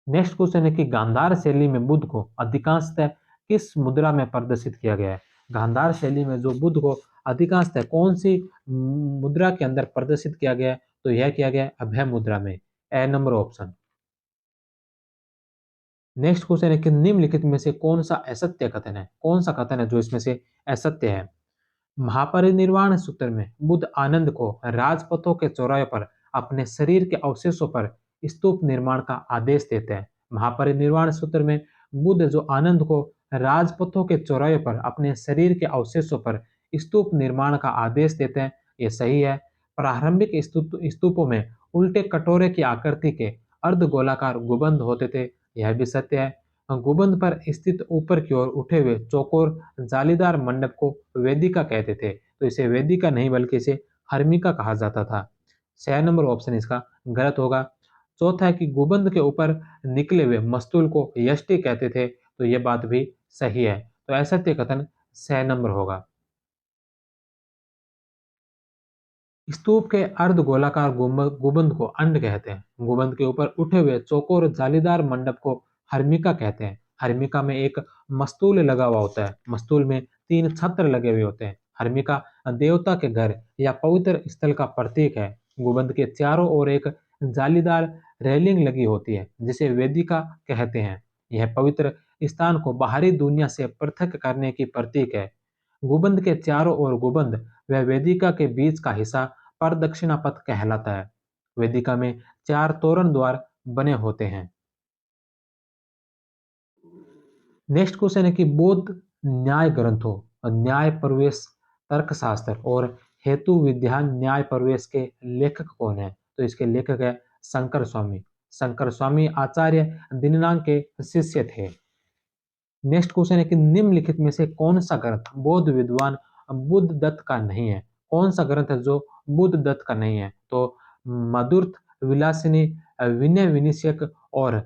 नेक्स्ट क्वेश्चन है कि गांधार शैली में बुद्ध को अधिकांशतः किस मुद्रा में प्रदर्शित किया गया है? गांधार शैली में जो बुद्ध को अधिकांशतः कौन सी मुद्रा के अंदर प्रदर्शित किया गया है? तो यह किया गया है अभय मुद्रा में, ए नंबर ऑप्शन। नेक्स्ट क्वेश्चन है कि निम्नलिखित में से कौन सा असत्य कथन है? कौन सा कथन है जो इसमें से असत्य है? महापरिनिर्वाण सूत्र में बुद्ध आनंद को राजपथों के चौराहे पर अपने शरीर के अवशेषों पर स्तूप निर्माण का आदेश देते हैं। महापरिनिर्वाण सूत्र में बुद्ध जो आनंद को राजपथों के चौराहे पर अपने शरीर के अवशेषों पर स्तूप निर्माण का आदेश देते हैं, ये सही है। प्रारंभिक स्तूपों में उल्टे कटोरे की आकृति के अर्धगोलाकार गुंबद होते थे, यह भी सत्य है। गुंबद पर स्थित ऊपर की ओर उठे हुए चौकोर जालीदार मंडप को वेदिका कहते थे, तो इसे वेदिका नहीं बल्कि इसे हर्मिका कहा जाता था। 6 नंबर ऑप्शन इसका गलत होगा। चौथा है कि गुंबद के ऊपर निकले हुए मस्तूल को यष्टि कहते थे, तो यह बात भी सही है। तो असत्य कथन 6 नंबर होगा। स्तूप के अर्धगोलाकार गुंबद को अंड कहते हैं। गुंबद के ऊपर उठे हुए चौकोर जालीदार मंडप को हर्मिका कहते हैं। हर्मिका में एक मस्तूल लगा हुआ होता है। मस्तूल में 3 छत्र लगे हुए होते हैं। हर्मिका देवता के घर या पवित्र स्थल का प्रतीक है। गुंबद के चारों ओर एक जालीदार रेलिंग लगी होती है जिसे वेदिका कहते हैं। यह पवित्र स्थान को बाहरी दुनिया से पृथक करने की प्रतीक है। गुंबद के चारों ओर गुंबद व वेदिका के बीच का हिस्सा प्रदक्षिणा पथ कहलाता है। वेदिका में 4 तोरण द्वार बने होते हैं। नेक्स्ट क्वेश्चन है कि बौद्ध न्याय ग्रंथों, न्याय प्रवेश तर्कशास्त्र और हेतु विज्ञान न्याय प्रवेश के लेखक कौन है? तो इसके लेखक है शंकर स्वामी। शंकर स्वामी आचार्य दिननांग के शिष्य थे। नेक्स्ट क्वेश्चन है कि निम्नलिखित में से कौन सा ग्रंथ बौद्ध विद्वान बुद्ध दत्त का नहीं है? कौन सा ग्रंथ है जो बुद्ध दत्त का नहीं है? तो मधुर्थ, विलासिनी, विनय विनिशयक और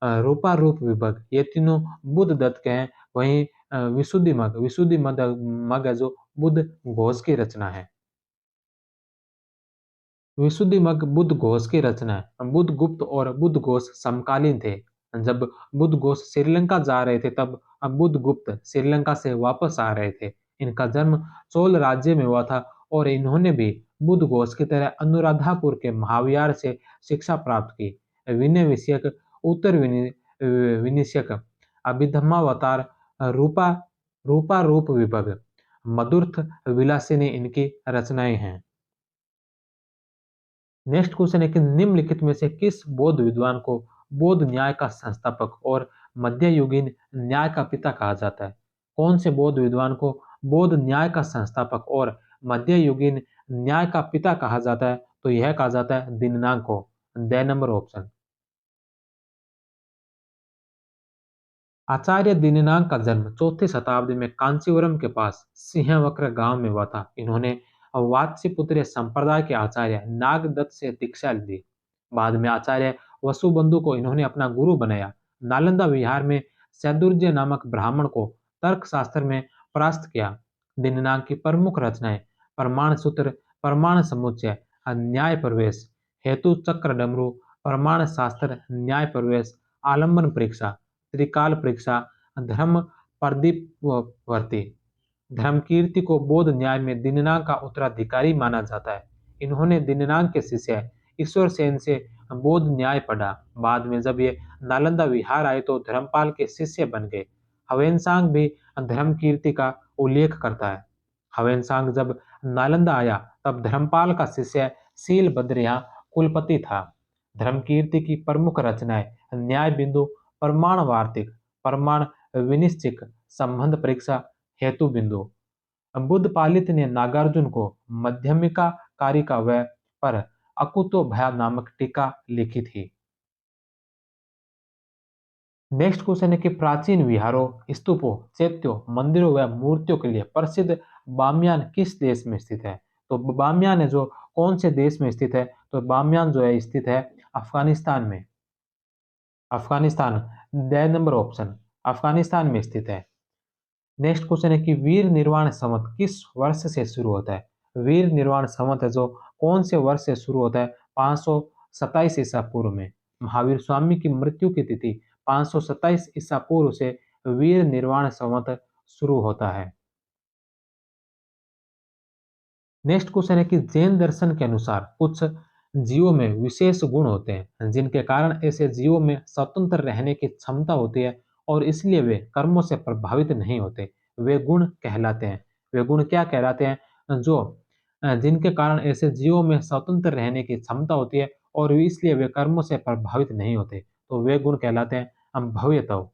रूपा रूप विभग, ये तीनों बुद्ध दत्त के हैं। वहीं विशुद्धि मग, विशुद्धि मग मग है जो बुद्ध घोष की रचना है। विशुद्धिमग बुद्ध घोष की रचना है। बुद्ध गुप्त और बुद्ध घोष समकालीन थे। जब बुद्ध घोष श्रीलंका जा रहे थे तब बुद्ध गुप्त श्रीलंका से वापस आ रहे थे। इनका जन्म चोल राज्य में हुआ था और इन्होंने भी बुद्ध घोष की तरह अनुराधापुर के महाविहार से शिक्षा प्राप्त की। विनय विषयक, उत्तर विनिषयक, अभिधम्मावतार, रूपा रूपा रूप विभग, मधुर्थ, विलासिनी इनकी रचनाएं हैं। नेक्स्ट क्वेश्चन है कि निम्नलिखित में से किस बौद्ध विद्वान को बौद्ध न्याय का संस्थापक और मध्ययुगीन न्याय का पिता कहा जाता है? कौन से बौद्ध विद्वान को बौद्ध न्याय का संस्थापक और मध्ययुगीन न्याय का पिता कहा जाता है? तो यह कहा जाता है दिन्नांग को, द नंबर ऑप्शन। आचार्य दिन्नांग का जन्म 4वीं शताब्दी में कांचीपुरम के पास सिंहवक्र गांव में हुआ था। इन्होंने वात्स्यपुत्र संप्रदाय के आचार्य नागदत्त से दीक्षा ली। बाद में आचार्य वसुबंधु को इन्होंने अपना गुरु बनाया। नालंदा विहार में सैदुर्य नामक ब्राह्मण को तर्कशास्त्र में परास्त किया। दिननाग की प्रमुख रचनाएं प्रमाण सूत्र, प्रमाण समुच्चय, न्याय प्रवेश, हेतु चक्र डमरू, प्रमाण शास्त्र, न्याय प्रवेश, आलंबन परीक्षा, त्रिकाल परीक्षा, धर्म प्रदीपवर्ती। धर्मकीर्ति को बौद्ध न्याय में दिननाग का उत्तराधिकारी माना जाता है। इन्होंने दिननाग के शिष्य ईश्वर सेन से बौद्ध न्याय पढ़ा। बाद में जब ये नालंदा विहार आए तो धर्मपाल के शिष्य बन गए। हवेनसांग भी धर्मकीर्ति का उल्लेख करता है। हवेनसांग जब नालंदा आया तब धर्मपाल का शिष्य शीलभद्र यहाँ कुलपति था। धर्मकीर्ति की प्रमुख रचनाएं न्याय बिंदु, प्रमाण वार्तिक, प्रमाण विनिश्चिक, संबंध परीक्षा, हेतु बिंदु। बुद्ध पालित ने नागार्जुन को मध्यमिका कारिका व पर अकुतो भया नामक टीका लिखी थी। नेक्स्ट क्वेश्चन है कि प्राचीन विहारों, स्तूपों, चैत्यों, मंदिरों व मूर्तियों के लिए प्रसिद्ध बामियान किस देश में स्थित है? तो बामियान है जो कौन से देश में स्थित है? तो बामियान जो है स्थित है अफगानिस्तान में। Afghanistan, the number option Afghanistan में स्थित है। नेक्स्ट क्वेश्चन है कि वीर निर्वाण संवत किस वर्ष से शुरू होता है? वीर निर्वाण संवत है जो कौन से वर्ष से शुरू होता है? 527 ईसा पूर्व में। महावीर स्वामी की मृत्यु की तिथि 527 ईसा पूर्व से वीर निर्वाण संवत शुरू होता है। नेक्स्ट क्वेश्चन है कि जैन दर्शन के अनुसार कुछ जीवों में विशेष गुण होते हैं जिनके कारण ऐसे जीवों में स्वतंत्र रहने की क्षमता होती है और इसलिए वे कर्मों से प्रभावित नहीं होते। वे गुण कहलाते हैं। वे गुण क्या कहलाते हैं? जो जिनके कारण ऐसे जीवों में स्वतंत्र रहने की क्षमता होती है और इसलिए वे कर्मों से प्रभावित नहीं होते, तो वे गुण कहलाते हैं भव्यतव।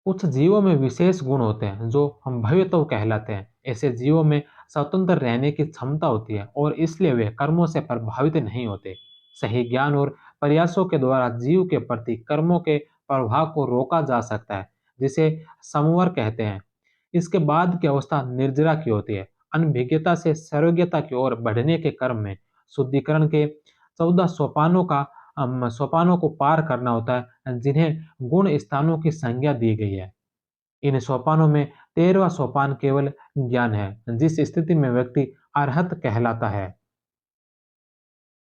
कुछ जीवों में विशेष गुण होते हैं जो हम भवितव कहलाते हैं। ऐसे जीवों में स्वतंत्र रहने की क्षमता होती है और इसलिए वे कर्मों से प्रभावित नहीं होते। सही ज्ञान और प्रयासों के द्वारा जीव के प्रति कर्मों के प्रभाव को रोका जा सकता है, जिसे संवर कहते हैं। इसके बाद की अवस्था निर्जरा की होती है। अनभिज्ञता से सर्वज्ञता की ओर बढ़ने के क्रम में शुद्धिकरण के 14 सोपानों को पार करना होता है, जिन्हें गुण स्थानों की संज्ञा दी गई है। इन सोपानों में 13वां सोपान केवल ज्ञान है, जिस स्थिति में व्यक्ति अरहत कहलाता है।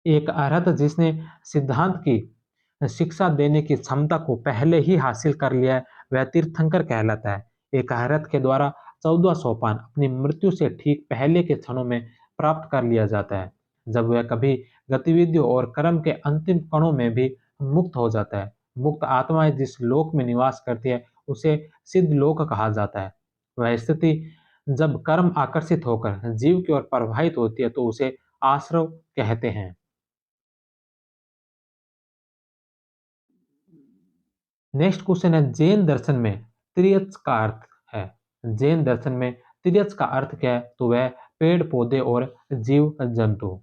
एक अरहत जिसने सिद्धांत की शिक्षा देने की क्षमता को पहले ही हासिल कर लिया है, वह तीर्थंकर कहलाता है। एक अरहत के द्वारा 14वां सोपान अपनी मृत्यु से ठीक पहले के क्षणों में प्राप्त कर लिया जाता है, जब वह कभी गतिविधियों और कर्म के अंतिम कणों में भी मुक्त हो जाता है। मुक्त आत्माएं जिस लोक में निवास करती है उसे सिद्ध लोक कहा जाता है। वह स्थिति जब कर्म आकर्षित होकर जीव की ओर प्रवाहित होती है तो उसे आश्रव कहते हैं। नेक्स्ट क्वेश्चन है जैन दर्शन में त्रियच का अर्थ है। जैन दर्शन में त्रियच का अर्थ क्या है? तो वह पेड़ पौधे और जीव जंतु।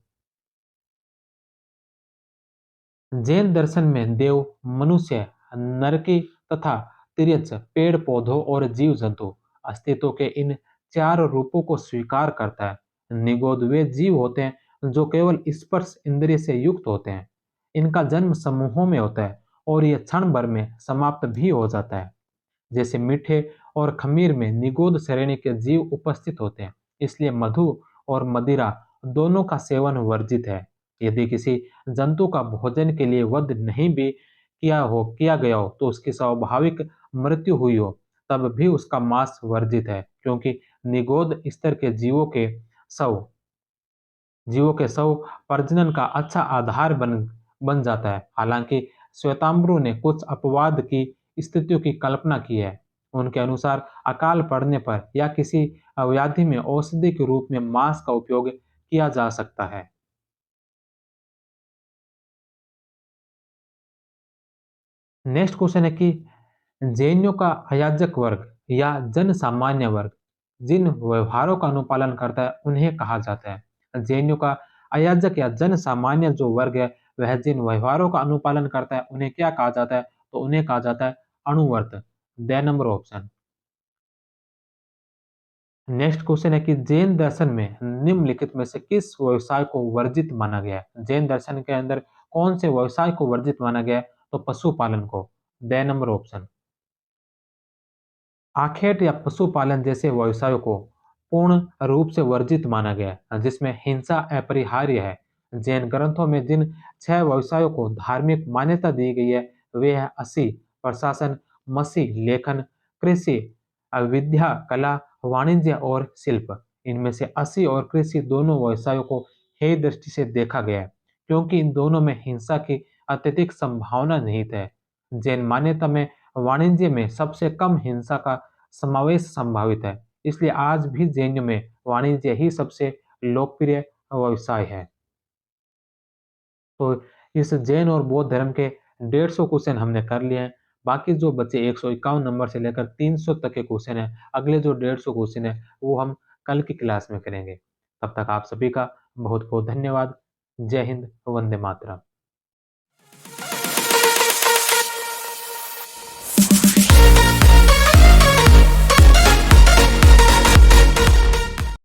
जैन दर्शन में देव, मनुष्य, नरकी तथा तिर्यच पेड़ पौधों और जीव जंतु अस्तित्व के इन चार रूपों को स्वीकार करता है। निगोद वे जीव होते हैं जो केवल स्पर्श इंद्रिय से युक्त होते हैं। इनका जन्म समूहों में होता है और यह क्षण भर में समाप्त भी हो जाता है। जैसे मीठे और खमीर में निगोद श्रेणी के जीव उपस्थित होते हैं, इसलिए मधु और मदिरा दोनों का सेवन वर्जित है। यदि किसी जंतु का भोजन के लिए वध नहीं भी किया गया हो तो उसकी स्वाभाविक मृत्यु हुई हो तब भी उसका मांस वर्जित है, क्योंकि निगोद स्तर के शव जीवों के शव प्रजनन का अच्छा आधार बन जाता है। हालांकि श्वेतांबरू ने कुछ अपवाद की स्थितियों की कल्पना की है। उनके अनुसार अकाल पड़ने पर या किसी व्याधि में औषधि के रूप में मांस का उपयोग किया जा सकता है। नेक्स्ट क्वेश्चन है कि जैनियों का अयाजक वर्ग या जन सामान्य वर्ग जिन व्यवहारों का अनुपालन करता है उन्हें कहा जाता है। जैनियों का अयाजक या जन सामान्य जो वर्ग है वह जिन व्यवहारों का अनुपालन करता है उन्हें क्या कहा जाता है? तो उन्हें कहा जाता है अणुव्रत। The number option. Next question है कि जैन दर्शन में निम्नलिखित में से किस व्यवसाय को वर्जित माना गया है? जैन दर्शन के अंदर कौन से व्यवसाय को वर्जित माना गया है? तो पशुपालन को। The number option. आखेट या पशुपालन जैसे व्यवसायों को पूर्ण रूप से वर्जित माना गया है, जिसमें हिंसा अपरिहार्य है। जैन ग्रंथों में जिन 6 व्यवसायों को धार्मिक मान्यता दी गई है वे है असी, प्रशासन, मसी, लेखन, कृषि, विद्या, कला, वाणिज्य और शिल्प। इनमें से असी और कृषि दोनों व्यवसायों को हे दृष्टि से देखा गया है, क्योंकि इन दोनों में हिंसा की अत्यधिक संभावना निहित है। जैन मान्यता में वाणिज्य में सबसे कम हिंसा का समावेश संभावित है, इसलिए आज भी जैनों में वाणिज्य ही सबसे लोकप्रिय व्यवसाय है। तो इस जैन और बौद्ध धर्म के 150 क्वेश्चन हमने कर लिए हैं। बाकी जो बचे 151 नंबर से लेकर 300 तक के क्वेश्चन है, अगले जो 150 क्वेश्चन है वो हम कल की क्लास में करेंगे। तब तक आप सभी का बहुत बहुत धन्यवाद। जय हिंद, वंदे मातरम।